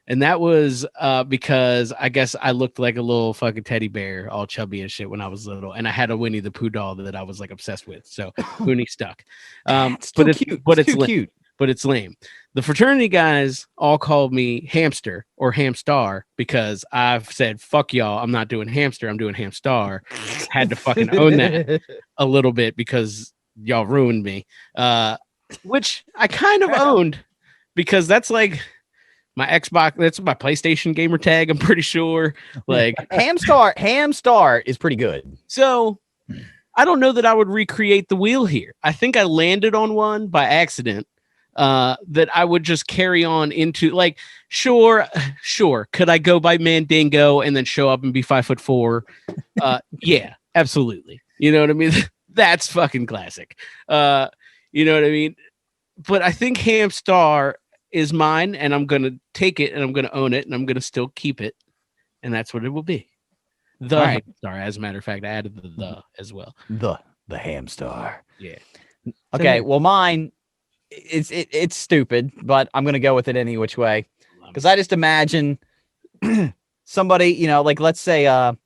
[SPEAKER 1] And that was because I guess I looked like a little fucking teddy bear, all chubby and shit when I was little. And I had a Winnie the Pooh doll that I was like obsessed with. So Poonie stuck.
[SPEAKER 3] It's cute.
[SPEAKER 1] It's lame. But it's lame. The fraternity guys all called me Hamster or Hamstar because I've said, fuck y'all. I'm not doing Hamster. I'm doing Hamstar. Had to fucking own that a little bit because y'all ruined me. Which I kind of owned because that's like my Xbox, that's my PlayStation gamer tag, I'm pretty sure. Like Hamstar is pretty good. So I don't know that I would recreate the wheel here. I think I landed on one by accident that I would just carry on into, like, sure. Could I go by Mandingo and then show up and be 5'4"? Yeah, absolutely. You know what I mean? That's fucking classic. You know what I mean? But I think Hamstar is mine, and I'm gonna take it, and I'm gonna own it, and I'm gonna still keep it, and that's what it will be. The Hamstar, as a matter of fact, I added the as well.
[SPEAKER 3] The Hamstar.
[SPEAKER 1] Yeah.
[SPEAKER 3] Okay. Well, mine, it's stupid, but I'm gonna go with it any which way because I just imagine somebody, like let's say, oh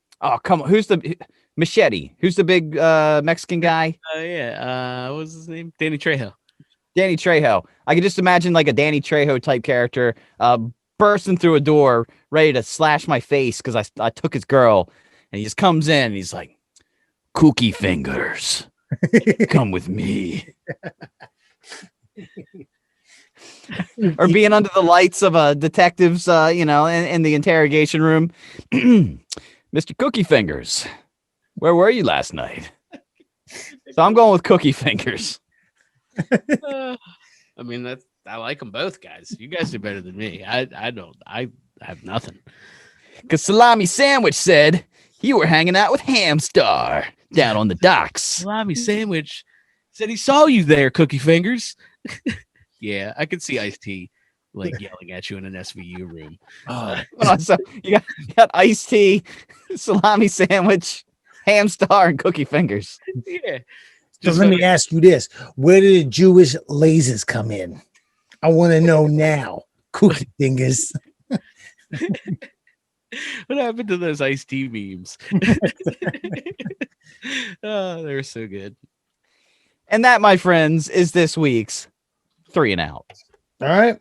[SPEAKER 3] come on, who's the Machete? Who's the big Mexican guy?
[SPEAKER 1] What was his name? Danny Trejo.
[SPEAKER 3] Danny Trejo. I could just imagine like a Danny Trejo type character bursting through a door, ready to slash my face because I took his girl, and he just comes in and he's like, "Cookie fingers, Come with me. Or being under the lights of a detective's, in the interrogation room. Mr. Cookie Fingers, where were you last night? So I'm going with Cookie Fingers.
[SPEAKER 1] I mean, I like them both, guys. You guys do better than me. I don't. I have nothing.
[SPEAKER 3] Because Salami Sandwich said you were hanging out with Hamstar down on the docks.
[SPEAKER 1] Salami Sandwich said he saw you there, Cookie Fingers. Yeah, I could see Ice-T like yelling at you in an SVU room.
[SPEAKER 3] So you got Ice-T, Salami Sandwich, Hamstar, and Cookie Fingers.
[SPEAKER 1] Yeah.
[SPEAKER 2] So let me ask you this: where did the Jewish lasers come in? I want to know now. Cookie Fingers.
[SPEAKER 1] What happened to those Ice-T memes? Oh, they were so good.
[SPEAKER 3] And that, my friends, is this week's 3 and Out.
[SPEAKER 2] All right,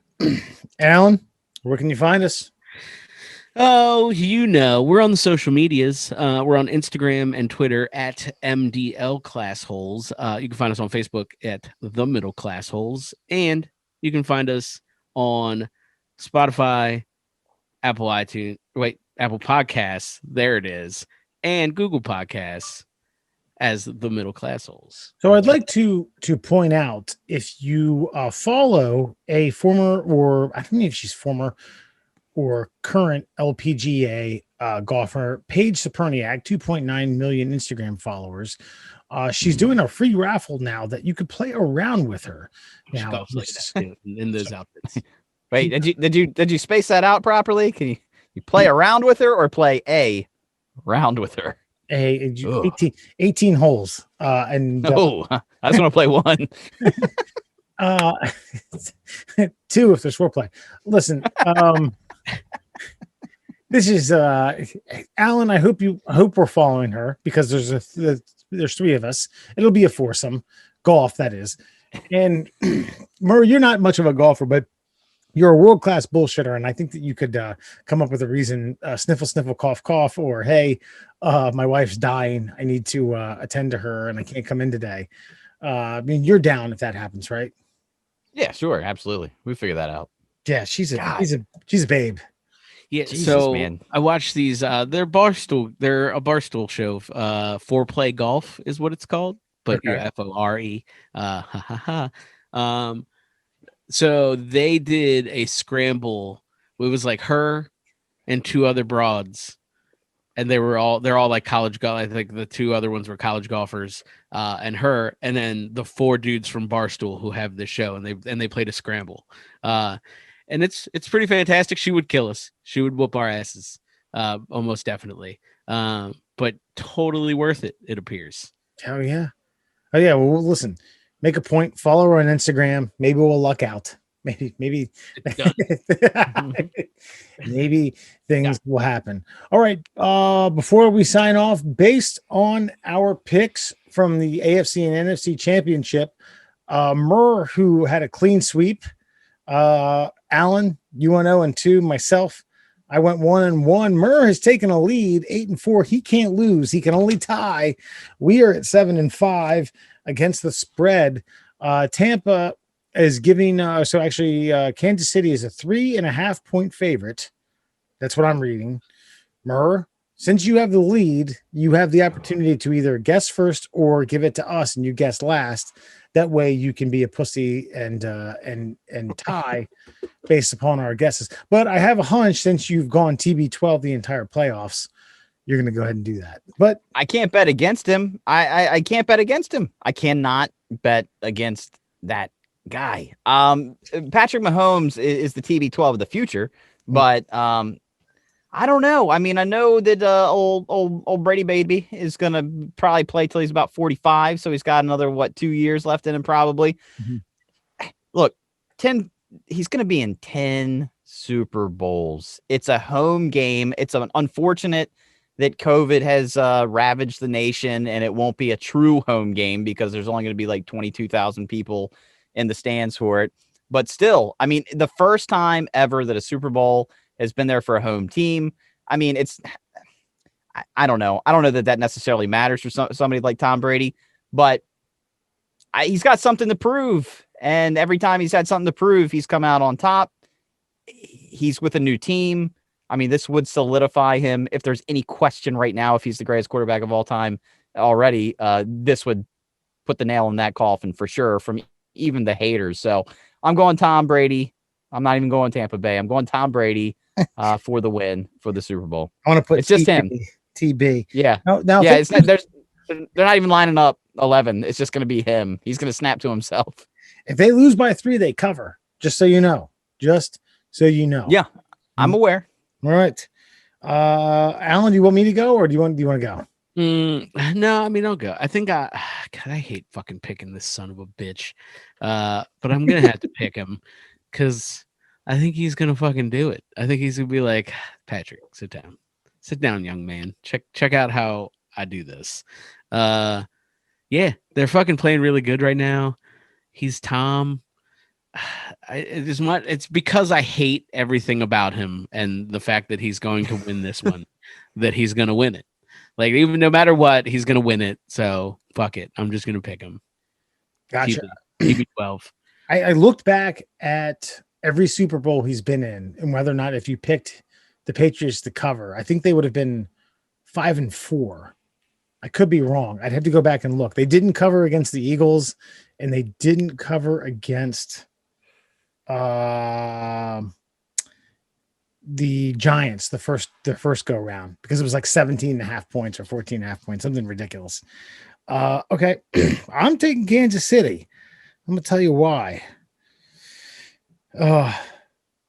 [SPEAKER 2] Alan, where can you find us?
[SPEAKER 1] Oh, we're on the social medias. We're on Instagram and Twitter at MDL Classholes. You can find us on Facebook at The Middle Classholes, and you can find us on Spotify, Apple Podcasts. There it is, and Google Podcasts as The Middle Classholes.
[SPEAKER 2] So I'd like to point out, if you follow a former, or I don't know if she's former or current LPGA golfer, Paige Saperniak, 2.9 million Instagram followers. She's doing a free raffle now that you could play around with her.
[SPEAKER 1] She
[SPEAKER 2] Now,
[SPEAKER 1] golfs like that, in those outfits.
[SPEAKER 3] Wait, did you space that out properly? Can you play around with her or play a round with her?
[SPEAKER 2] 18 holes. And
[SPEAKER 3] I just want to play one.
[SPEAKER 2] 2 if there's foreplay. Listen, this is Alan. I hope we're following her, because there's 3 of us. It'll be a foursome golf, that is. And Murray, you're not much of a golfer, but you're a world-class bullshitter, and I think that you could come up with a reason, sniffle, sniffle, cough, cough, or, hey, my wife's dying. I need to attend to her, and I can't come in today. I mean, you're down if that happens, right?
[SPEAKER 3] Yeah, sure. Absolutely. We figure that out.
[SPEAKER 2] Yeah, she's a babe.
[SPEAKER 1] Yeah,
[SPEAKER 3] Jesus,
[SPEAKER 1] so
[SPEAKER 3] man.
[SPEAKER 1] I watched these. They're a barstool show. Foreplay Golf is what it's called, but
[SPEAKER 2] Okay.
[SPEAKER 1] FORE. So they did a scramble. It was like her and 2 other broads, and they're all like college golf. I think the 2 other ones were college golfers, and her, and then the 4 dudes from Barstool who have this show, and they played a scramble. And it's pretty fantastic. She would kill us. She would whoop our asses, almost definitely. But totally worth it, it appears.
[SPEAKER 2] Oh yeah. Well, listen, make a point. Follow her on Instagram. Maybe we'll luck out. Maybe maybe things will happen. All right. Before we sign off, based on our picks from the AFC and NFC Championship, Murr, who had a clean sweep, Alan, you went 0-2. Myself, I went 1-1. Murr has taken a lead, 8-4. He can't lose. He can only tie. We are at 7-5 against the spread. Tampa is giving. Kansas City is a 3.5 point favorite. That's what I'm reading. Murr, since you have the lead, you have the opportunity to either guess first or give it to us, and you guess last. That way you can be a pussy and tie based upon our guesses. But I have a hunch, since you've gone TB12 the entire playoffs, you're going to go ahead and do that. But
[SPEAKER 3] I can't bet against him. I can't bet against him. I cannot bet against that guy. Patrick Mahomes is the TB12 of the future, but I don't know. I mean, I know that old Brady baby is going to probably play till he's about 45. So he's got another, 2 years left in him probably. Mm-hmm. Look, he's going to be in 10 Super Bowls. It's a home game. It's unfortunate that COVID has ravaged the nation, and it won't be a true home game because there's only going to be like 22,000 people in the stands for it. But still, I mean, the first time ever that a Super Bowl has been there for a home team. I mean, I don't know. I don't know that necessarily matters for somebody like Tom Brady, but he's got something to prove. And every time he's had something to prove, he's come out on top. He's with a new team. I mean, this would solidify him. If there's any question right now, if he's the greatest quarterback of all time already, this would put the nail in that coffin for sure from even the haters. So I'm going Tom Brady. I'm not even going Tampa Bay. I'm going Tom Brady for the win for the Super Bowl.
[SPEAKER 2] I want to put
[SPEAKER 3] it's just him.
[SPEAKER 2] TB.
[SPEAKER 3] Yeah.
[SPEAKER 2] Now
[SPEAKER 3] yeah. They're not even lining up 11. It's just going to be him. He's going to snap to himself.
[SPEAKER 2] If they lose by 3, they cover. Just so you know. Just so you know.
[SPEAKER 3] Yeah, I'm aware.
[SPEAKER 2] All right. Alan, do you want me to go or do you want to go?
[SPEAKER 1] No, I mean, I'll go. I think God, I hate fucking picking this son of a bitch. But I'm going to have to pick him because I think he's going to fucking do it. I think he's going to be like, Patrick, sit down. Sit down, young man. Check out how I do this. Yeah, they're fucking playing really good right now. He's Tom. It's because I hate everything about him and the fact that he's going to win this one, that he's going to win it. Like, even no matter what, he's going to win it. So fuck it. I'm just going to pick him.
[SPEAKER 2] Gotcha.
[SPEAKER 1] TB 12.
[SPEAKER 2] I looked back at every Super Bowl he's been in and whether or not if you picked the Patriots to cover, I think they would have been 5-4. I could be wrong. I'd have to go back and look. They didn't cover against the Eagles and they didn't cover against the Giants the first go round because it was like 17.5 points or 14.5 points, something ridiculous. Okay. I'm taking Kansas City. I'm gonna tell you why.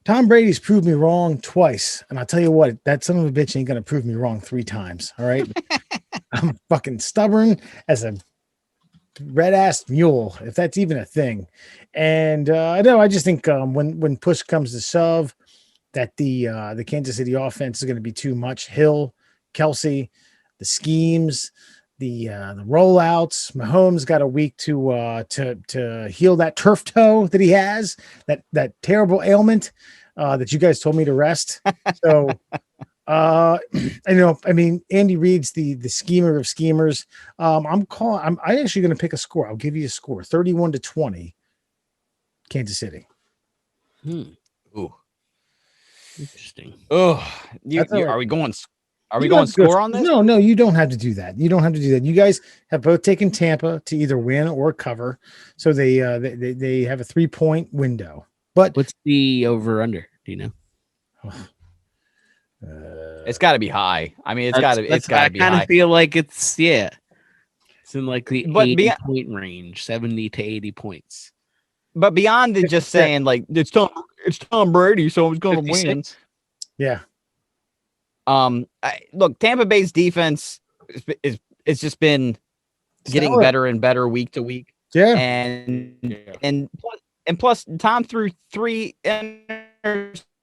[SPEAKER 2] Tom Brady's proved me wrong twice, and I'll tell you what, that son of a bitch ain't gonna prove me wrong 3 times. All right. I'm fucking stubborn as a red-ass mule, if that's even a thing. And I just think when push comes to shove, that the Kansas City offense is going to be too much. Hill, Kelsey, the schemes, the rollouts. Mahomes got a week to heal that turf toe that he has, that terrible ailment that you guys told me to rest. So I mean, Andy Reid's the schemer of schemers. I'm actually going to pick a score. I'll give you a score: 31-20, Kansas City.
[SPEAKER 3] Ooh,
[SPEAKER 1] interesting.
[SPEAKER 3] Oh, are we going? Are we going score on this?
[SPEAKER 2] No, you don't have to do that. You don't have to do that. You guys have both taken Tampa to either win or cover, so they have a 3-point window. But
[SPEAKER 1] what's the over under? Do you know?
[SPEAKER 3] It's got to be high. I mean, it's got to be high.
[SPEAKER 1] I kind of feel like it's in like the 80-point range, 70 to 80 points.
[SPEAKER 3] But beyond the just saying like it's Tom Brady, so he's going to win.
[SPEAKER 2] Yeah.
[SPEAKER 3] Look, Tampa Bay's defense is just been getting better and better week to week.
[SPEAKER 2] Yeah.
[SPEAKER 3] And plus Tom threw 3 interceptions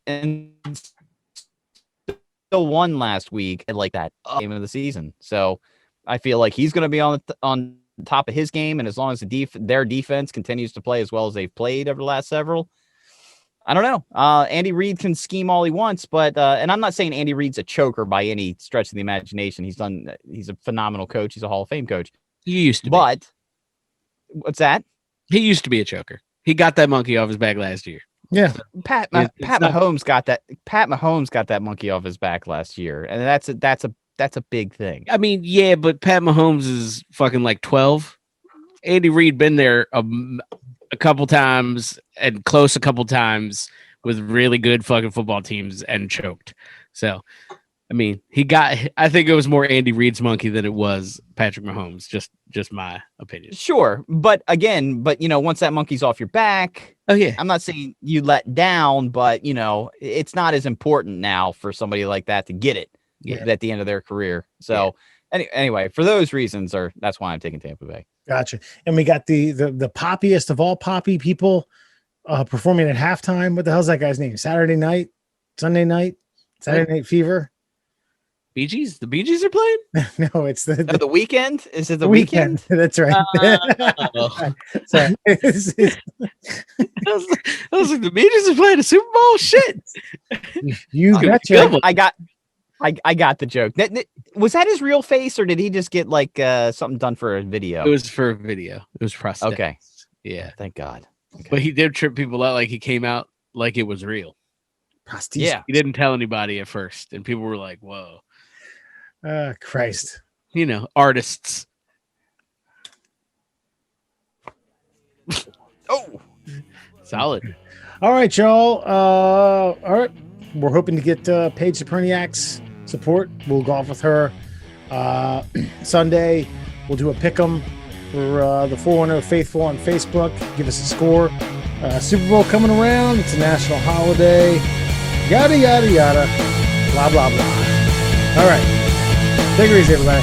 [SPEAKER 3] and still won last week at like that game of the season. So I feel like he's going to be on top of his game, and as long as their defense continues to play as well as they've played over the last several, I don't know. Andy Reid can scheme all he wants, but and I'm not saying Andy Reid's a choker by any stretch of the imagination. He's a phenomenal coach. He's a Hall of Fame coach.
[SPEAKER 1] He used to be.
[SPEAKER 3] But what's that?
[SPEAKER 1] He used to be a choker. He got that monkey off his back last year.
[SPEAKER 2] Yeah.
[SPEAKER 3] Pat Mahomes got that. Pat Mahomes got that monkey off his back last year, and that's a big thing.
[SPEAKER 1] I mean, yeah, but Pat Mahomes is fucking like 12. Andy Reid been there a couple times and close a couple times with really good fucking football teams and choked. So, I mean, I think it was more Andy Reid's monkey than it was Patrick Mahomes. Just my opinion.
[SPEAKER 3] Sure. But again, once that monkey's off your back,
[SPEAKER 1] oh yeah,
[SPEAKER 3] I'm not saying you let down, but it's not as important now for somebody like that to get it at the end of their career. So anyway, for those reasons, that's why I'm taking Tampa Bay.
[SPEAKER 2] Gotcha. And we got the poppiest of all poppy people performing at halftime. What the hell's that guy's name? Saturday night, Sunday night, Saturday Night Fever.
[SPEAKER 1] Bee Gees? The Bee Gees are playing?
[SPEAKER 2] No, it's the
[SPEAKER 3] weekend. Is it the weekend?
[SPEAKER 2] That's right. Sorry.
[SPEAKER 1] I was like, the Bee Gees are playing a Super Bowl? Shit.
[SPEAKER 2] You betcha.
[SPEAKER 3] I got I got the joke. Was that his real face, or did he just get like something done for a video?
[SPEAKER 1] It was for a video. It was prosthetics.
[SPEAKER 3] Okay.
[SPEAKER 1] Yeah.
[SPEAKER 3] Thank God. Okay.
[SPEAKER 1] But he did trip people out. Like he came out like it was real.
[SPEAKER 2] Prosthesis.
[SPEAKER 3] Yeah.
[SPEAKER 1] He didn't tell anybody at first, and people were like, "Whoa."
[SPEAKER 2] Christ.
[SPEAKER 1] You know, artists.
[SPEAKER 3] Oh,
[SPEAKER 1] Solid.
[SPEAKER 2] All right, y'all. All right. We're hoping to get Paige Saperniak's support. We'll golf with her Sunday. We'll do a pick'em for the 410 Faithful on Facebook. Give us a score. Super Bowl coming around. It's a national holiday. Yada, yada, yada. Blah, blah, blah. All right. Take it easy, everybody.